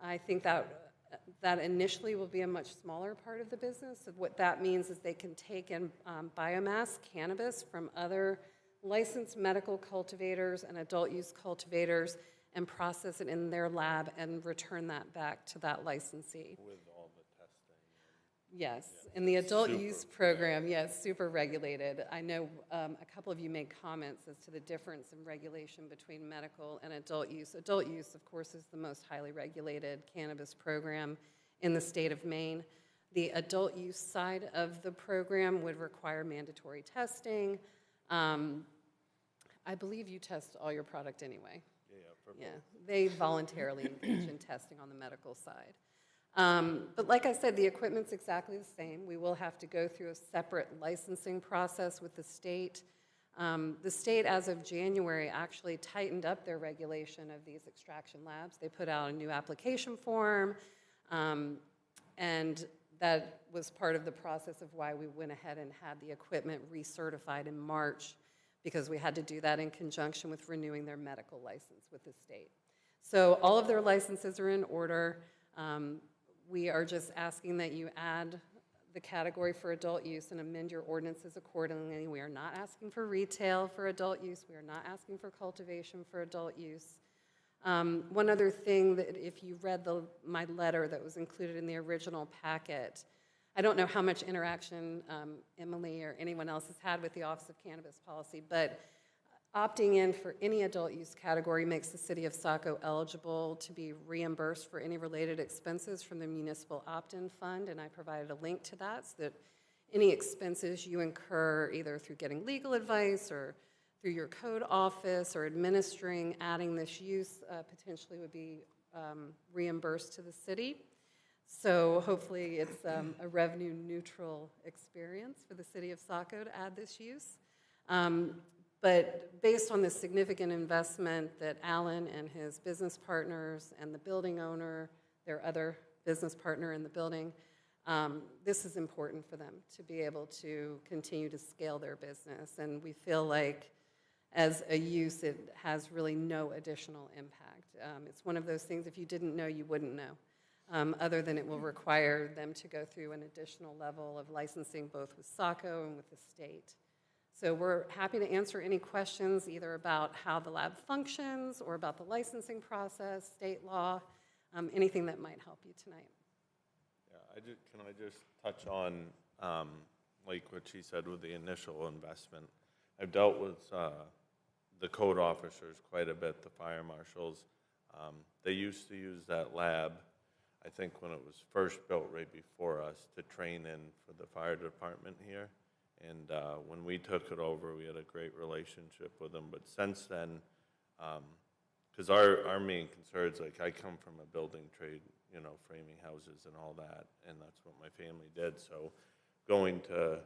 I think that initially will be a much smaller part of the business. So what that means is they can take in biomass cannabis from other licensed medical cultivators and adult use cultivators and process it in their lab and return that back to that licensee. With all the testing. Yes, in the adult use program, yes, super regulated. I know a couple of you made comments as to the difference in regulation between medical and adult use. Adult use, of course, is the most highly regulated cannabis program in the state of Maine. The adult use side of the program would require mandatory testing. I believe you test all your product anyway. Yeah, they voluntarily engage in testing on the medical side. But like I said, the equipment's exactly the same. We will have to go through a separate licensing process with the state. The state, as of January, actually tightened up their regulation of these extraction labs. They put out a new application form, and that was part of the process of why we went ahead and had the equipment recertified in March, because we had to do that in conjunction with renewing their medical license with the state. So all of their licenses are in order. We are just asking that you add the category for adult use and amend your ordinances accordingly. We are not asking for retail for adult use. We are not asking for cultivation for adult use. One other thing, that if you read my letter that was included in the original packet, I don't know how much interaction Emily or anyone else has had with the Office of Cannabis Policy, but Opting in for any adult use category makes the city of Saco eligible to be reimbursed for any related expenses from the municipal opt-in fund, and I provided a link to that so that any expenses you incur either through getting legal advice or through your code office or administering adding this use potentially would be reimbursed to the city. So hopefully it's a revenue neutral experience for the city of Saco to add this use. But based on the significant investment that Alan and his business partners and the building owner, their other business partner in the building, this is important for them to be able to continue to scale their business. And we feel like as a use, it has really no additional impact. It's one of those things, if you didn't know, you wouldn't know, other than it will require them to go through an additional level of licensing both with Saco and with the state. So we're happy to answer any questions either about how the lab functions or about the licensing process, state law, anything that might help you tonight. Yeah, can I just touch on like what she said with the initial investment? I've dealt with the code officers quite a bit, the fire marshals. They used to use that lab, I think when it was first built right before us, to train in for the fire department here. And when we took it over, we had a great relationship with them. But since then, because our main concern is, like, I come from a building trade, you know, framing houses and all that, and that's what my family did. So going to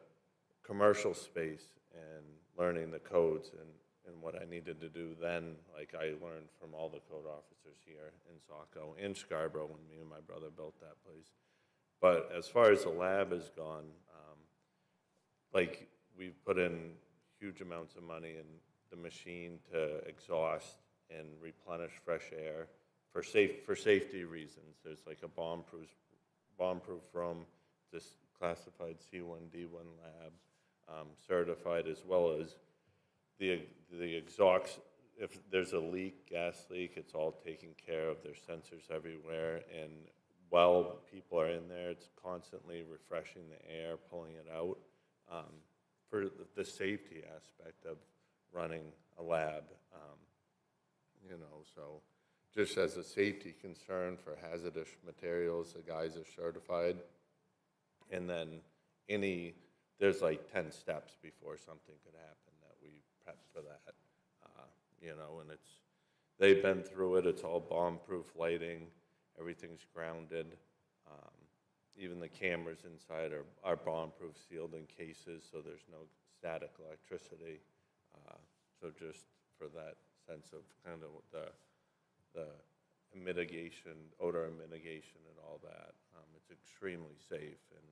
commercial space and learning the codes and what I needed to do then, like I learned from all the code officers here in Saco and Scarborough when me and my brother built that place. But as far as the lab has gone, like we've put in huge amounts of money in the machine to exhaust and replenish fresh air for safety reasons. There's like a bomb-proof room, this classified C1D1 lab, certified, as well as the exhaust. If there's a leak, gas leak, it's all taken care of. There's sensors everywhere, and while people are in there, it's constantly refreshing the air, pulling it out. For the safety aspect of running a lab, you know, so just as a safety concern for hazardous materials, the guys are certified. And then there's like 10 steps before something could happen that we prep for that, you know, and they've been through it. It's all bomb-proof lighting. Everything's grounded. Even the cameras inside are bomb-proof, sealed in cases, so there's no static electricity. So just for that sense of kind of the mitigation, odor mitigation and all that, it's extremely safe. And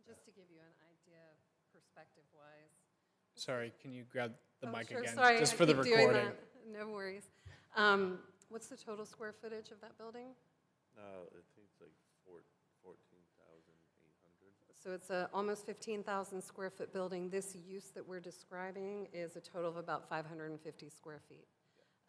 Just to give you an idea, perspective-wise. Sorry, can you grab the mic sure, again? sorry, Just I for the keep doing recording. that. No worries. What's the total square footage of that building? I think it's like 14,800. So it's a almost 15,000 square foot building. This use that we're describing is a total of about 550 square feet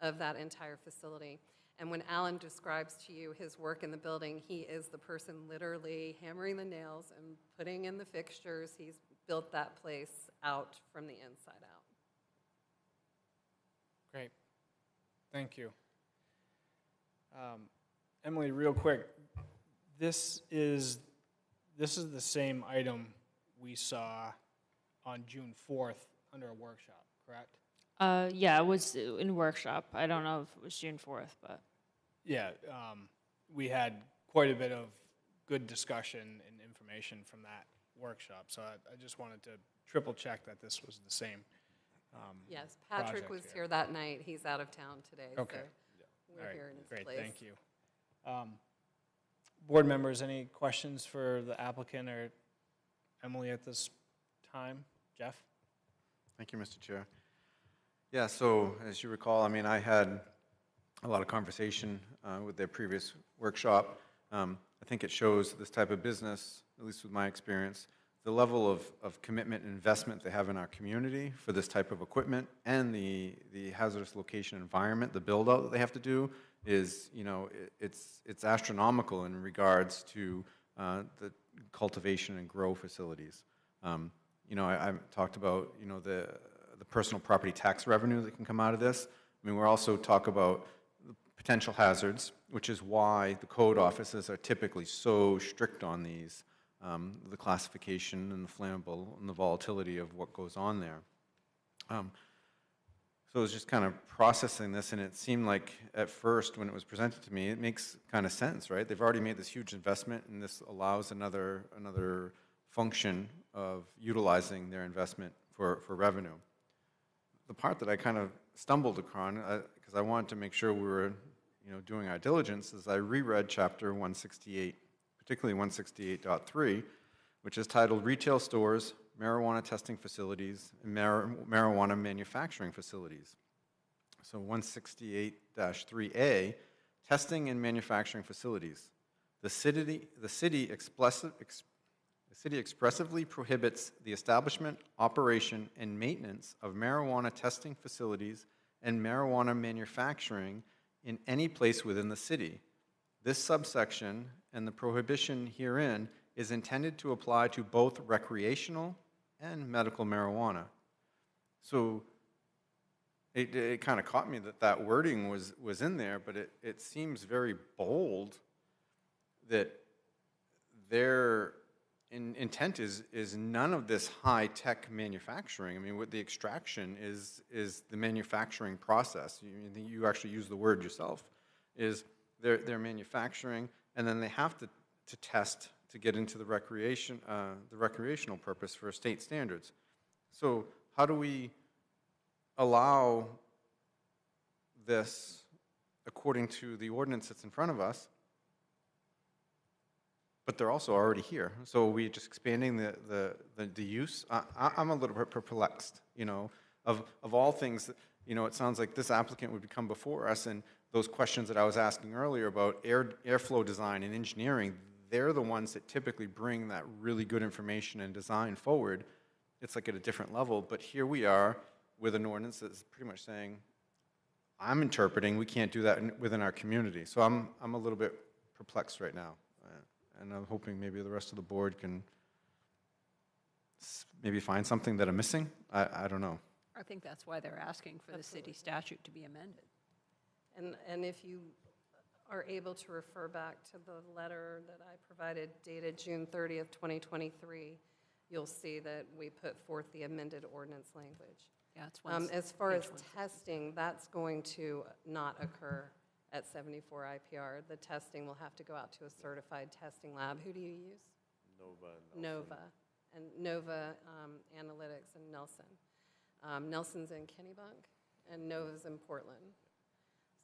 of that entire facility. And when Alan describes to you his work in the building, he is the person literally hammering the nails and putting in the fixtures. He's built that place out from the inside out. Great. Thank you. Emily, real quick, this is the same item we saw on June 4th under a workshop, correct? Yeah, it was in workshop. I don't know if it was June 4th, but. Yeah, we had quite a bit of good discussion and information from that workshop, so I just wanted to triple check that this was the same. Yes, Patrick was here that night. He's out of town today. Okay. So we're All right, here in his great, place. thank you. Board members, any questions for the applicant or Emily at this time? Jeff? Thank you, Mr. Chair. Yeah, so as you recall, I mean, I had a lot of conversation with their previous workshop. I think it shows this type of business, at least with my experience, the level of commitment and investment they have in our community for this type of equipment, and the hazardous location environment, the build out that they have to do is, you know, it's astronomical in regards to the cultivation and grow facilities. You know, I talked about, you know, the personal property tax revenue that can come out of this. I mean, we're also talk about potential hazards, which is why the code offices are typically so strict on these, the classification and the flammable and the volatility of what goes on there. So I was just kind of processing this, and it seemed like at first when it was presented to me, it makes kind of sense, right? They've already made this huge investment, and this allows another function of utilizing their investment for revenue. The part that I kind of stumbled upon, because I wanted to make sure we were doing our diligence, is I reread chapter 168, particularly 168.3, which is titled Retail Stores, Marijuana Testing Facilities, and Marijuana Manufacturing Facilities. So 168-3A, Testing and Manufacturing Facilities. The city expressively prohibits the establishment, operation, and maintenance of marijuana testing facilities and marijuana manufacturing in any place within the city. This subsection and the prohibition herein is intended to apply to both recreational and medical marijuana. So it kind of caught me that wording was in there, but it seems very bold that their intent is none of this high-tech manufacturing. I mean, what the extraction is the manufacturing process. You actually use the word yourself, is they're manufacturing, and then they have to test to get into the recreational purpose for state standards. So how do we allow this according to the ordinance that's in front of us, but they're also already here? So are we just expanding the use? I'm a little bit perplexed, of all things, it sounds like this applicant would come before us, and those questions that I was asking earlier about airflow design and engineering, they're the ones that typically bring that really good information and design forward. It's like at a different level, but here we are with an ordinance that's pretty much saying, I'm interpreting we can't do that within our community. So I'm a little bit perplexed right now, and I'm hoping maybe the rest of the board can maybe find something that I'm missing. I don't know. I think that's why they're asking for the city statute to be amended. And if you are able to refer back to the letter that I provided dated June 30th, 2023, you'll see that we put forth the amended ordinance language. Yeah, it's as far as testing, that's going to not occur at 74 IPR. The testing will have to go out to a certified testing lab. Who do you use? Nova. And Nova Analytics and Nelson. Nelson's in Kennebunk, and Nova's in Portland.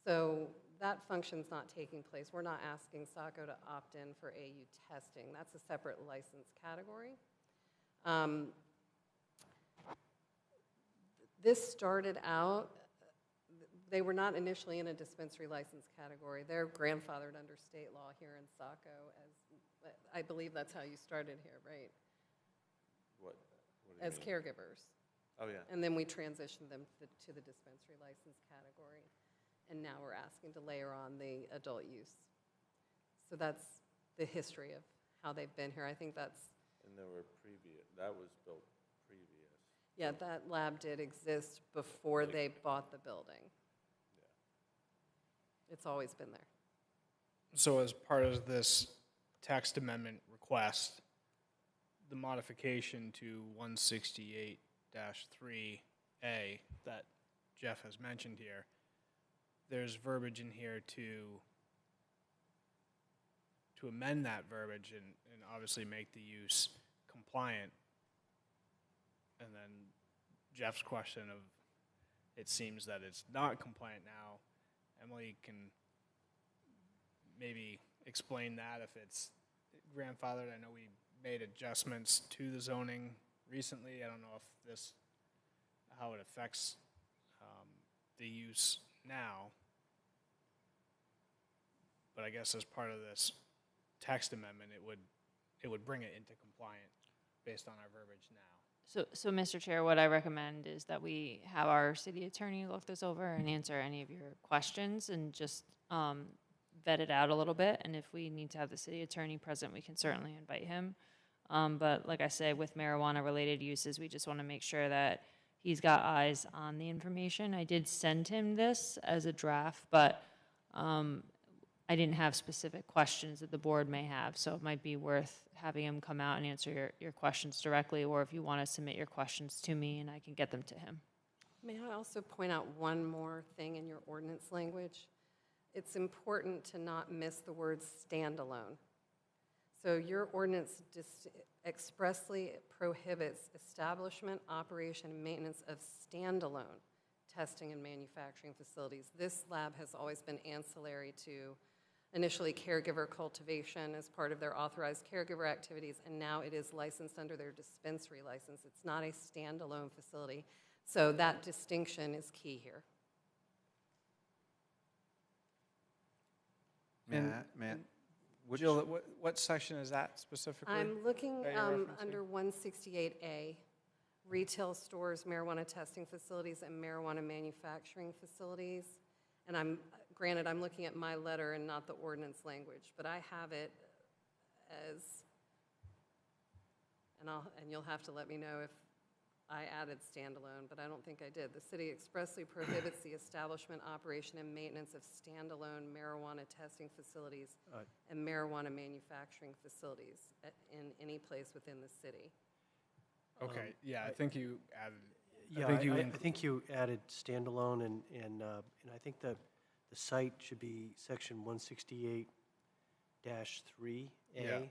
So that function's not taking place. We're not asking Saco to opt in for AU testing. That's a separate license category. This started out, they were not initially in a dispensary license category. They're grandfathered under state law here in Saco, I believe that's how you started here, right? What do you As mean? caregivers. Oh, yeah. And then we transitioned them to the dispensary license category. And now we're asking to layer on the adult use. So that's the history of how they've been here. I think that's... And there were that was built previous. Yeah, that lab did exist before they bought the building. Yeah. It's always been there. So as part of this text amendment request, the modification to 168-3A that Jeff has mentioned here, there's verbiage in here to amend that verbiage and obviously make the use compliant. And then Jeff's question of, it seems that it's not compliant now. Emily can maybe explain that if it's grandfathered. I know we made adjustments to the zoning recently. I don't know if how it affects the use now. But I guess as part of this text amendment, it would bring it into compliant based on our verbiage now. So, Mr. Chair, what I recommend is that we have our city attorney look this over and answer any of your questions and just vet it out a little bit. And if we need to have the city attorney present, we can certainly invite him. But like I said, with marijuana-related uses, we just want to make sure that he's got eyes on the information. I did send him this as a draft, but I didn't have specific questions that the board may have, so it might be worth having him come out and answer your questions directly, or if you want to submit your questions to me and I can get them to him. May I also point out one more thing in your ordinance language? It's important to not miss the word standalone. So your ordinance expressly prohibits establishment, operation, and maintenance of standalone testing and manufacturing facilities. This lab has always been ancillary to initially caregiver cultivation as part of their authorized caregiver activities, and now it is licensed under their dispensary license. It's not a standalone facility. So that distinction is key here. Matt, which, Jill, what section is that specifically? I'm looking that you're referencing? under 168A, retail stores, marijuana testing facilities, and marijuana manufacturing facilities. And granted, I'm looking at my letter and not the ordinance language, but I have it as, and you'll have to let me know if I added standalone, but I don't think I did. The city expressly prohibits the establishment, operation, and maintenance of standalone marijuana testing facilities and marijuana manufacturing facilities in any place within the city. Okay, yeah, I think you added. Yeah, I think you added standalone, and I think the site should be section 168-3A. Yeah.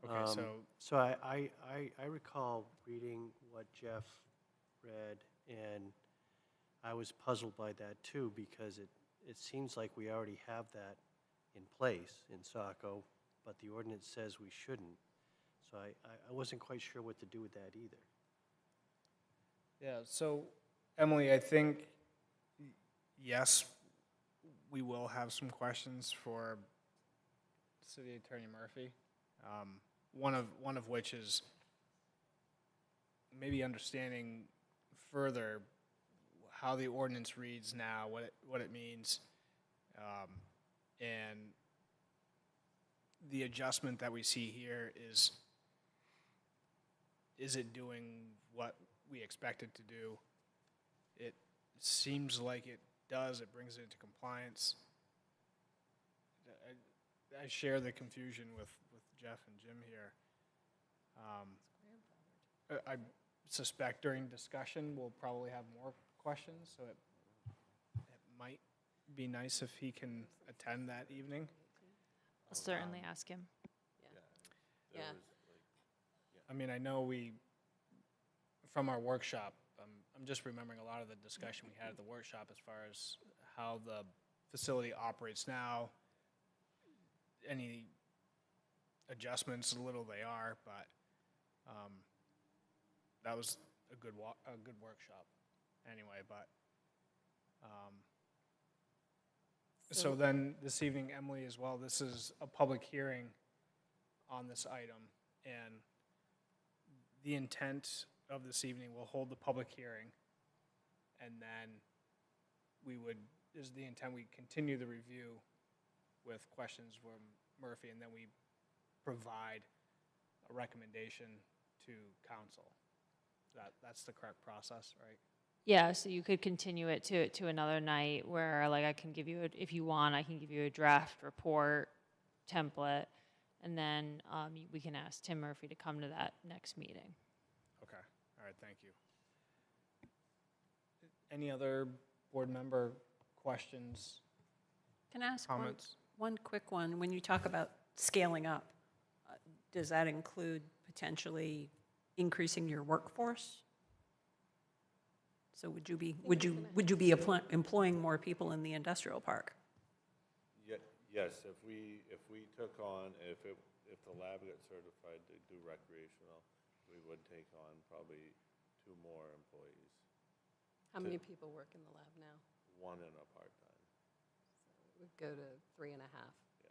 Okay, So I recall reading what Jeff read, and I was puzzled by that too, because it seems like we already have that in place in Saco, but the ordinance says we shouldn't. So I wasn't quite sure what to do with that either. Yeah, so Emily, I think, yes, we will have some questions for City Attorney Murphy. One of which is maybe understanding further how the ordinance reads now, what it means, and the adjustment that we see here is it doing what we expect it to do? It seems like it does. It brings it into compliance. I share the confusion with Jeff and Jim here. I suspect during discussion we'll probably have more questions, so it might be nice if he can attend that evening. I'll certainly ask him. Yeah. I mean, I know from our workshop, I'm just remembering a lot of the discussion we had at the workshop as far as how the facility operates now, any adjustments, little they are, but that was a good workshop anyway. But so then this evening, Emily, as well, this is a public hearing on this item, and the intent of this evening, we'll hold the public hearing, and then is the intent we continue the review with questions from Murphy, and then we provide a recommendation to council. That's the correct process, right? Yeah, so you could continue it to another night where, like, I can give you, if you want, I can give you a draft report template, and then we can ask Tim Murphy to come to that next meeting. Okay, all right, thank you. Any other board member questions, Can I ask comments? one quick one? When you talk about scaling up, does that include potentially increasing your workforce? So would you be employing more people in the industrial park? Yes, if we took on, if the lab gets certified to do recreational, we would take on probably 2 more employees. How many people work in the lab now? 1 in a part-time. So it would go to 3.5. Yeah.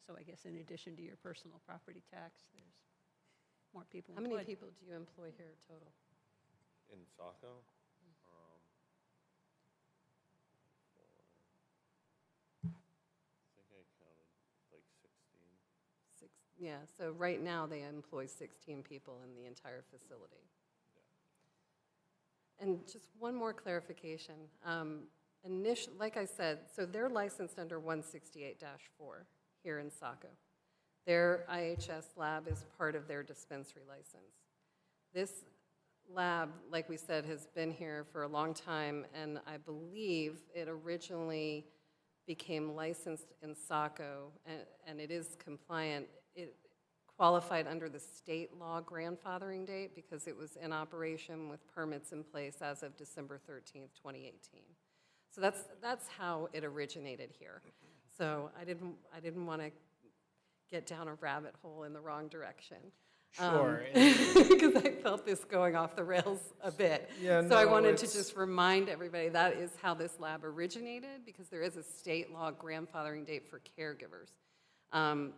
So I guess in addition to your personal property tax, there's more people How employed. many people do you employ here total? In Saco? I think I counted like 16. Yeah, so right now they employ 16 people in the entire facility. And just one more clarification. Like I said, so they're licensed under 168-4 here in Saco. Their IHS lab is part of their dispensary license. This lab, like we said, has been here for a long time, and I believe it originally became licensed in Saco, and it is compliant. It qualified under the state law grandfathering date because it was in operation with permits in place as of December 13th, 2018. So that's how it originated here. So I didn't want to get down a rabbit hole in the wrong direction. Sure. Because I felt this going off the rails a bit. Yeah, so I no, wanted to it's- just remind everybody that is how this lab originated, because there is a state law grandfathering date for caregivers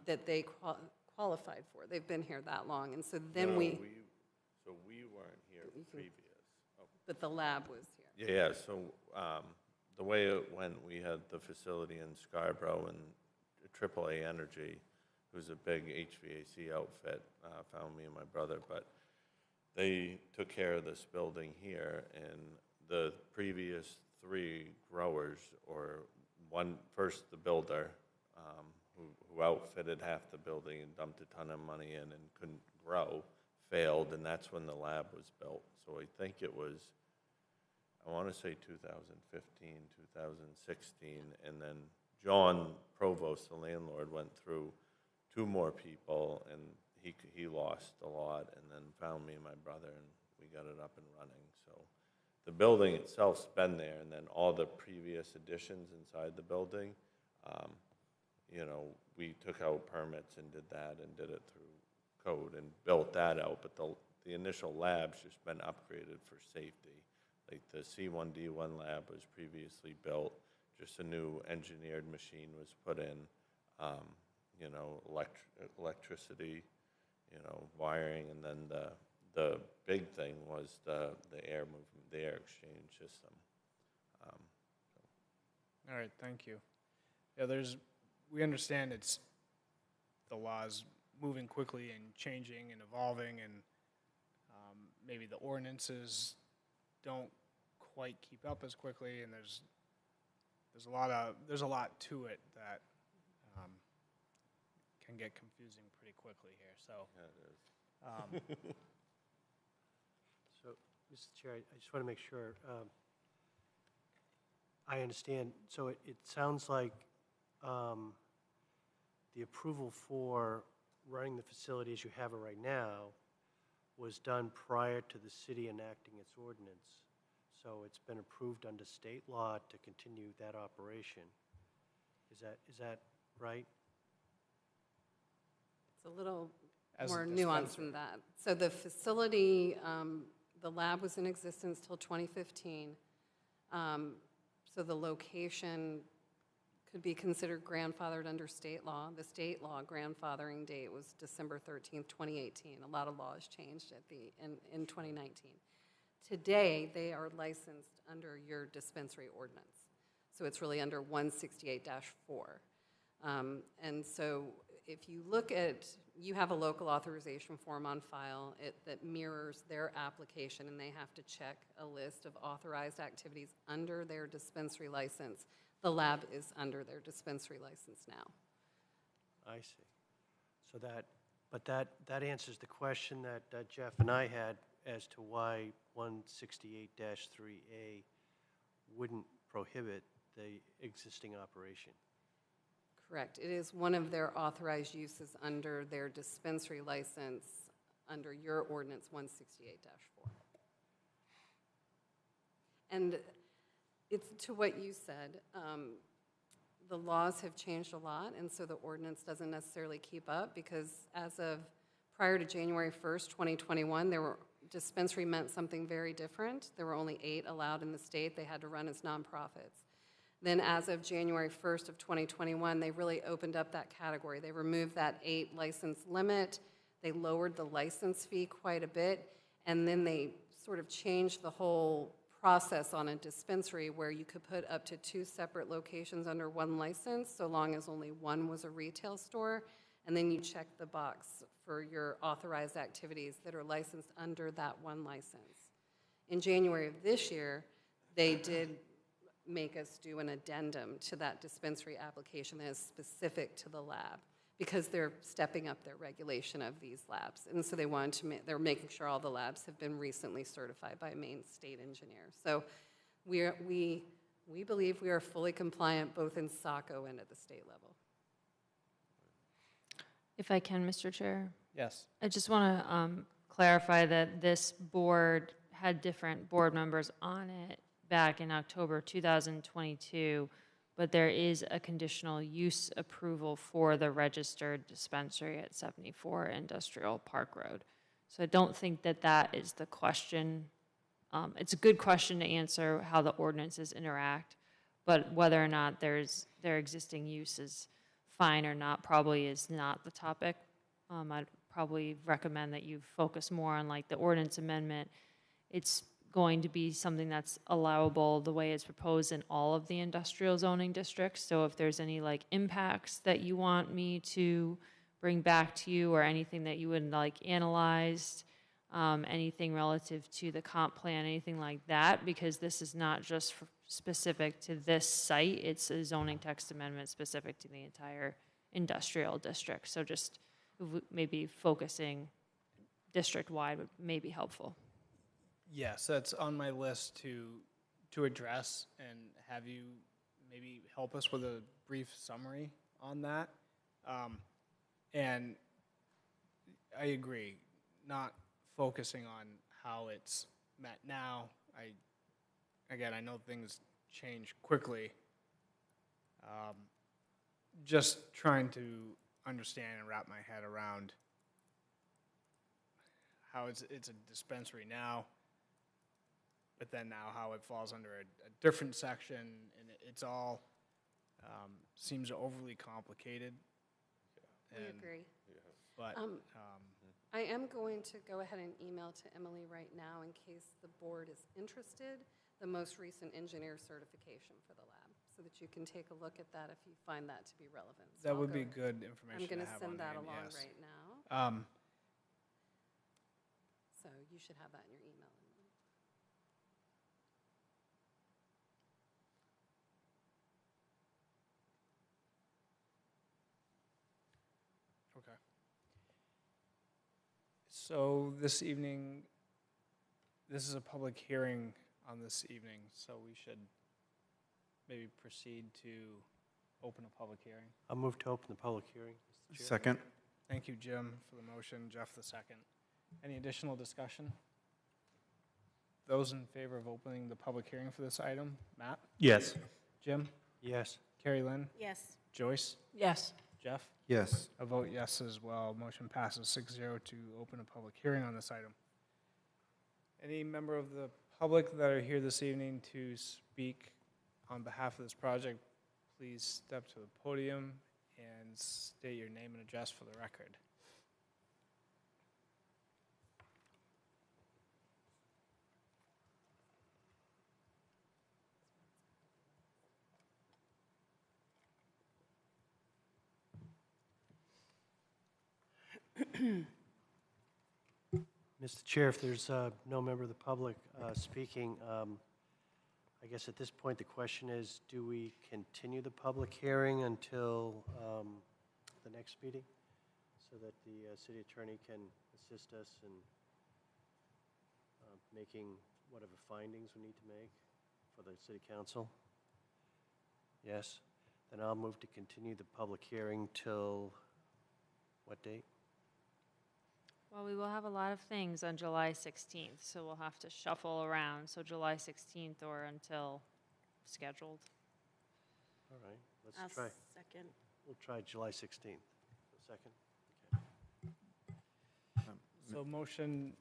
that they qualified for. They've been here that long, and so then No, we So we weren't here previous. Oh. but the lab was here. Yeah, so the way it went, we had the facility in Scarborough, and AAA Energy, who's a big HVAC outfit, found me and my brother, but they took care of this building here, and the previous 3 growers, or first the builder, who outfitted half the building and dumped a ton of money in and couldn't grow, failed, and that's when the lab was built. So I think it was, I want to say 2015, 2016, and then John Provost, the landlord, went through 2 more people, and he lost a lot, and then found me and my brother, and we got it up and running. So the building itself's been there, and then all the previous additions inside the building, you know, we took out permits and did that and did it through code and built that out, but the initial lab's just been upgraded for safety. Like the C1D1 lab was previously built, just a new engineered machine was put in, you know, electricity, you know, wiring, and then the big thing was the air movement, the air exchange system. All right, thank you. Yeah, we understand the law's moving quickly and changing and evolving, and maybe the ordinances don't quite keep up as quickly, and there's a lot to it that can get confusing pretty quickly here. So, Yeah, it is. So, Mr. Chair, I just want to make sure I understand. So it sounds like the approval for running the facility as you have it right now was done prior to the city enacting its ordinance. So it's been approved under state law to continue that operation. Is that right? It's a little As a more nuanced dispenser. than that. So the facility, the lab was in existence till 2015. So the location could be considered grandfathered under state law. The state law grandfathering date was December 13th, 2018. A lot of laws changed in 2019. Today, they are licensed under your dispensary ordinance. So it's really under 168-4. And so if you look at, you have a local authorization form on file that mirrors their application, and they have to check a list of authorized activities under their dispensary license. The lab is under their dispensary license now. I see. So that answers the question that Jeff and I had as to why 168-3A wouldn't prohibit the existing operation. Correct. It is one of their authorized uses under their dispensary license under your ordinance 168-4. And it's to what you said, the laws have changed a lot, and so the ordinance doesn't necessarily keep up, because as of prior to January 1st, 2021, dispensary meant something very different. There were only 8 allowed in the state. They had to run as nonprofits. Then as of January 1st of 2021, they really opened up that category. They removed that 8 license limit. They lowered the license fee quite a bit, and then they sort of changed the whole process on a dispensary where you could put up to 2 separate locations under one license, so long as only one was a retail store. And then you check the box for your authorized activities that are licensed under that one license. In January of this year, they did make us do an addendum to that dispensary application that is specific to the lab, because they're stepping up their regulation of these labs. And so they wanted to, they're making sure all the labs have been recently certified by Maine State Engineer. So we believe we are fully compliant both in Saco and at the state level. If I can, Mr. Chair, Yes. I just want to clarify that this board had different board members on it back in October 2022, but there is a conditional use approval for the registered dispensary at 74 Industrial Park Road. So I don't think that that is the question. It's a good question to answer how the ordinances interact, but whether or not their existing use is fine or not probably is not the topic. I'd probably recommend that you focus more on like the ordinance amendment. It's going to be something that's allowable the way it's proposed in all of the industrial zoning districts. So if there's any like impacts that you want me to bring back to you or anything that you would like analyzed, anything relative to the comp plan, anything like that, because this is not just specific to this site, it's a zoning text amendment specific to the entire industrial district. So just maybe focusing district-wide would may be helpful. Yes, that's on my list to address and have you maybe help us with a brief summary on that. And I agree, not focusing on how it's met now. I know things change quickly. Just trying to understand and wrap my head around how it's a dispensary now, but then now how it falls under a different section, and it's all seems overly complicated. We agree. But I am going to go ahead and email to Emily right now in case the board is interested, the most recent engineer certification for the lab, so that you can take a look at that if you find that to be relevant. So that would be good information I'm going to to have send on that hand, along yes. right now. So you should have that in your email. Okay. So this evening, this is a public hearing on this evening, so we should maybe proceed to open a public hearing. I'll move to open the public hearing, Mr. Chair. Second. Thank you, Jim, for the motion, Jeff the second. Any additional discussion? Those in favor of opening the public hearing for this item? Matt? Yes. Jim? Yes. Carrie Lynn? Yes. Joyce? Yes. Jeff? Yes. A vote yes as well. Motion passes 6-0 to open a public hearing on this item. Any member of the public that are here this evening to speak on behalf of this project, please step to the podium and state your name and address for the record. Mr. Chair, if there's no member of the public speaking, I guess at this point, the question is, do we continue the public hearing until the next meeting so that the city attorney can assist us in making whatever findings we need to make for the city council? Yes? Then I'll move to continue the public hearing till what date? Well, we will have a lot of things on July 16th, so we'll have to shuffle around. So July 16th or until scheduled. All right, let's I'll try. second. We'll try July 16th. A second? So motion,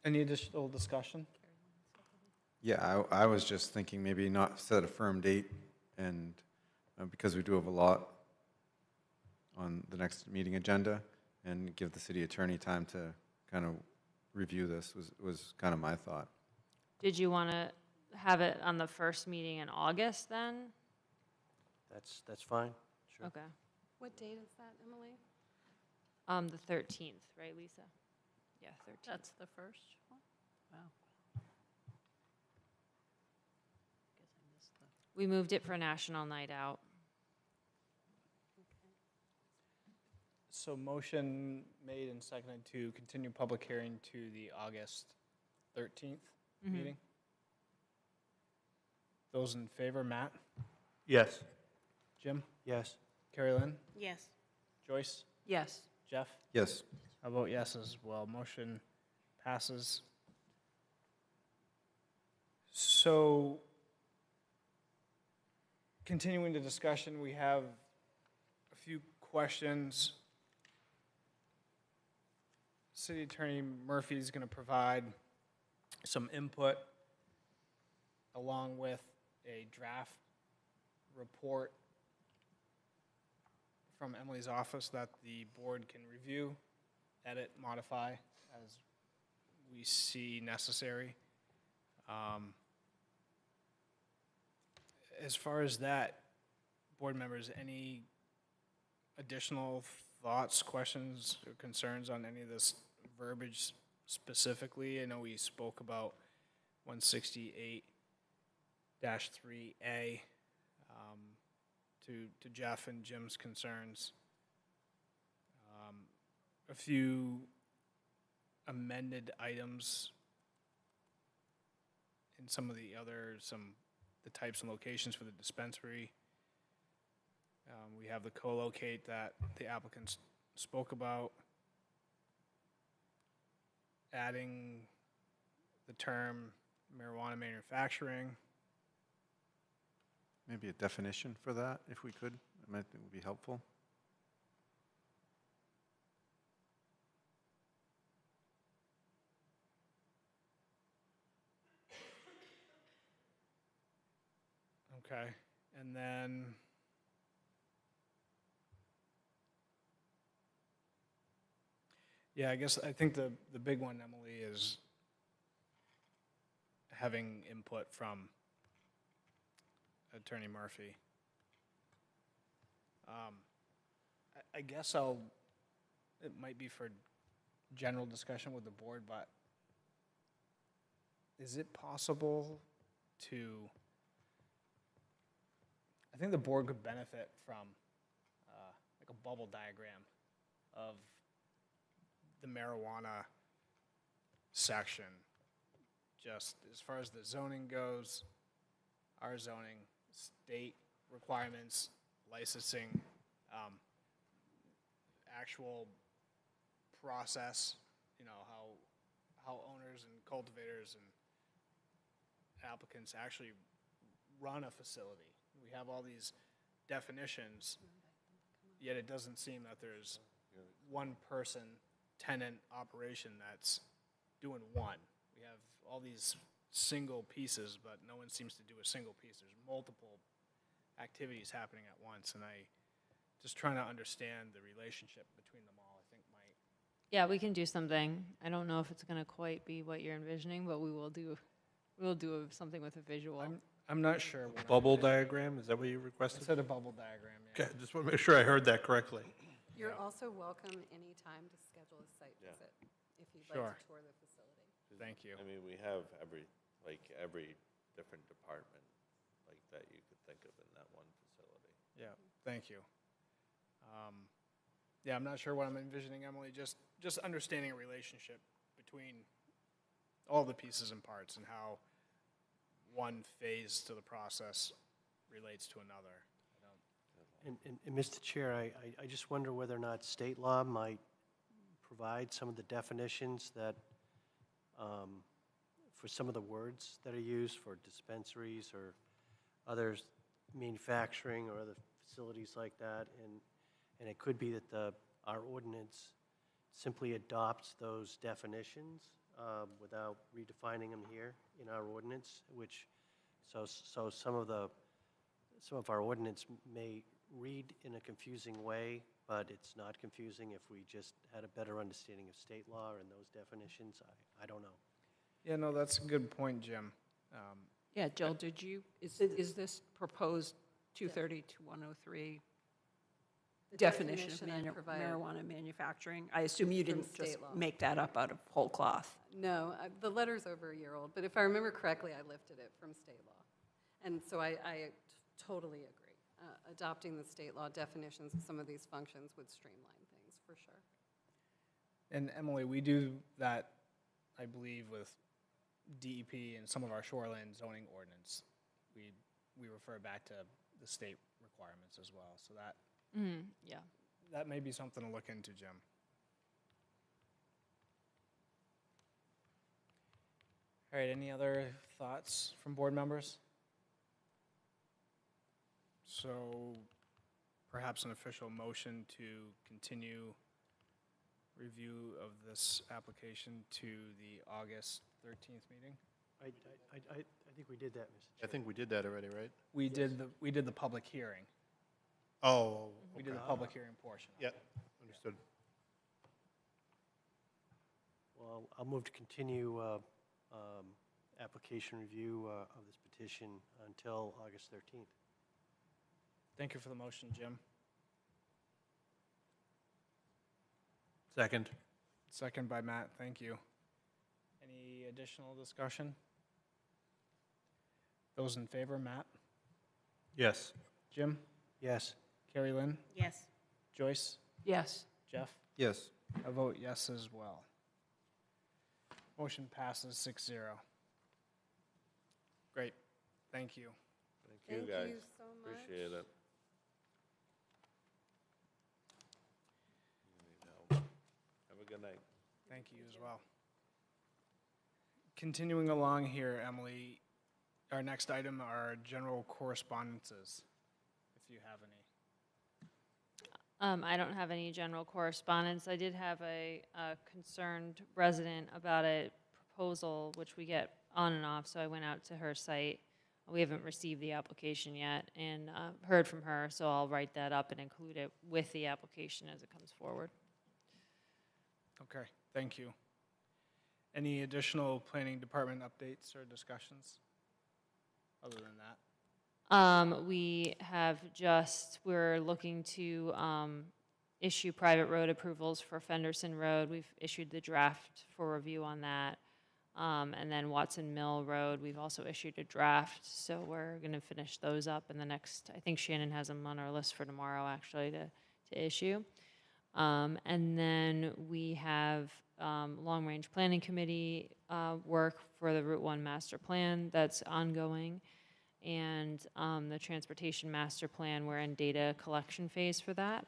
any additional discussion? Yeah, I was just thinking maybe not set a firm date, and because we do have a lot on the next meeting agenda, and give the city attorney time to kind of review this was kind of my thought. Did you want to have it on the first meeting in August then? That's fine, sure. Okay. What date is that, Emily? The 13th, right, Lisa? Yeah, 13th. That's the first one? Wow. Guess I missed the. We moved it for National Night Out. So motion made and seconded to continue public hearing to the August 13th meeting. Those in favor, Matt? Yes. Jim? Yes. Carrie Lynn? Yes. Joyce? Yes. Jeff? Yes. I vote yes as well. Motion passes. So, continuing the discussion, we have a few questions. City Attorney Murphy is going to provide some input along with a draft report from Emily's office that the board can review, edit, modify as we see necessary. As far as that, board members, any additional thoughts, questions, or concerns on any of this verbiage specifically? I know we spoke about 168-3A to Jeff and Jim's concerns. A few amended items in some of the other, the types and locations for the dispensary. We have the co-locate that the applicants spoke about. Adding the term marijuana manufacturing. Maybe a definition for that, if we could. I might think it would be helpful. Okay, and then yeah, I think the big one, Emily, is having input from Attorney Murphy. I guess it might be for general discussion with the board, but is it possible to, I think the board could benefit from like a bubble diagram of the marijuana section, just as far as the zoning goes, our zoning, state requirements, licensing, actual process, how owners and cultivators and applicants actually run a facility. We have all these definitions, yet it doesn't seem that there's one person, tenant operation that's doing one. We have all these single pieces, but no one seems to do a single piece. There's multiple activities happening at once, and just trying to understand the relationship between them all, I think might. Yeah, we can do something. I don't know if it's going to quite be what you're envisioning, but we'll do something with a visual. I'm not sure. What Bubble diagram, is that what you I requested? said a bubble diagram, yeah. Okay, just want to make sure I heard that correctly. You're also welcome anytime to schedule a site Yeah. visit if you'd Sure. like to tour the facility. Thank you. I mean, we have every different department like that you could think of in that one facility. Yeah, thank you. Yeah, I'm not sure what I'm envisioning, Emily, just understanding a relationship between all the pieces and parts and how one phase to the process relates to another. And Mr. Chair, I just wonder whether or not state law might provide some of the definitions that, for some of the words that are used for dispensaries or others, manufacturing or other facilities like that. And it could be that our ordinance simply adopts those definitions without redefining them here in our ordinance, so some of our ordinance may read in a confusing way, but it's not confusing if we just had a better understanding of state law and those definitions. I don't know. Yeah, no, that's a good point, Jim. Yeah, Jill, is this proposed 230 to 103 The definition of I provided. marijuana manufacturing. I assume you didn't just state law. make that up out of whole cloth. No, the letter's over a year old, but if I remember correctly, I lifted it from state law. And so I totally agree. Adopting the state law definitions of some of these functions would streamline things, for sure. And Emily, we do that, I believe, with DEP and some of our shoreline zoning ordinance. We refer back to the state requirements as well, so that Yeah. that may be something to look into, Jim. All right, any other thoughts from board members? So perhaps an official motion to continue review of this application to the August 13th meeting? I think we did that, Mr. I think we did that already, right? We did the public hearing. Oh, We did the public hearing portion. yeah, understood. Well, I'll move to continue application review of this petition until August 13th. Thank you for the motion, Jim. Second. Second by Matt, thank you. Any additional discussion? Those in favor, Matt? Yes. Jim? Yes. Carrie Lynn? Yes. Joyce? Yes. Jeff? Yes. I vote yes as well. Motion passes 6-0. Great, thank you. Thank you, Thank guys. you so much. Appreciate it. Have a good night. Thank you as well. Continuing along here, Emily, our next item are general correspondences, if you have any. I don't have any general correspondence. I did have a concerned resident about a proposal, which we get on and off, so I went out to her site. We haven't received the application yet and heard from her, so I'll write that up and include it with the application as it comes forward. Okay, thank you. Any additional planning department updates or discussions other than that? We have we're looking to issue private road approvals for Fenderson Road. We've issued the draft for review on that. And then Watson Mill Road, we've also issued a draft, so we're going to finish those up in the next, I think Shannon has them on our list for tomorrow, actually, to issue. And then we have Long Range Planning Committee work for the Route 1 Master Plan that's ongoing. And the Transportation Master Plan, we're in data collection phase for that.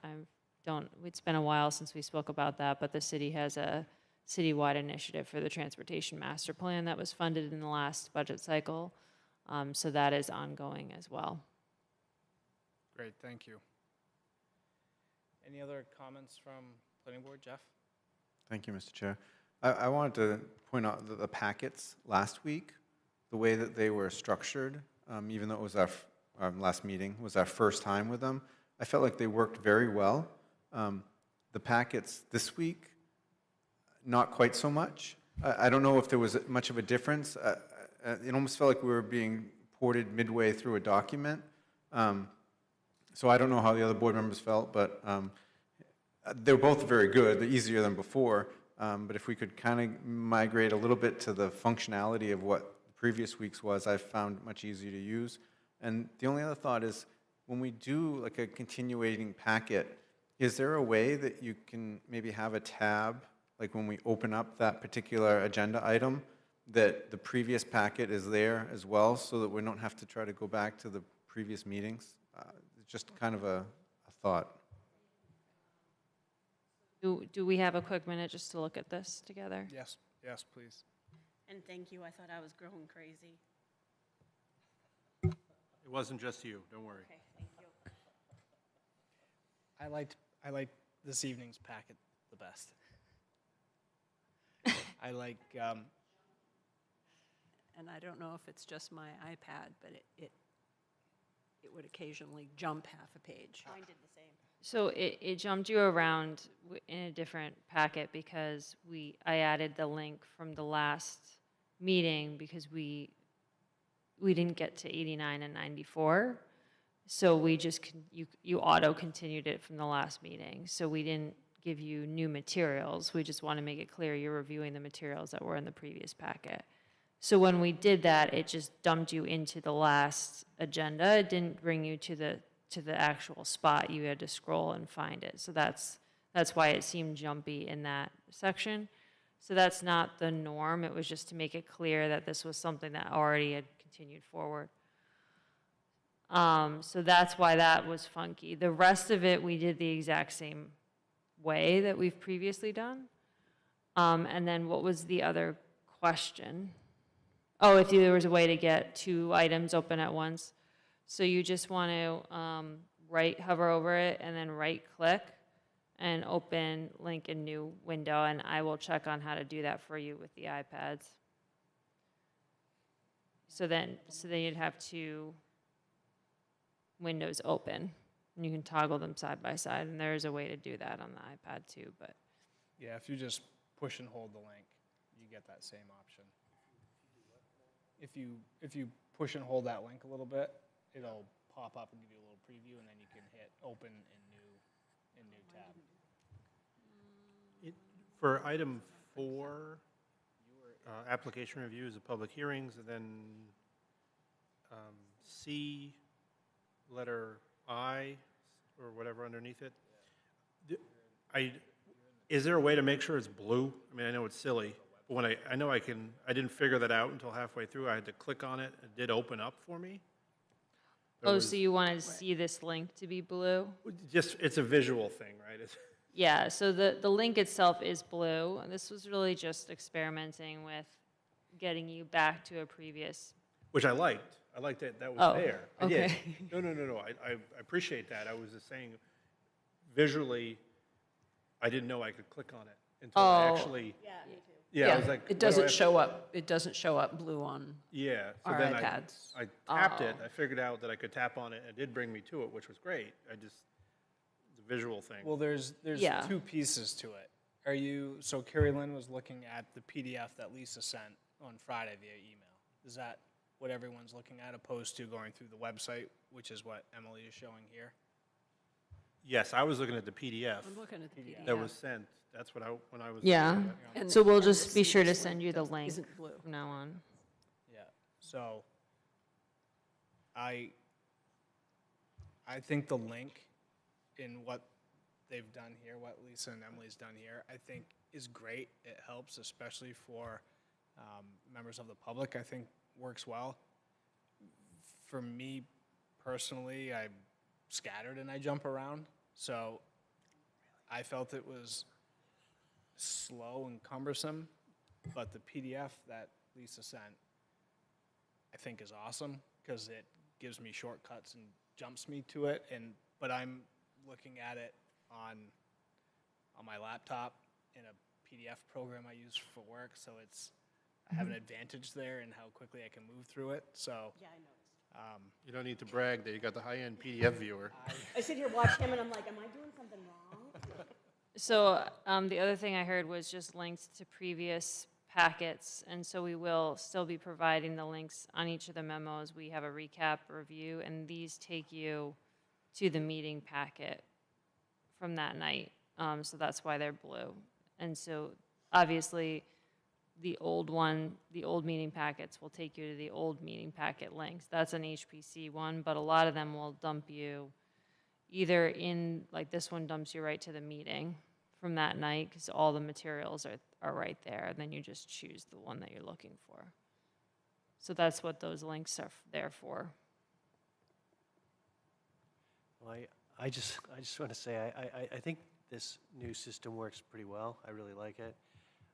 It's been a while since we spoke about that, but the city has a citywide initiative for the Transportation Master Plan that was funded in the last budget cycle. So that is ongoing as well. Great, thank you. Any other comments from planning board, Jeff? Thank you, Mr. Chair. I wanted to point out that the packets last week, the way that they were structured, even though it was our last meeting, was our first time with them, I felt like they worked very well. The packets this week, not quite so much. I don't know if there was much of a difference. It almost felt like we were being ported midway through a document. So I don't know how the other board members felt, but they were both very good. They're easier than before. But if we could kind of migrate a little bit to the functionality of what the previous week's was, I found much easier to use. And the only other thought is, when we do like a continuating packet, is there a way that you can maybe have a tab, like when we open up that particular agenda item, that the previous packet is there as well, so that we don't have to try to go back to the previous meetings? Just kind of a thought. Do we have a quick minute just to look at this together? Yes, yes, please. And thank you, I thought I was growing crazy. It wasn't just you, don't worry. Okay, thank you. I liked this evening's packet the best. I like, And I don't know if it's just my iPad, but it would occasionally jump half a page. Mine did the same. So it jumped you around in a different packet because I added the link from the last meeting because we didn't get to 89 and 94. So we just, you auto-continued it from the last meeting. So we didn't give you new materials. We just want to make it clear you're reviewing the materials that were in the previous packet. So when we did that, it just dumped you into the last agenda. It didn't bring you to the actual spot. You had to scroll and find it. So that's why it seemed jumpy in that section. So that's not the norm. It was just to make it clear that this was something that already had continued forward. So that's why that was funky. The rest of it, we did the exact same way that we've previously done. And then what was the other question? Oh, if there was a way to get 2 items open at once. So you just want to hover over it and then right-click and open link in new window, and I will check on how to do that for you with the iPads. So then you'd have 2 windows open, and you can toggle them side by side, and there is a way to do that on the iPad too, but. Yeah, if you just push and hold the link, you get that same option. If you push and hold that link a little bit, it'll pop up and give you a little preview, and then you can hit open in new tab. For item 4, application reviews of public hearings, and then C, letter I, or whatever underneath it. Is there a way to make sure it's blue? I mean, I know it's silly, but when I know I didn't figure that out until halfway through. I had to click on it. It did open up for me. Oh, so you wanted to see this link to be blue? Just, it's a visual thing, right? Yeah, so the link itself is blue. This was really just experimenting with getting you back to a previous. Which I liked. I liked that was there. I okay. did. No. I appreciate that. I was just saying, visually, I didn't know I could click on it until I actually. Yeah, me too. Yeah, I was like, it doesn't show up. It doesn't show up blue on. Yeah, so our then iPads. I tapped it. I figured out that I could tap on it, and it did bring me to it, which was great. It's a visual thing. Well, there's Yeah. 2 pieces to it. So Carrie Lynn was looking at the PDF that Lisa sent on Friday via email. Is that what everyone's looking at, opposed to going through the website, which is what Emily is showing here? Yes, I was looking at the PDF I'm looking at the PDF. that was sent. That's what when I was. Yeah. looking at it. And So we'll and just be the sure to CS send you the link Isn't blue. from now on. Yeah, so I think the link in what they've done here, what Lisa and Emily's done here, I think is great. It helps, especially for members of the public, I think works well. For me personally, I'm scattered and I jump around, so I felt it was slow and cumbersome, but the PDF that Lisa sent, I think is awesome because it gives me shortcuts and jumps me to it. But I'm looking at it on my laptop in a PDF program I use for work, so I have an advantage there in how quickly I can move through it. So Yeah, I noticed. You don't need to brag that you got the high-end PDF viewer. I sit here, watch him, and I'm like, am I doing something wrong? So the other thing I heard was just links to previous packets, and so we will still be providing the links on each of the memos. We have a recap review, and these take you to the meeting packet from that night. So that's why they're blue. And so obviously, the old meeting packets will take you to the old meeting packet links. That's an HPC one, but a lot of them will dump you either in, like this one dumps you right to the meeting from that night because all the materials are right there, and then you just choose the one that you're looking for. So that's what those links are there for. Well, I just want to say, I think this new system works pretty well. I really like it.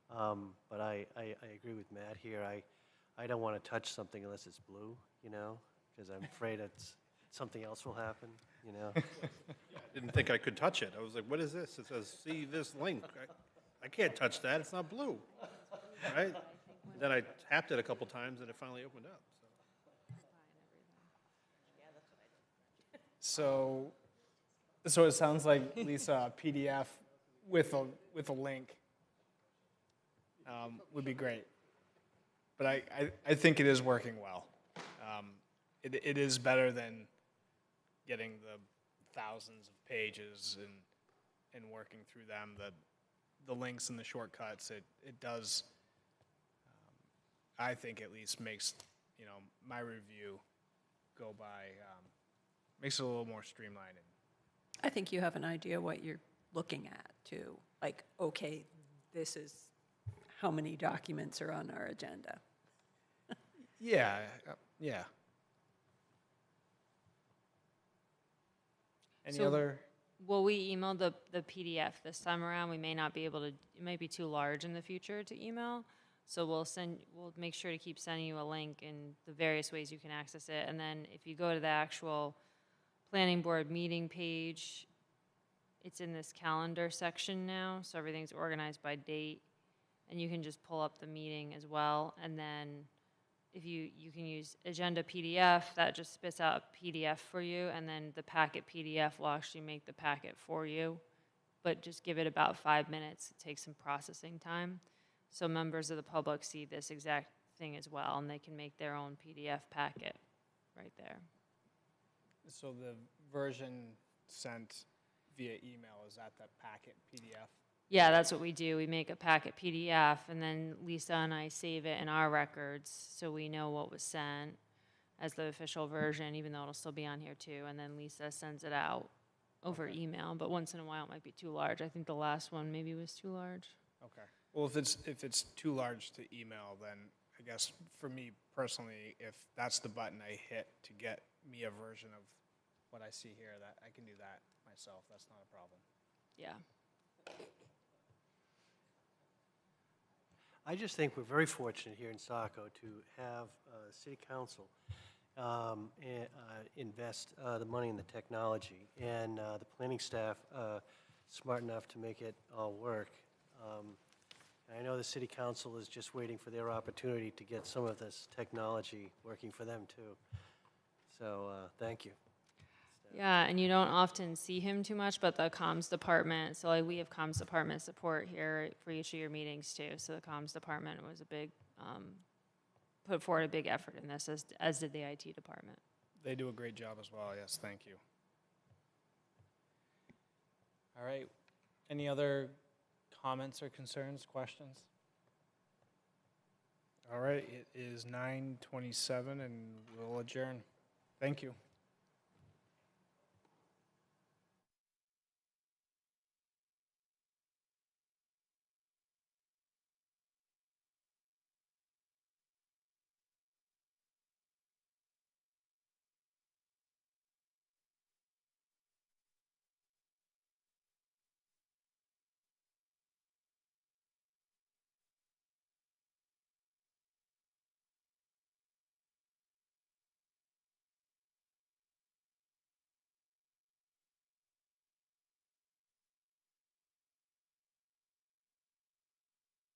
But I agree with Matt here. I don't want to touch something unless it's blue, because I'm afraid something else will happen, I didn't think I could touch it. I was like, what is this? It says, see this link. I can't touch that. It's not blue. Right? Then I tapped it a couple times, and it finally opened up. So it sounds like, Lisa, a PDF with a link would be great. But I think it is working well. It is better than getting the thousands of pages and working through them, the links and the shortcuts, it does, I think at least makes, my review go by, makes it a little more streamlined. I think you have an idea what you're looking at, too. Like, okay, this is how many documents are on our agenda. Yeah, yeah. Any So- other? Well, we emailed the PDF this time around. We may not be able to, it might be too large in the future to email. So we'll make sure to keep sending you a link and the various ways you can access it. And then if you go to the actual planning board meeting page, it's in this calendar section now. So everything's organized by date. And you can just pull up the meeting as well. And then if you can use agenda PDF, that just spits out a PDF for you, and then the packet PDF will actually make the packet for you. But just give it about 5 minutes. It takes some processing time. So members of the public see this exact thing as well, and they can make their own PDF packet right there. So the version sent via email, is that packet PDF? Yeah, that's what we do. We make a packet PDF, and then Lisa and I save it in our records so we know what was sent as the official version, even though it'll still be on here too. And then Lisa sends it out over email, but once in a while it might be too large. I think the last one maybe was too large. Okay. Well, if it's too large to email, then I guess for me personally, if that's the button I hit to get me a version of what I see here, that I can do that myself. That's not a problem. Yeah. I just think we're very fortunate here in Saco to have City Council invest the money in the technology, and the planning staff smart enough to make it all work. I know the City Council is just waiting for their opportunity to get some of this technology working for them, too. So, thank you. Yeah, and you don't often see him too much, but the comms department, so like we have comms department support here for each of your meetings too. So the comms department was a big, put forward a big effort in this, as did the IT department. They do a great job as well, yes, thank you. All right, any other comments or concerns, questions? All right, it is 9:27 and we'll adjourn. Thank you.